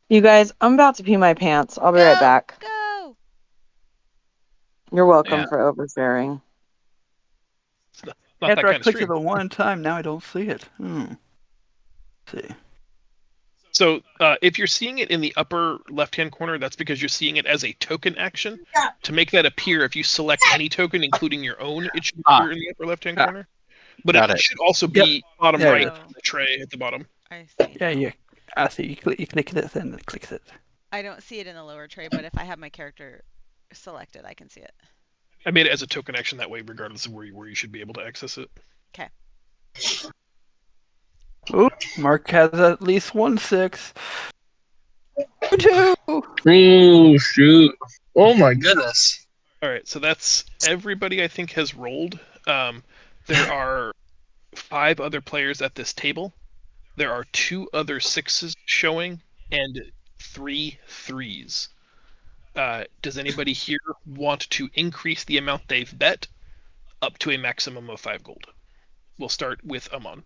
You guys, I'm about to pee my pants. I'll be right back. Go. You're welcome Yeah. for oversharing. Not that After I kind of clicked stream. it the one time, now I don't see it. Let's see. So if you're seeing it in the upper left-hand corner, that's because you're seeing it as a token action. To make that appear, if you select any token, including your own, it should appear in the upper left-hand corner. But Got it it. should also be bottom There it right is. of the tray at the bottom. I see. Yeah, now. yeah. I see. You click it and it clicks it. I don't see it in the lower tray, but if I have my character selected, I can see it. I made it as a token action that way, regardless of where you should be able to access it. Ooh, Mark has at least 1 6. 2. Oh shoot! Oh my goodness! All right, so that's everybody I think has rolled. There are 5 other players at this table. There are 2 other 6s showing and 3 3s. Does anybody here want to increase the amount they've bet up to a maximum of 5 gold? We'll start with Amon.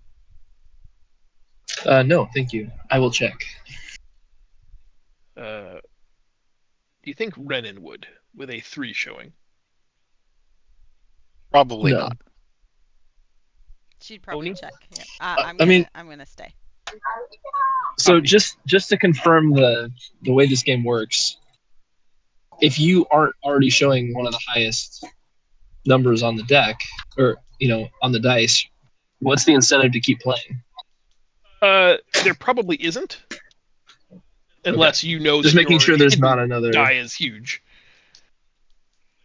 No, thank you. I will check. Do you think Renan would, with a 3 showing? Probably No. not. She'd probably Oni? check. Yeah. I mean- I'm gonna stay. So Copy. just to confirm the way this game works, if you aren't already showing one of the highest numbers on the deck, or on the dice, what's the incentive to keep playing? There probably isn't, unless you know Just that making your sure there's hidden not another. die is huge.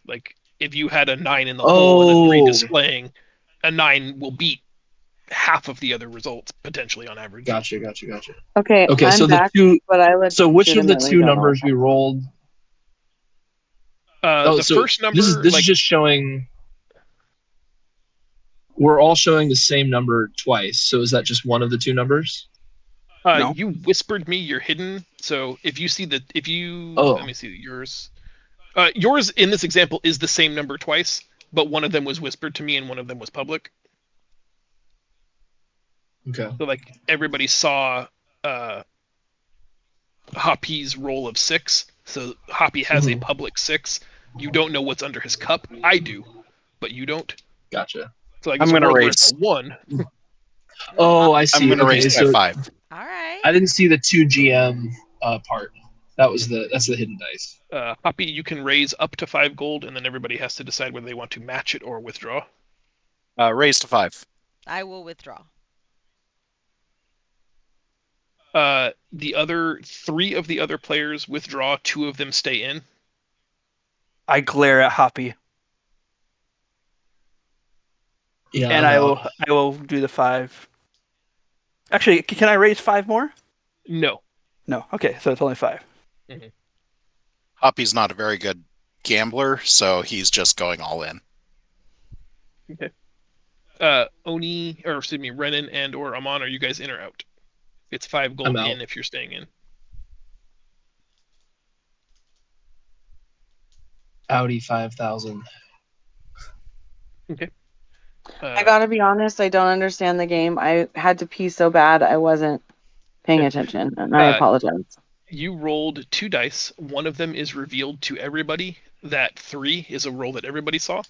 Like if you had a 9 in the hole and a 3 Oh. displaying, a 9 will beat half of the other results potentially on average. Gotcha. Okay, Okay, I'm so back, the two. but I So which of the legitimately two don't know numbers what we rolled? The so first number, This is just showing. We're all showing the same number twice. So is that just one of the two numbers? No. you whispered me your hidden. So if you see Oh. let me see yours. Yours in this example is the same number twice, but one of them was whispered to me and one of them was public. Okay. So like everybody saw Hoppy's roll of 6. So Hoppy has a Mhm. public 6. You don't know what's under his cup. I do, but you don't. Gotcha. So like I'm it's a gonna world where it's raise. a 1. Oh, I see. I'm gonna Okay, raise so by 5. All right. I didn't see the 2 GM part. That's the hidden dice. Hoppy, you can raise up to 5 gold, and then everybody has to decide whether they want to match it or withdraw. Raise to 5. I will withdraw. The other 3 of the other players withdraw. 2 of them stay in. I glare at Hoppy, Yeah. and I will do the 5. Actually, can I raise 5 more? No. No. Okay, so it's only 5. Hoppy's not a very good gambler, so he's just going all in. Oni, or excuse me, Renan and or Amon, are you guys in or out? It's 5 gold I'm out. in if you're staying in. Audi 5000. I gotta be honest, I don't understand the game. I had to pee so bad I wasn't paying attention, and I apologize. You rolled 2 dice. One of them is revealed to everybody. That 3 is a roll that everybody saw.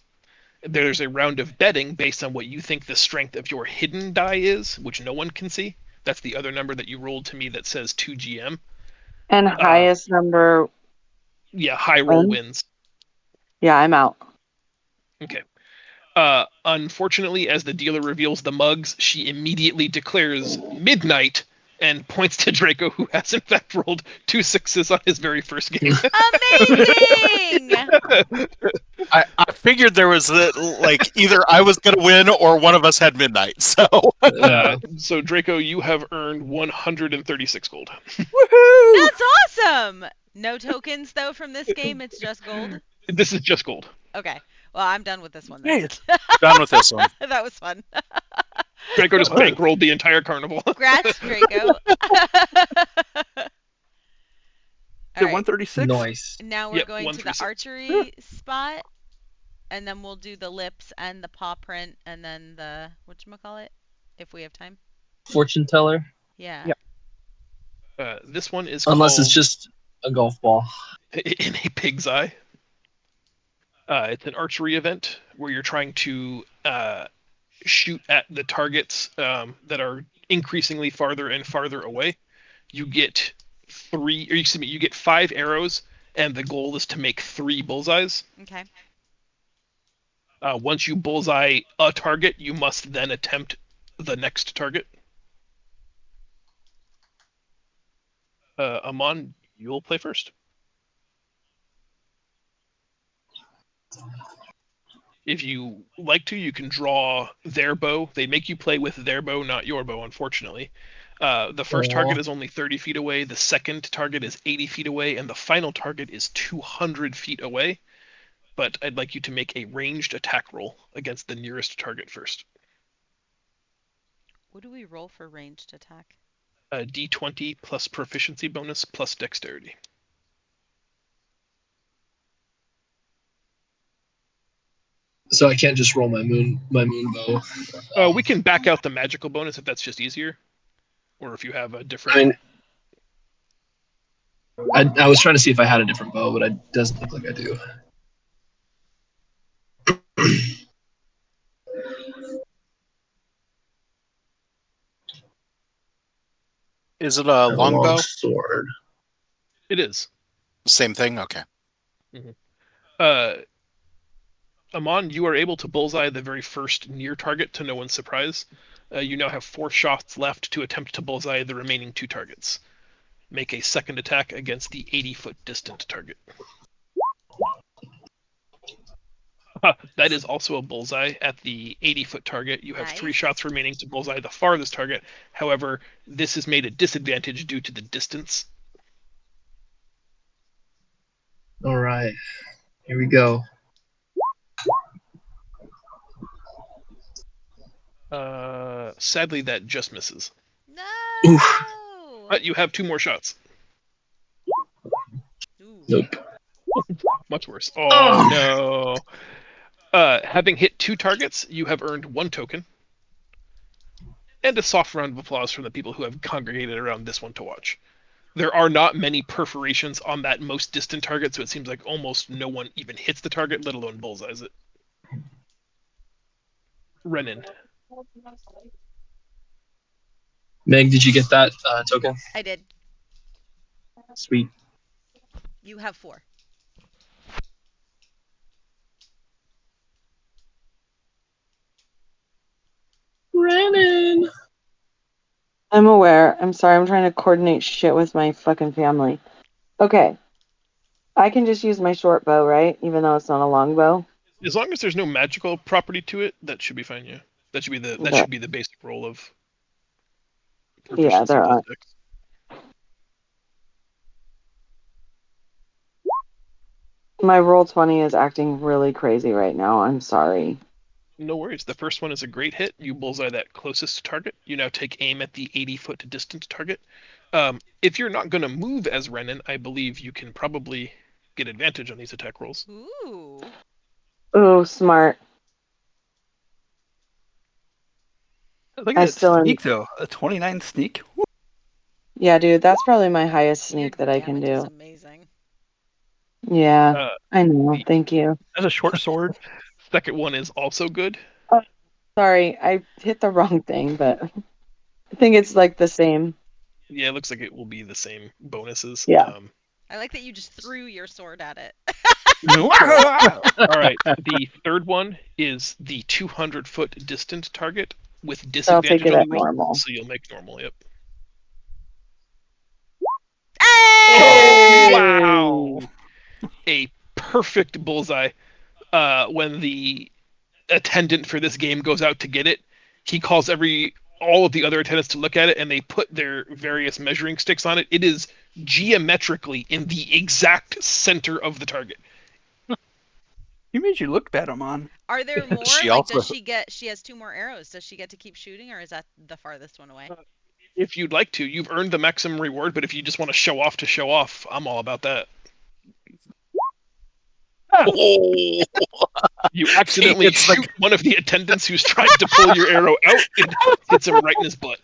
There's a round of betting based on what you think the strength of your hidden die is, which no one can see. That's the other number that you rolled to me that says 2 GM. And highest number, Yeah, high roll Wins? wins. yeah, I'm out. Okay. Unfortunately, as the dealer reveals the mugs, she immediately declares midnight and points to Draco, who has in fact rolled 2 6s on his very first game. Amazing! I figured there was either I was gonna win or one of us had midnight. So So Draco, you have earned 136 gold. Woohoo! That's awesome! No tokens, though, from this game. It's just gold. This is just gold. Okay. Well, I'm done with this one then. Hey, done with this one. That was fun. Draco just bankrolled the entire carnival. Congrats, Draco. Did 136? Nice. Now we're Yep, going to the 136. archery spot, and then we'll do the lips and the paw print, and then the whatchamacallit, if we have time. Fortune teller. Yeah. Yep. This one is Unless it's called just a golf ball. In a Pig's Eye. It's an archery event where you're trying to shoot at the targets that are increasingly farther and farther away. You get you get 5 arrows, and the goal is to make 3 bullseyes. Okay. Once you bullseye a target, you must then attempt the next target. Amon, you'll play first. If you like to, you can draw their bow. They make you play with their bow, not your bow, unfortunately. The first target is only 30 feet away, the second target is 80 feet away, and the final target is 200 feet away. But I'd like you to make a ranged attack roll against the nearest target first. What do we roll for ranged attack? A d20 plus proficiency bonus plus dexterity. So I can't just roll my moon bow. We can back out the magical bonus if that's just easier, or if you have a different. I was trying to see if I had a different bow, but it doesn't look like I do. Is it a longbow? Sword. It is. Same thing? Okay. Amon, you are able to bullseye the very first near target to no one's surprise. You now have 4 shots left to attempt to bullseye the remaining 2 targets. Make a second attack against the 80-foot distant target. That is also a bullseye at the 80-foot target. You have 3 shots remaining to bullseye the farthest target. However, this is made a disadvantage due to the distance. All right. Here we go. Sadly, that just misses. No! Oof. But you have 2 more shots. Ooh. Nope. Much worse. Oh, no. Having hit 2 targets, you have earned 1 token. And a soft round of applause from the people who have congregated around this one to watch. There are not many perforations on that most distant target, so it seems like almost no one even hits the target, let alone bullseyes it. Renan. Meg, did you get that token? I did. Sweet. You have 4. Renan. I'm aware. I'm sorry. I'm trying to coordinate shit with my fucking family. Okay. I can just use my short bow, right? Even though it's not a long bow. As long as there's no magical property to it, that should be fine, yeah. That should be the basic roll of Yeah, there are. Dex. My Roll20 is acting really crazy right now. I'm sorry. No worries. The first one is a great hit. You bullseye that closest target. You now take aim at the 80-foot distant target. If you're not going to move as Renan, I believe you can probably get advantage on these attack rolls. Ooh. Ooh, smart. Look I at that still am- sneak, though. A 29 sneak? Woo. Yeah, dude, that's probably my highest Your sneak that I can damage is do. amazing. Yeah, I know. Thank you. That's a short sword. Second one is also good. Sorry, I hit the wrong thing, but I think it's like the same. Yeah, it looks like it will be the same bonuses. Yeah. I like that you just threw your sword at it. All right. The third one is the 200-foot distant target with So I'll disadvantage take it on at the roll, normal. so you'll make normal. Yep. Hey! Wow! A perfect bullseye. When the attendant for this game goes out to get it, he calls all of the other attendants to look at it, and they put their various measuring sticks on it. It is geometrically in the exact center of the target. You made you look bad, Amon. Are there more? She Like, also- does she get? She has 2 more arrows. Does she get to keep shooting, or is that the farthest one away? If you'd like to, you've earned the maximum reward, but if you just want to show off, I'm all about that. Oh, You accidentally It's like- shoot one of the attendants who's trying to pull your arrow out. It hits him right in his butt.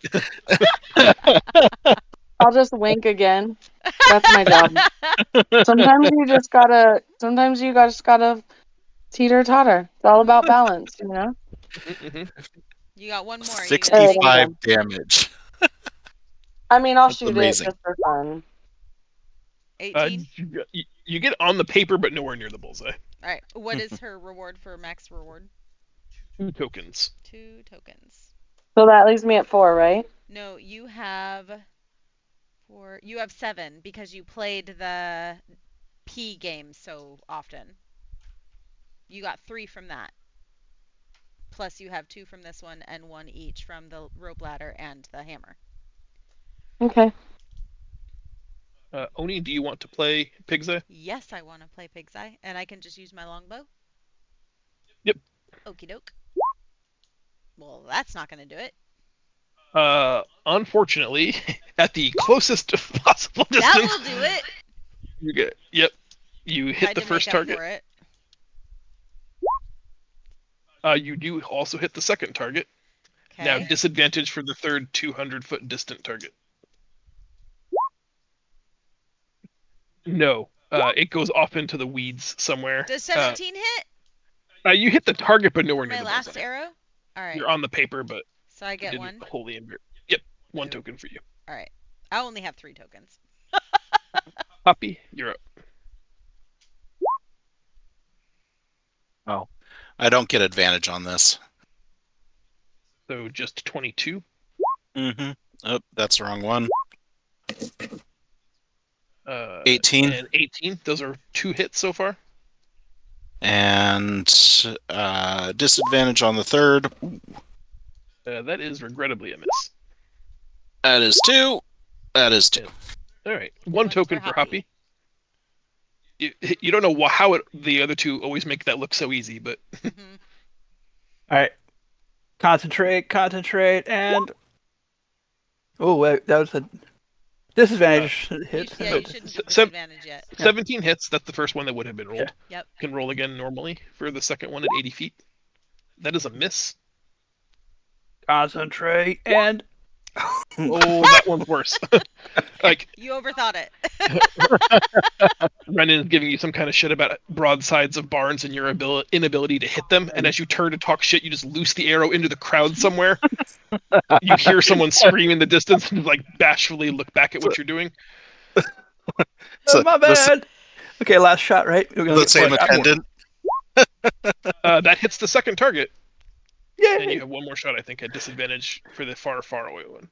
I'll just wink again. That's my job. Sometimes you just gotta teeter totter. It's all about balance, you know? Mhm. You got one more. You get Alright, I'm 65 done. damage. I mean, I'll That's shoot amazing. it just for fun. 18. You get on the paper, but nowhere near the bullseye. All right. What is her reward for max reward? 2 tokens. 2 tokens. So that leaves me at 4, right? No, you have 4. You have 7 because you played the P game so often. You got 3 from that. Plus, you have 2 from this one and 1 each from the rope ladder and the hammer. Okay. Oni, do you want to play Pig's Eye? Yes, I want to play Pig's Eye, and I can just use my longbow. Yep. Okie doke. Well, that's not going to do it. Unfortunately, at the closest possible distance, That will do it. you get. Yep. You hit Tried the to first make up target. for it. You do also hit the second target. Okay. Now disadvantage for the third 200-foot distant target. No, it goes off into the weeds somewhere. Does 17 hit? You hit the target, but nowhere For near my the last bullseye. arrow? All right. You're on the paper, but So I it get didn't 1. wholly invert. Yep, 1 Two. token for you. All right. I only have 3 tokens. Poppy, you're up. Oh, I don't get advantage on this. So just 22. Mm-hmm. Oh, that's the wrong one. 18 18 and 18. Those are 2 hits so far. and disadvantage on the third. That is regrettably a miss. That is 2. That is 2. All right, 1 One token for for Hoppy. You don't know how the other 2 always make that look so easy, but Mhm. All right. Concentrate, and oh wait, that was a disadvantage hit. Yeah, you shouldn't get Sev- disadvantage yet. 17 hits. That's the first one that would have been rolled. Yep. You can roll again normally for the second one at 80 feet. That is a miss. Concentrate and Oh, that one's worse. Like You overthought it. Renan is giving you some kind of shit about broadsides of barns and your inability to hit them, and as you turn to talk shit, you just loose the arrow into the crowd somewhere. You hear someone scream in the distance and like bashfully look back at what you're doing. So my bad. Okay, last shot, right? We're gonna The get same one shot more. attendant. That hits the second target, Yay! and you have one more shot, I think, at disadvantage for the far, far away one.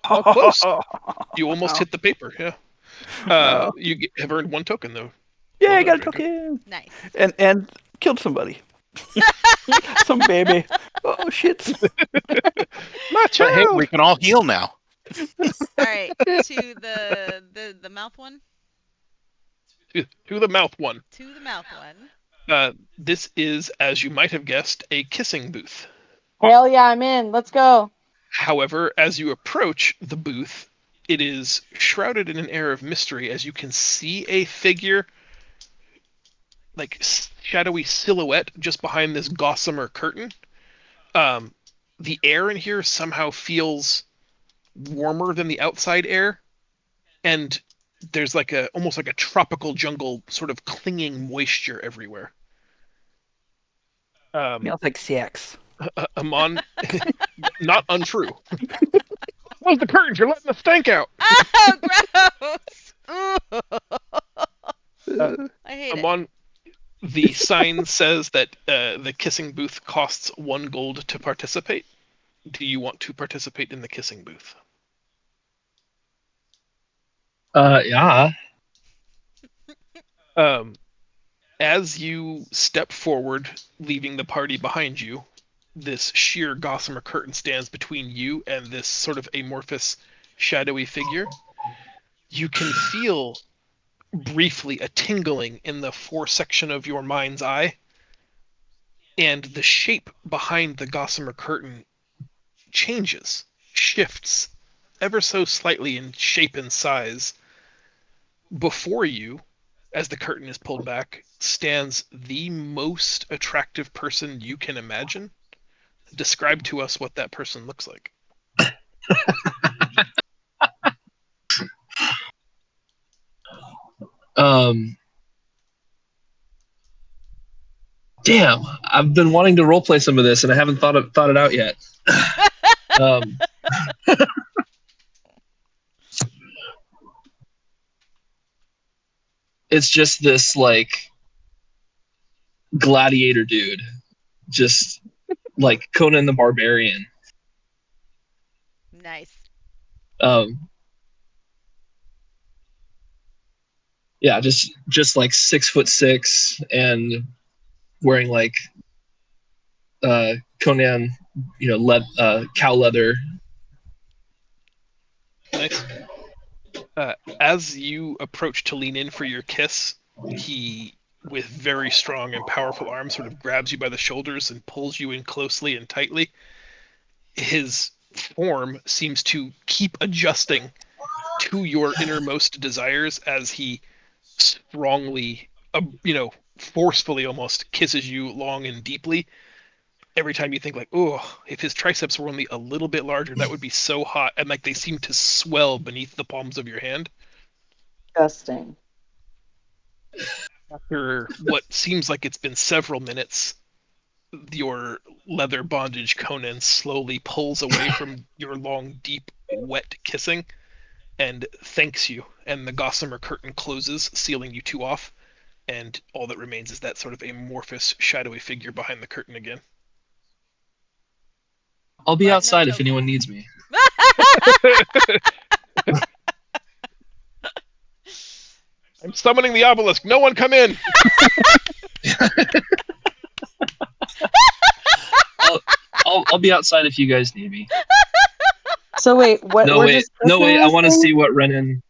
Oh, close. You almost hit the paper, yeah. You have earned 1 token, though. Yeah, Well I got a done, token. Nice. And killed somebody. Some baby. Oh shit. My But hey, child! we can all heal now. All right. To the mouth one. To the mouth one. To the mouth one. This is, as you might have guessed, a kissing booth. Hell yeah, I'm in. Let's go. However, as you approach the booth, it is shrouded in an air of mystery as you can see a figure, like shadowy silhouette, just behind this gossamer curtain. The air in here somehow feels warmer than the outside air, and there's like almost like a tropical jungle sort of clinging moisture everywhere. Smells like sex. Amon, not untrue. Close the curtains, you're letting the stank out. Oh, gross! Ooh. I hate it. Amon, the sign says that the kissing booth costs 1 gold to participate. Do you want to participate in the kissing booth? Yeah. As you step forward, leaving the party behind you, this sheer gossamer curtain stands between you and this sort of amorphous, shadowy figure. You can feel briefly a tingling in the foresection of your mind's eye, and the shape behind the gossamer curtain changes, shifts ever so slightly in shape and size. Before you, as the curtain is pulled back, stands the most attractive person you can imagine. Describe to us what that person looks like. Damn, I've been wanting to roleplay some of this, and I haven't thought it out yet. um, it's just this like gladiator dude, just like Conan the Barbarian. Nice. Yeah, just like 6'6" and wearing like Conan, cow leather. Nice. As you approach to lean in for your kiss, he, with very strong and powerful arms, sort of grabs you by the shoulders and pulls you in closely and tightly. His form seems to keep adjusting to your innermost desires as he strongly, forcefully almost kisses you long and deeply. Every time you think like, oh, if his triceps were only a little bit larger, that would be so hot. And like they seem to swell beneath the palms of your hand. Disgusting. After what seems like it's been several minutes, your leather bondage Conan slowly pulls away from your long, deep, wet kissing and thanks you. And the gossamer curtain closes, sealing you two off. And all that remains is that sort of amorphous, shadowy figure behind the curtain again. I'll be But no outside if token. anyone needs me. I'm summoning the obelisk. No one come in. I'll be outside if you guys need me. So wait, what? No we're wait, just no wait. kissing I this want to thing? see what Renan.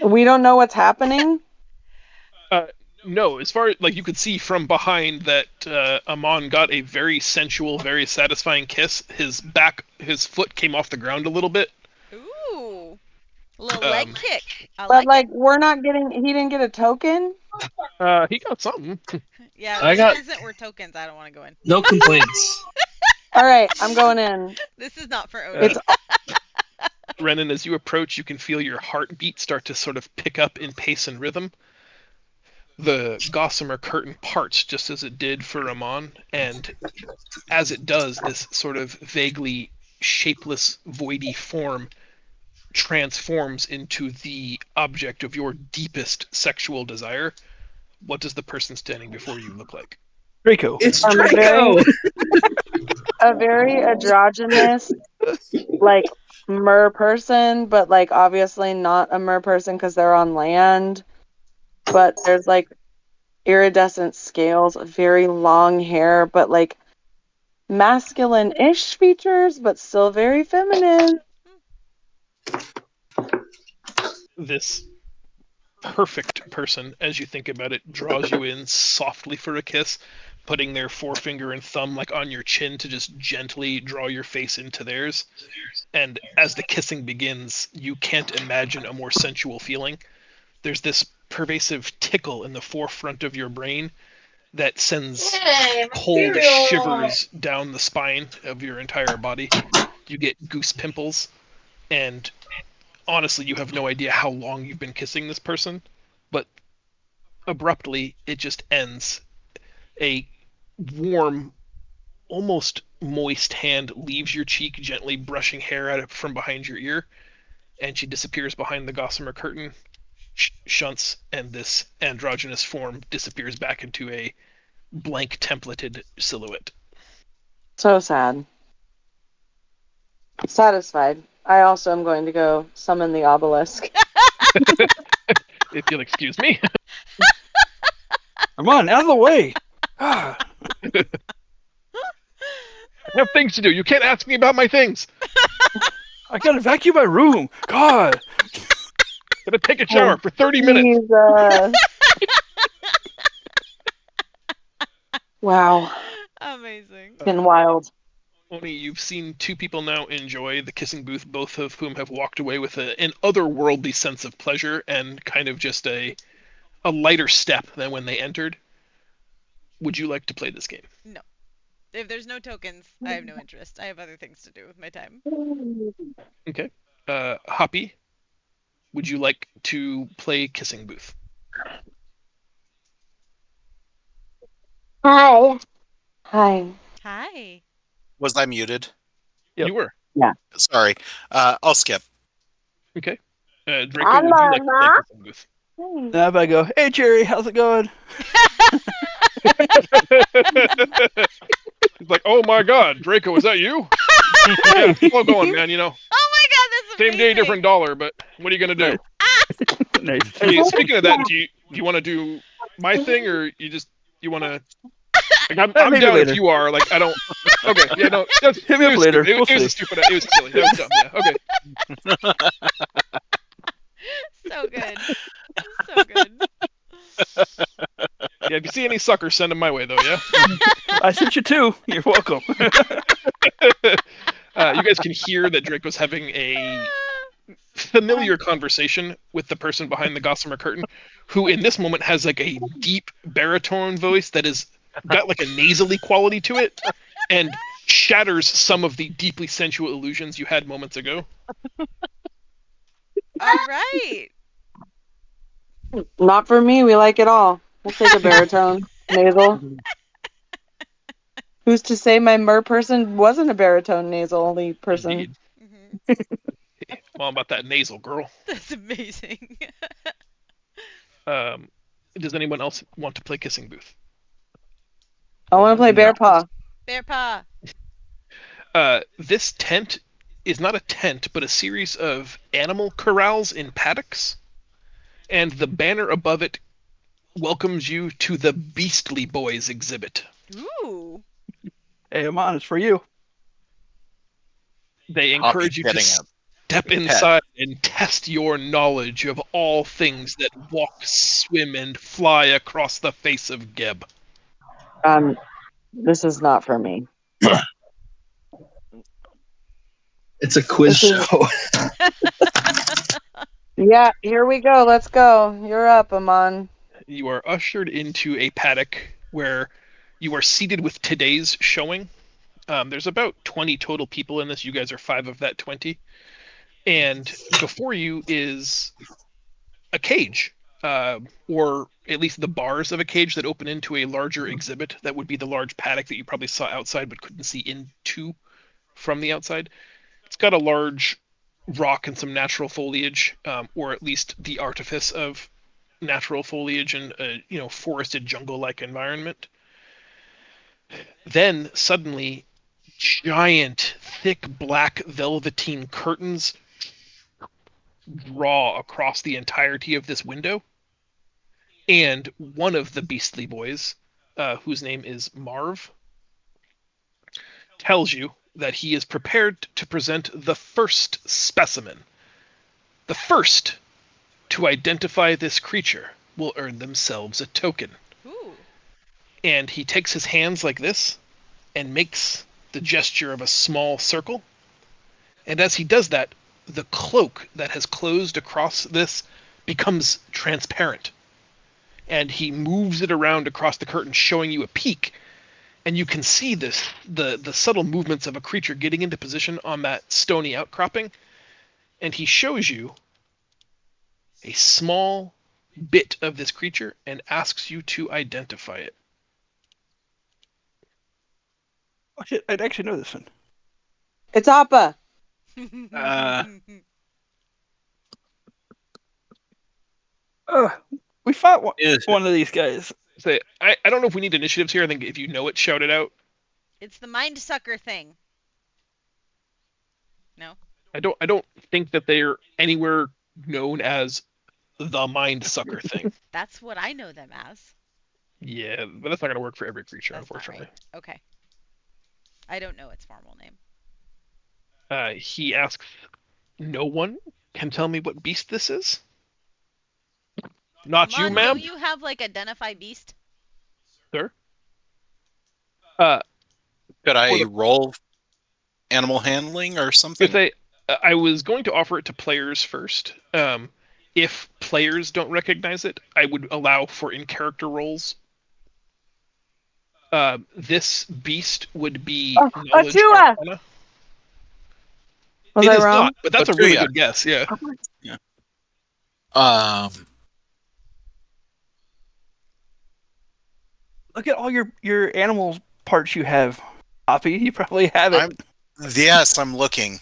We don't know what's happening. No, as far like you could see from behind that Amon got a very sensual, very satisfying kiss. His foot came off the ground a little bit. Ooh. Little leg Um, kick. I But like it. we're not getting. He didn't get a token. He got something. Yeah, I this got- isn't where tokens. I don't want to go in. No complaints. All right, I'm going in. This is not for Odin. Renan, as you approach, you can feel your heartbeat start to sort of pick up in pace and rhythm. The gossamer curtain parts just as it did for Amon, and as it does, this sort of vaguely shapeless, voidy form transforms into the object of your deepest sexual desire. What does the person standing before you look like? Draco. It's I'm Draco. a very androgynous, like mer person, but like obviously not a mer person because they're on land. But there's like iridescent scales, very long hair, but like masculine-ish features, but still very feminine. This perfect person, as you think about it, draws you in softly for a kiss, putting their forefinger and thumb like on your chin to just gently draw your face into theirs. And as the kissing begins, you can't imagine a more sensual feeling. There's this pervasive tickle in the forefront of your brain that sends cold shivers down the spine of your entire body. You get goose pimples, and honestly, you have no idea how long you've been kissing this person, but abruptly, it just ends. A warm, almost moist hand leaves your cheek, gently brushing hair out from behind your ear, and she disappears behind the gossamer curtain, shunts, and this androgynous form disappears back into a blank templated silhouette. So sad. Satisfied. I also am going to go summon the obelisk. If you'll excuse me. Come on, out of the way. Ah, I have things to do. You can't ask me about my things. I gotta vacuum my room. God. Gonna take a shower for 30 minutes. Jesus. Wow. Amazing. It's been wild. Only you've seen two people now enjoy the kissing booth, both of whom have walked away with an otherworldly sense of pleasure and kind of just a lighter step than when they entered. Would you like to play this game? No. If there's no tokens, I have no interest. I have other things to do with my time. Okay. Hoppy, would you like to play Kissing Booth? Hi. Hi. Hi. Was I muted? Yep. You were. Sorry. I'll skip. Okay. Draco, would you like to play Kissing Booth? Now if I go, hey Jerry, how's it going? It's like, oh my God, Draco, is that you? Yeah, keep on going, man. You know, Oh my god, that's same day, amazing. different dollar. But what are you gonna do? Nice. Hey, speaking of that, do you want to do my thing, or you want to? Like, I'm Maybe down later. if you are. Like, I don't. Okay, yeah, no. Hit me up later. It, We'll it was see. a stupid. It was silly. That was dumb. Yeah. Okay. So good. So good. Yeah. If you see any suckers, send them my way, though. Yeah. I sent you two. You're welcome. You guys can hear that Draco's having a familiar conversation with the person behind the gossamer curtain, who in this moment has like a deep baritone voice that is got like a nasally quality to it, and shatters some of the deeply sensual illusions you had moments ago. All right. Not for me. We like it all. We'll take a baritone, nasal. Who's to say my mer person wasn't a baritone nasally person? Indeed. Mhm. Well, about that nasal girl. That's amazing. Does anyone else want to play Kissing Booth? I want to play bear paw. Bear paw. This tent is not a tent, but a series of animal corrals in paddocks, and the banner above it welcomes you to the Beastly Boys exhibit. Ooh. Hey, Amon, it's for you. They Hoppy encourage you to getting a step inside and test your knowledge of all things that walk, swim, and fly across the face of Geb. This is not for me. It's a quiz This is- show. Yeah, here we go. Let's go. You're up, Amon. You are ushered into a paddock where you are seated with today's showing. There's about 20 total people in this. You guys are 5 of that 20. And before you is a cage, or at least the bars of a cage that open into a larger exhibit. That would be the large paddock that you probably saw outside but couldn't see into from the outside. It's got a large rock and some natural foliage, or at least the artifice of natural foliage and a forested jungle-like environment. Then suddenly, giant, thick black velveteen curtains draw across the entirety of this window, and one of the Beastly Boys, whose name is Marv, tells you that he is prepared to present the first specimen. The first to identify this creature will earn themselves a token. Ooh. And he takes his hands like this and makes the gesture of a small circle. And as he does that, the cloak that has closed across this becomes transparent. And he moves it around across the curtain, showing you a peek. And you can see this the subtle movements of a creature getting into position on that stony outcropping. And he shows you a small bit of this creature and asks you to identify it. Oh shit, I'd actually know this one. It's Appa. We fought Is- one of these guys. Say, I don't know if we need initiatives here. I think if you know it, shout it out. It's the mind sucker thing. No. I don't think that they're anywhere known as the mind sucker thing. That's what I know them as. Yeah, but that's not gonna work for every creature, That's not unfortunately. right. Okay. I don't know its formal name. He asks, "No one can tell me what beast this is." Not you, Amon, ma'am. don't you have like identify beast? Sir. Could I Well, roll animal handling or something? I was going to offer it to players first. If players don't recognize it, I would allow for in-character rolls. This beast would be Oh, knowledge Atua! arcana. Was It I is wrong? not, but that's a really Atua. good guess. Yeah. Look at all your animal parts you have, Poppy. You probably have it. Yes, I'm looking.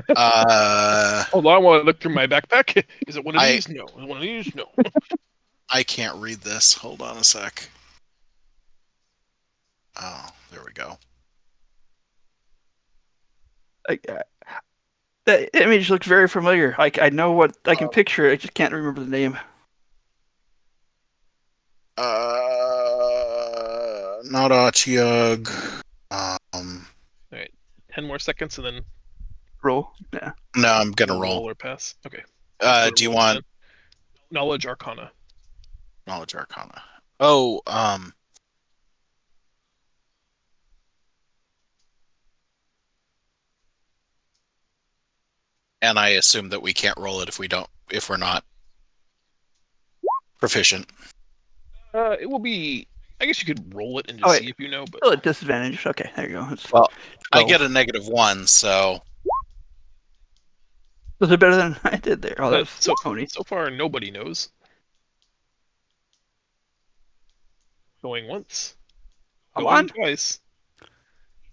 Hold on while I look through my backpack. Is it one of I- these? No. Is it one of these? No. I can't read this. Hold on a sec. Oh, there we go. Like, that image looks very familiar. I know what I can picture it. I just can't remember the name. Not Otyug. 10 more seconds and then Roll. Yeah. No, I'm gonna we'll roll. or pass. Okay. Do you want knowledge arcana? knowledge arcana? Oh, and I assume that we can't roll it if we're not proficient. It will be. I guess you could roll it and Oh, just wait. see if you know. But Still at disadvantage. Okay, there you go. It's Well, I 12. get a -1, so Was it better than I did there? Oh, that was so Oni. so far nobody knows. Going once. Come Going on. twice.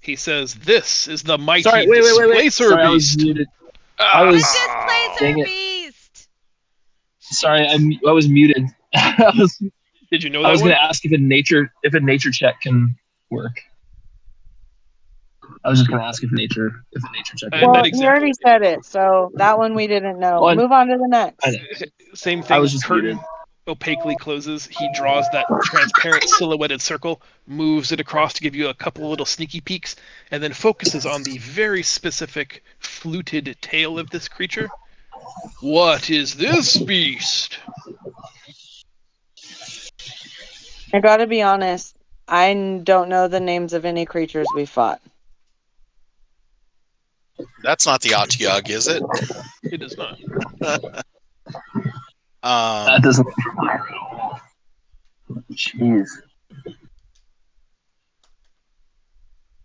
He says, "This is the mighty Sorry, wait. Displacer Sorry, I was Beast." muted. The was- Displacer Dang it. Beast! Sorry, I was muted. Did you know I that was one? going to ask if a nature check can work. I was just going to ask if a nature check. And Can Well, that he already example- said it, so that one we didn't know. Well, Move on to the next. I know. Same I thing. was just Curtain muted. opaquely closes. He draws that transparent silhouetted circle, moves it across to give you a couple little sneaky peeks, and then focuses on the very specific fluted tail of this creature. What is this beast? I gotta be honest. I don't know the names of any creatures we fought. that's not the Otyug, is it? It is not. That doesn't. Jeez.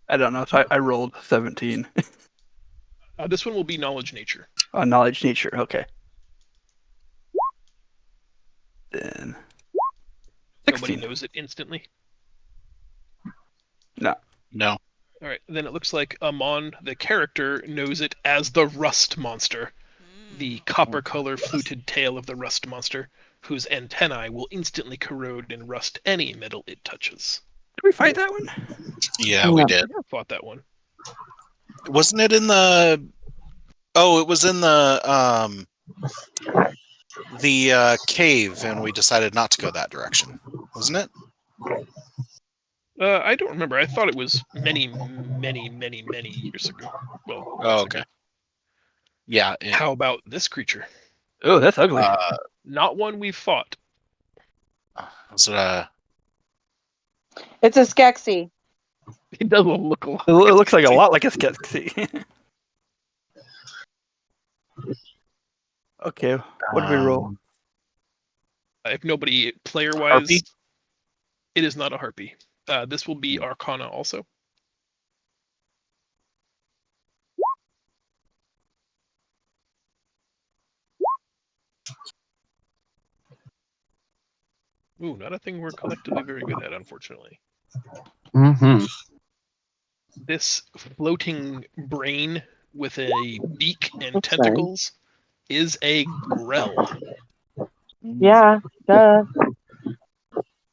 I don't know. So I rolled 17 This one will be knowledge nature. on knowledge nature. Okay. Then Nobody 16. knows it instantly. No. No. All right, then it looks like Amon, the character, knows it as the Rust Monster, the copper color fluted tail of the Rust Monster, whose antennae will instantly corrode and rust any metal it touches. Did we fight that one? Yeah, we did. I fought that one. Wasn't it in the? Oh, it was in the cave, and we decided not to go that direction, wasn't it? I don't remember. I thought it was many years ago. Well, Oh, okay. Yeah. how about this creature? Oh, that's ugly. Not one we've fought. Was it a? It's a Skeksis. It doesn't look a lot. It looks like a lot like a Skeksis. Okay, what did we roll? If nobody player-wise, Harpy? it is not a harpy. This will be Arcana also. Ooh, not a thing we're collectively very good at, unfortunately. Mm-hmm. This floating brain with a beak and That's tentacles is a grell. Yeah, duh.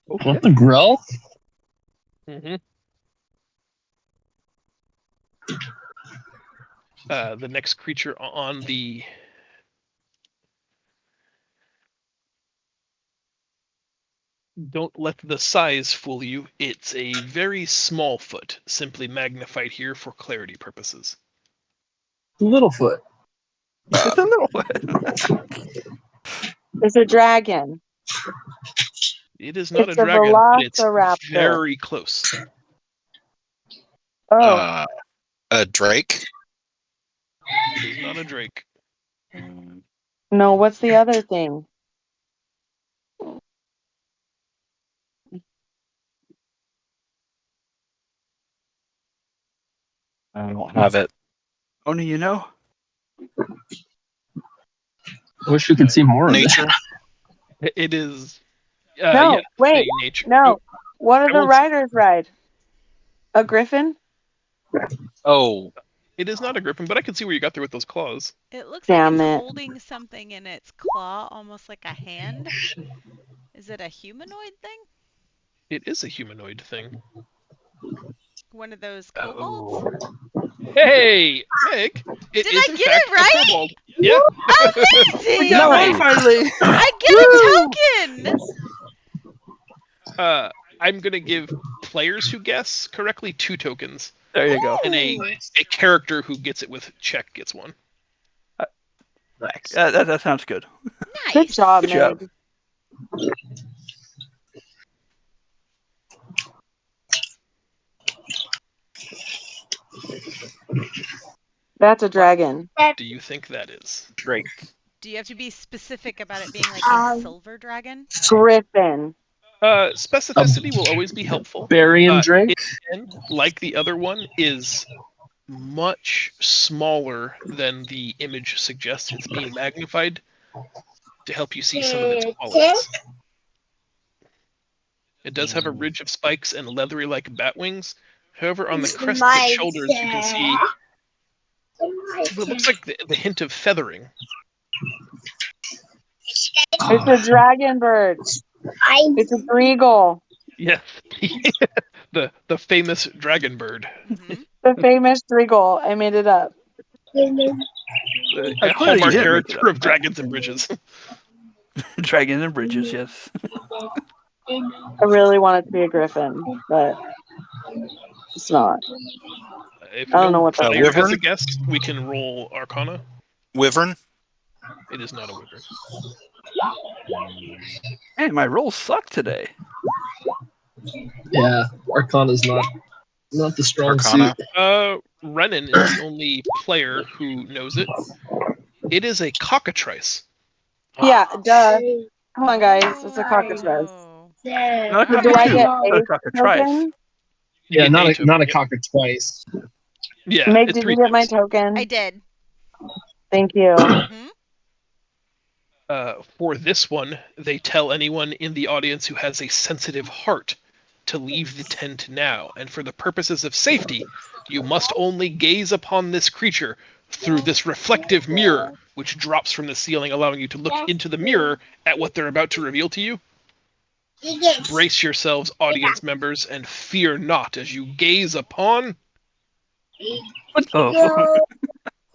What the grill? Mm-hmm. The next creature on the don't let the size fool you. It's a very small foot, simply magnified here for clarity purposes. Littlefoot. It's a little one. It's a dragon. It is not It's a a dragon, but it's velociraptor. very close. Oh, A drake. It is not a drake. no, what's the other thing? I don't have it. Only you know. I wish we could see more of it. Nature. It is. No, yeah, wait, say nature. No. What I do the won't say- riders ride? A griffin? Oh, It is not a griffin, but I can see where you got there with those claws. It looks Damn like it's it. holding something in its claw, almost like a hand. Is it a humanoid thing? It is a humanoid thing. One of those kobolds? Hey, Meg! It Did is I in get fact it right? a kobold. Yeah. Amazing! No, Nice. finally. I get a token! I'm gonna give players who guess correctly 2 tokens, There you go. and a character who gets it with check gets 1. That sounds good. Nice. Good job, Good job. Meg. That's a dragon. Do you think that is? Drake. Do you have to be specific about it being like a silver dragon? Griffin. Specificity will always be helpful. Barry and Drake. And like the other one, is much smaller than the image suggests. It's being magnified to help you see some of its qualities. It does have a ridge of spikes and leathery like bat wings. However, on the crest and shoulders, you can see what looks like the hint of feathering. It's a dragon bird. It's a eagle. Yes, the famous dragon bird. Mhm. The famous Dreagle. I made it up. The clearly you hallmark didn't make it character up. of Dragons and Bridges. Dragons and bridges, yes. I really want it to be a griffin, but it's not. If I don't know no what that player is. has a Wyvern? guess, we can roll Arcana. Wyvern. It is not a wyvern. Hey, my rolls suck today. Yeah, Arcana's not the strong Arcana. suit. Renan is the only player who knows it. It is a cockatrice. Yeah, duh. Come on, guys. It's a cockatrice. Oh. Not a Do I cockatrice, get not a a cockatrice. token? You Yeah, get not a token, not a yeah. cocker twice. Yeah, Meg, it's did 3 you get my times. token? I did. Thank you. Mhm. For this one, they tell anyone in the audience who has a sensitive heart to leave the tent now, and for the purposes of safety, you must only gaze upon this creature through this reflective mirror, which drops from the ceiling, allowing you to look into the mirror at what they're about to reveal to you. Brace yourselves, audience members, and fear not as you gaze upon... Oh,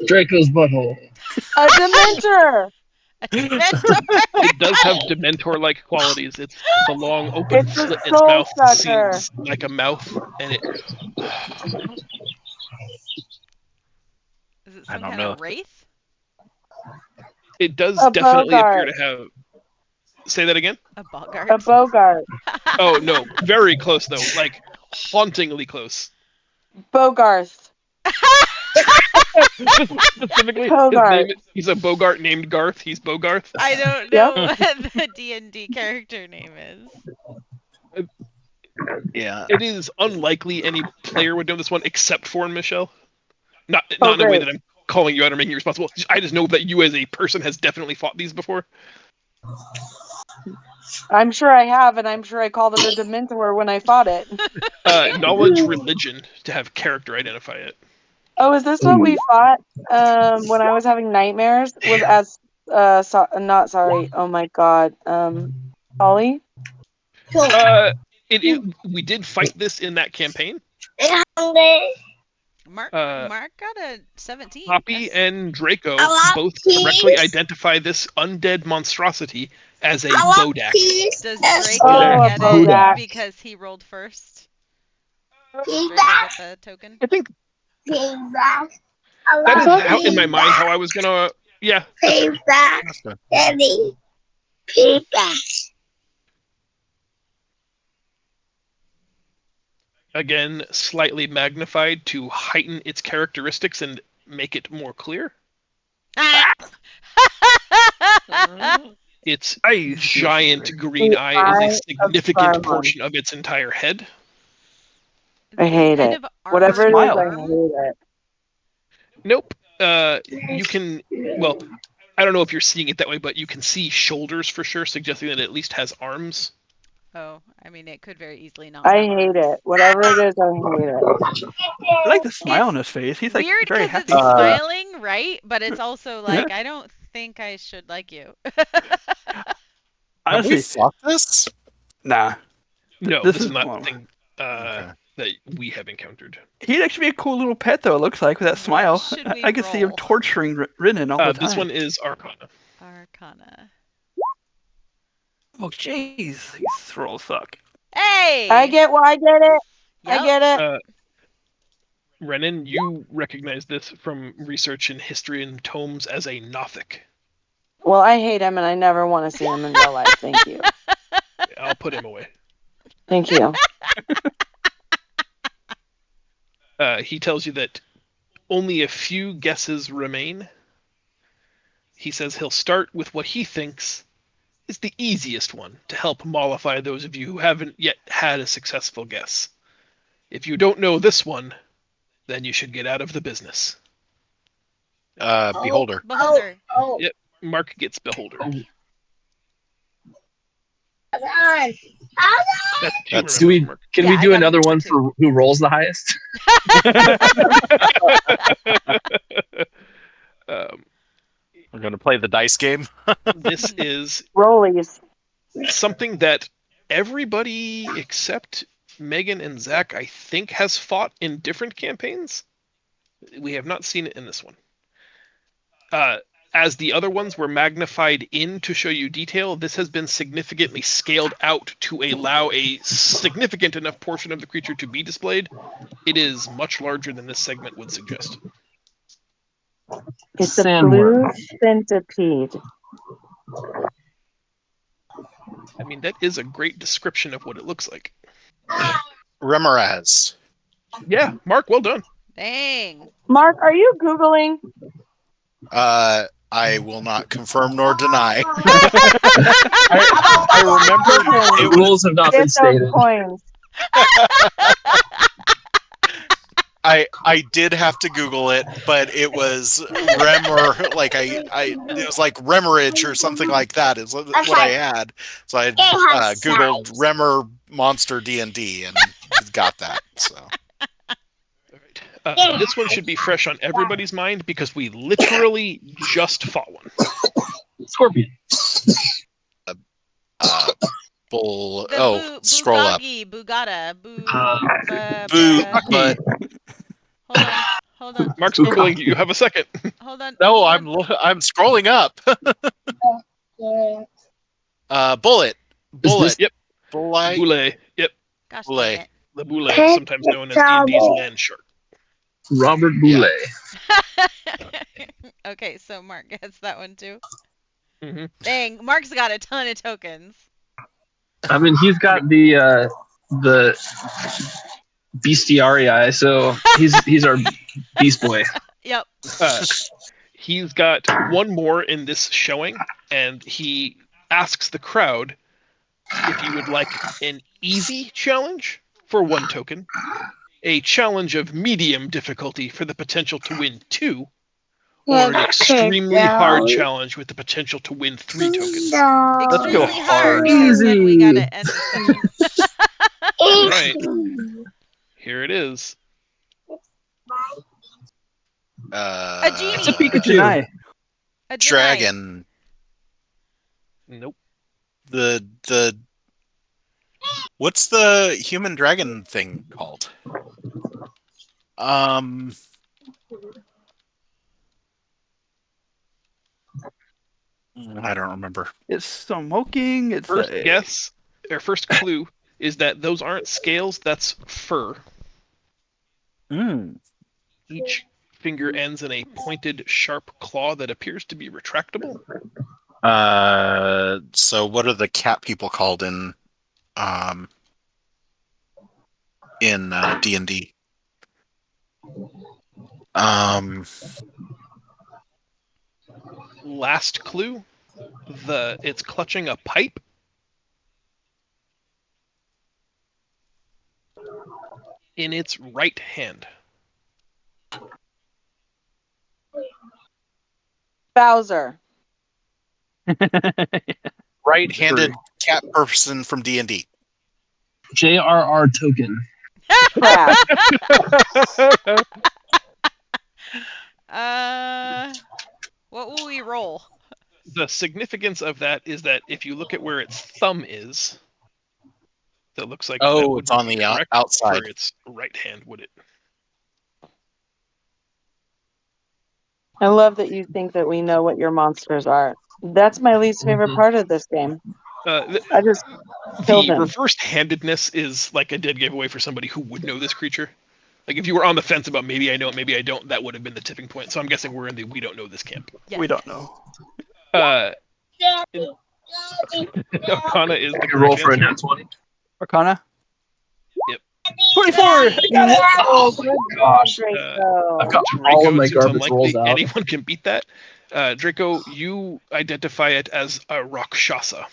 Draco's butthole. A Dementor! A Dementor. It does have Dementor-like qualities. It's the long open It's a slit in its soul mouth sucker. seems like a mouth, and it... Is it I some don't kind know. of wraith? It does A definitely appear Bogart. to have... Say that again? A Bogart? A Bogart. Oh, no. Very close, though. Like, hauntingly close. Bogarth. Specifically, Bogart. he's a Bogart named Garth. He's Bogarth. I don't know what the D&D character name is. Yeah. It is unlikely any player would know this one except for Michelle. Not in a way great. that I'm calling you out or making you responsible. I just know that you as a person has definitely fought these before. I'm sure I have, and I'm sure I called it a Dementor when I fought it. Knowledge religion to have character identify it. Oh, is this what we fought when I was having nightmares? Was as not sorry. Oh my god. Ollie? We did fight this in that campaign. Mark got a 17. Poppy That's- and Draco both correctly identify this undead monstrosity as a Bodak. Does Draco Oh, get Bodak. it because he rolled first? Does Draco get the token? I think that is how, in my mind, how I was gonna. Yeah. Again, slightly magnified to heighten its characteristics and make it more clear. Its I giant green eye is a significant portion of its entire head. I hate Kind it. of Whatever it is, Smile. I hate it. Nope. You can. Well, I don't know if you're seeing it that way, but you can see shoulders for sure, suggesting that it at least has arms. Oh, I mean, it could very easily not. I have hate arms. it. Whatever it is, I hate it. I like the smile It's on his face. He's like Weird very because happy. it's smiling, right? But it's also Yeah. like, I don't think I should like you. Have we Honestly, fought this? nah. No, This this is is not one. the thing Okay. that we have encountered. He'd actually be a cool little pet, though. It looks like with that smile. should we I could see him roll? torturing Rinnan all the time. This one is Arcana. Arcana. Oh, jeez, these rolls suck. Hey! I get it. I Yep. get it. Renan, you recognize this from research in history and tomes as a Nothic. Well, I hate him, and I never want to see him in real life. Thank you. I'll put him away. Thank you. He tells you that only a few guesses remain. He says he'll start with what he thinks is the easiest one to help mollify those of you who haven't yet had a successful guess. If you don't know this one, then you should get out of the business. Beholder. Beholder. Yep, Mark gets Beholder. That's two, That's- Do we? remember, Can Yeah, we I do got another it one too. for who rolls the highest? Mark. We're gonna play the dice game. This is Rollies. something that everybody except Megan and Zach, I think, has fought in different campaigns. We have not seen it in this one. As the other ones were magnified in to show you detail, this has been significantly scaled out to allow a significant enough portion of the creature to be displayed. It is much larger than this segment would suggest. It's a Sandworm. blue centipede. I mean, that is a great description of what it looks like. Remoraz. Yeah, Mark, well done. Dang. Mark, are you Googling? I will not confirm nor deny. I remember The it was, rules have not been Get those stated. coins. I did have to Google it, but it was Remor, like it was like Remerage or something like that is what I had. So I Googled Remor Monster D&D and got that. So All right. This one should be fresh on everybody's mind because we literally just fought one. Scorpion. bull. The Scroll up. Bugatti, But Hold on. Mark's Googling. You have a second. Hold on. no, hold on. I'm scrolling up. Bullet. this- Yep. Bullet. Boule. Yep. Gosh Boule. dang it. The Boule, sometimes known as D&D's land shark. Robert Boulay. Okay, so Mark gets that one too. Mm-hmm. Dang, Mark's got a ton of tokens. I mean, he's got the bestiarii, so he's our beast boy. Yep. He's got one more in this showing, and he asks the crowd if you would like an easy challenge for 1 token, a challenge of medium difficulty for the potential to win 2, or an extremely hard challenge with the potential to win 3 tokens. Extremely go hard. hard. Because then we Easy. gotta end the session. All right. Here it is. A genie. It's a Pikachu. Deny. A Dragon. Nope. The what's the human dragon thing called? I don't remember. It's smoking. It's First guess, or first clue, is that those aren't scales, that's fur. Each finger ends in a pointed, sharp claw that appears to be retractable. So what are the cat people called in D&D? Last clue, it's clutching a pipe. In its right hand. Bowser. Right-handed cat person from D&D. J.R.R. Token. Crap. What will we roll? The significance of that is that if you look at where its thumb is, that looks like that Oh, would it's on be the correct outside. for its right hand, would it? I love that you think that we know what your monsters are. That's my least favorite Mhm. part of this game. The I just killed him. reversed handedness is like a dead giveaway for somebody who would know this creature. Like if you were on the fence about maybe I know it, maybe I don't, that would have been the tipping point. So I'm guessing we're in the we don't know this camp. Yes. We don't know. Arcana is the You roll correct for a answer. nat 20. Arcana? Yep. 24! I got it! Oh, good Gosh. Draco. I've got Draco, all of my it seems garbage rolls unlikely out. anyone can beat that. Draco, you identify it as a Rakshasa.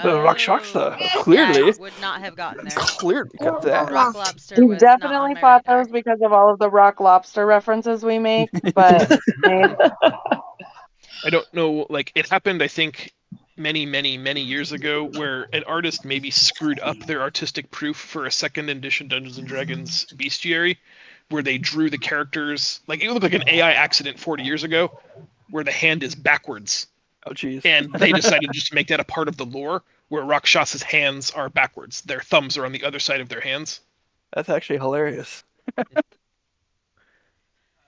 The Rakshasa, Oh, clearly. yeah, I would not have gotten there. Clearly got that. Rock lobster We was not on definitely my fought radar. those because of all of the rock lobster references we make, but I don't know, like it happened, I think, many, many, many years ago, where an artist maybe screwed up their artistic proof for a second edition Dungeons and Dragons bestiary, where they drew the characters like it looked like an AI accident 40 years ago, where the hand is backwards, Oh, jeez. and they decided just to make that a part of the lore, where Rakshasa's hands are backwards, their thumbs are on the other side of their hands. That's actually hilarious.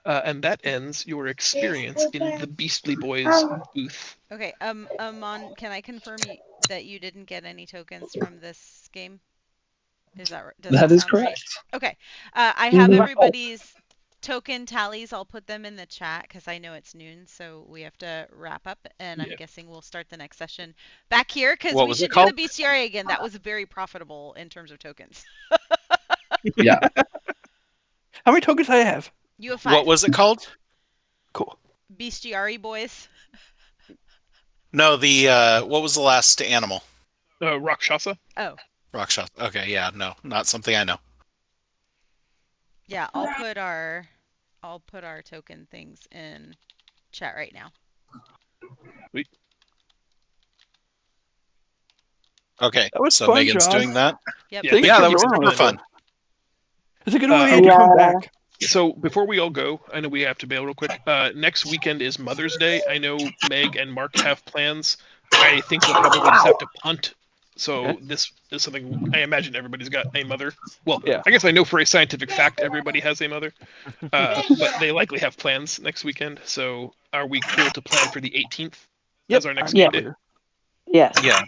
And that ends your experience in the Beastly Boys booth. Okay, Amon, can I confirm that you didn't get any tokens from this game? Is that right? That is sound right? correct. Okay. I have No. everybody's token tallies. I'll put them in the chat because I know it's noon, so we have to wrap up. And I'm Yeah. guessing we'll start the next session back here because What we was should it do called? the bestiary again. That was very profitable in terms of tokens. Yeah. How many tokens do I have? You have 5. What was it called? Cool. Bestiary boys. No, the what was the last animal? Rakshasa? Oh, Rakshasa. Okay, yeah, no, not something I know. yeah. I'll put our token things in chat right now. Okay, That was so fun, Megan's John. doing that. Yep. Yeah, Thanks Yeah, for that was joining super us. fun. It's a good way Uh, to come yeah. back. So before we all go, I know we have to bail real quick. Next weekend is Mother's Day. I know Meg and Mark have plans. I think we'll probably just have to punt. So Okay. this is something I imagine everybody's got a mother. Well, Yeah. I guess I know for a scientific fact everybody has a mother. But they likely have plans next weekend. So are we cool to plan for the 18th as our next I'm Yeah. game day? clear. Yes. Yeah.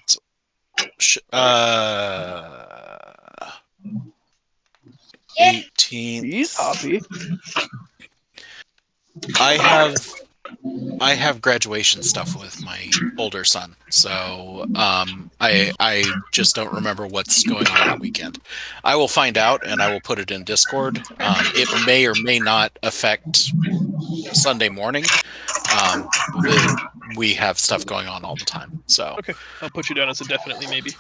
Jeez, 18th. Hoppy. I have graduation stuff with my older son, so I just don't remember what's going on that weekend. I will find out and I will put it in Discord. It may or may not affect Sunday morning. We have stuff going on all the time, so Okay, I'll put you down as a definitely maybe.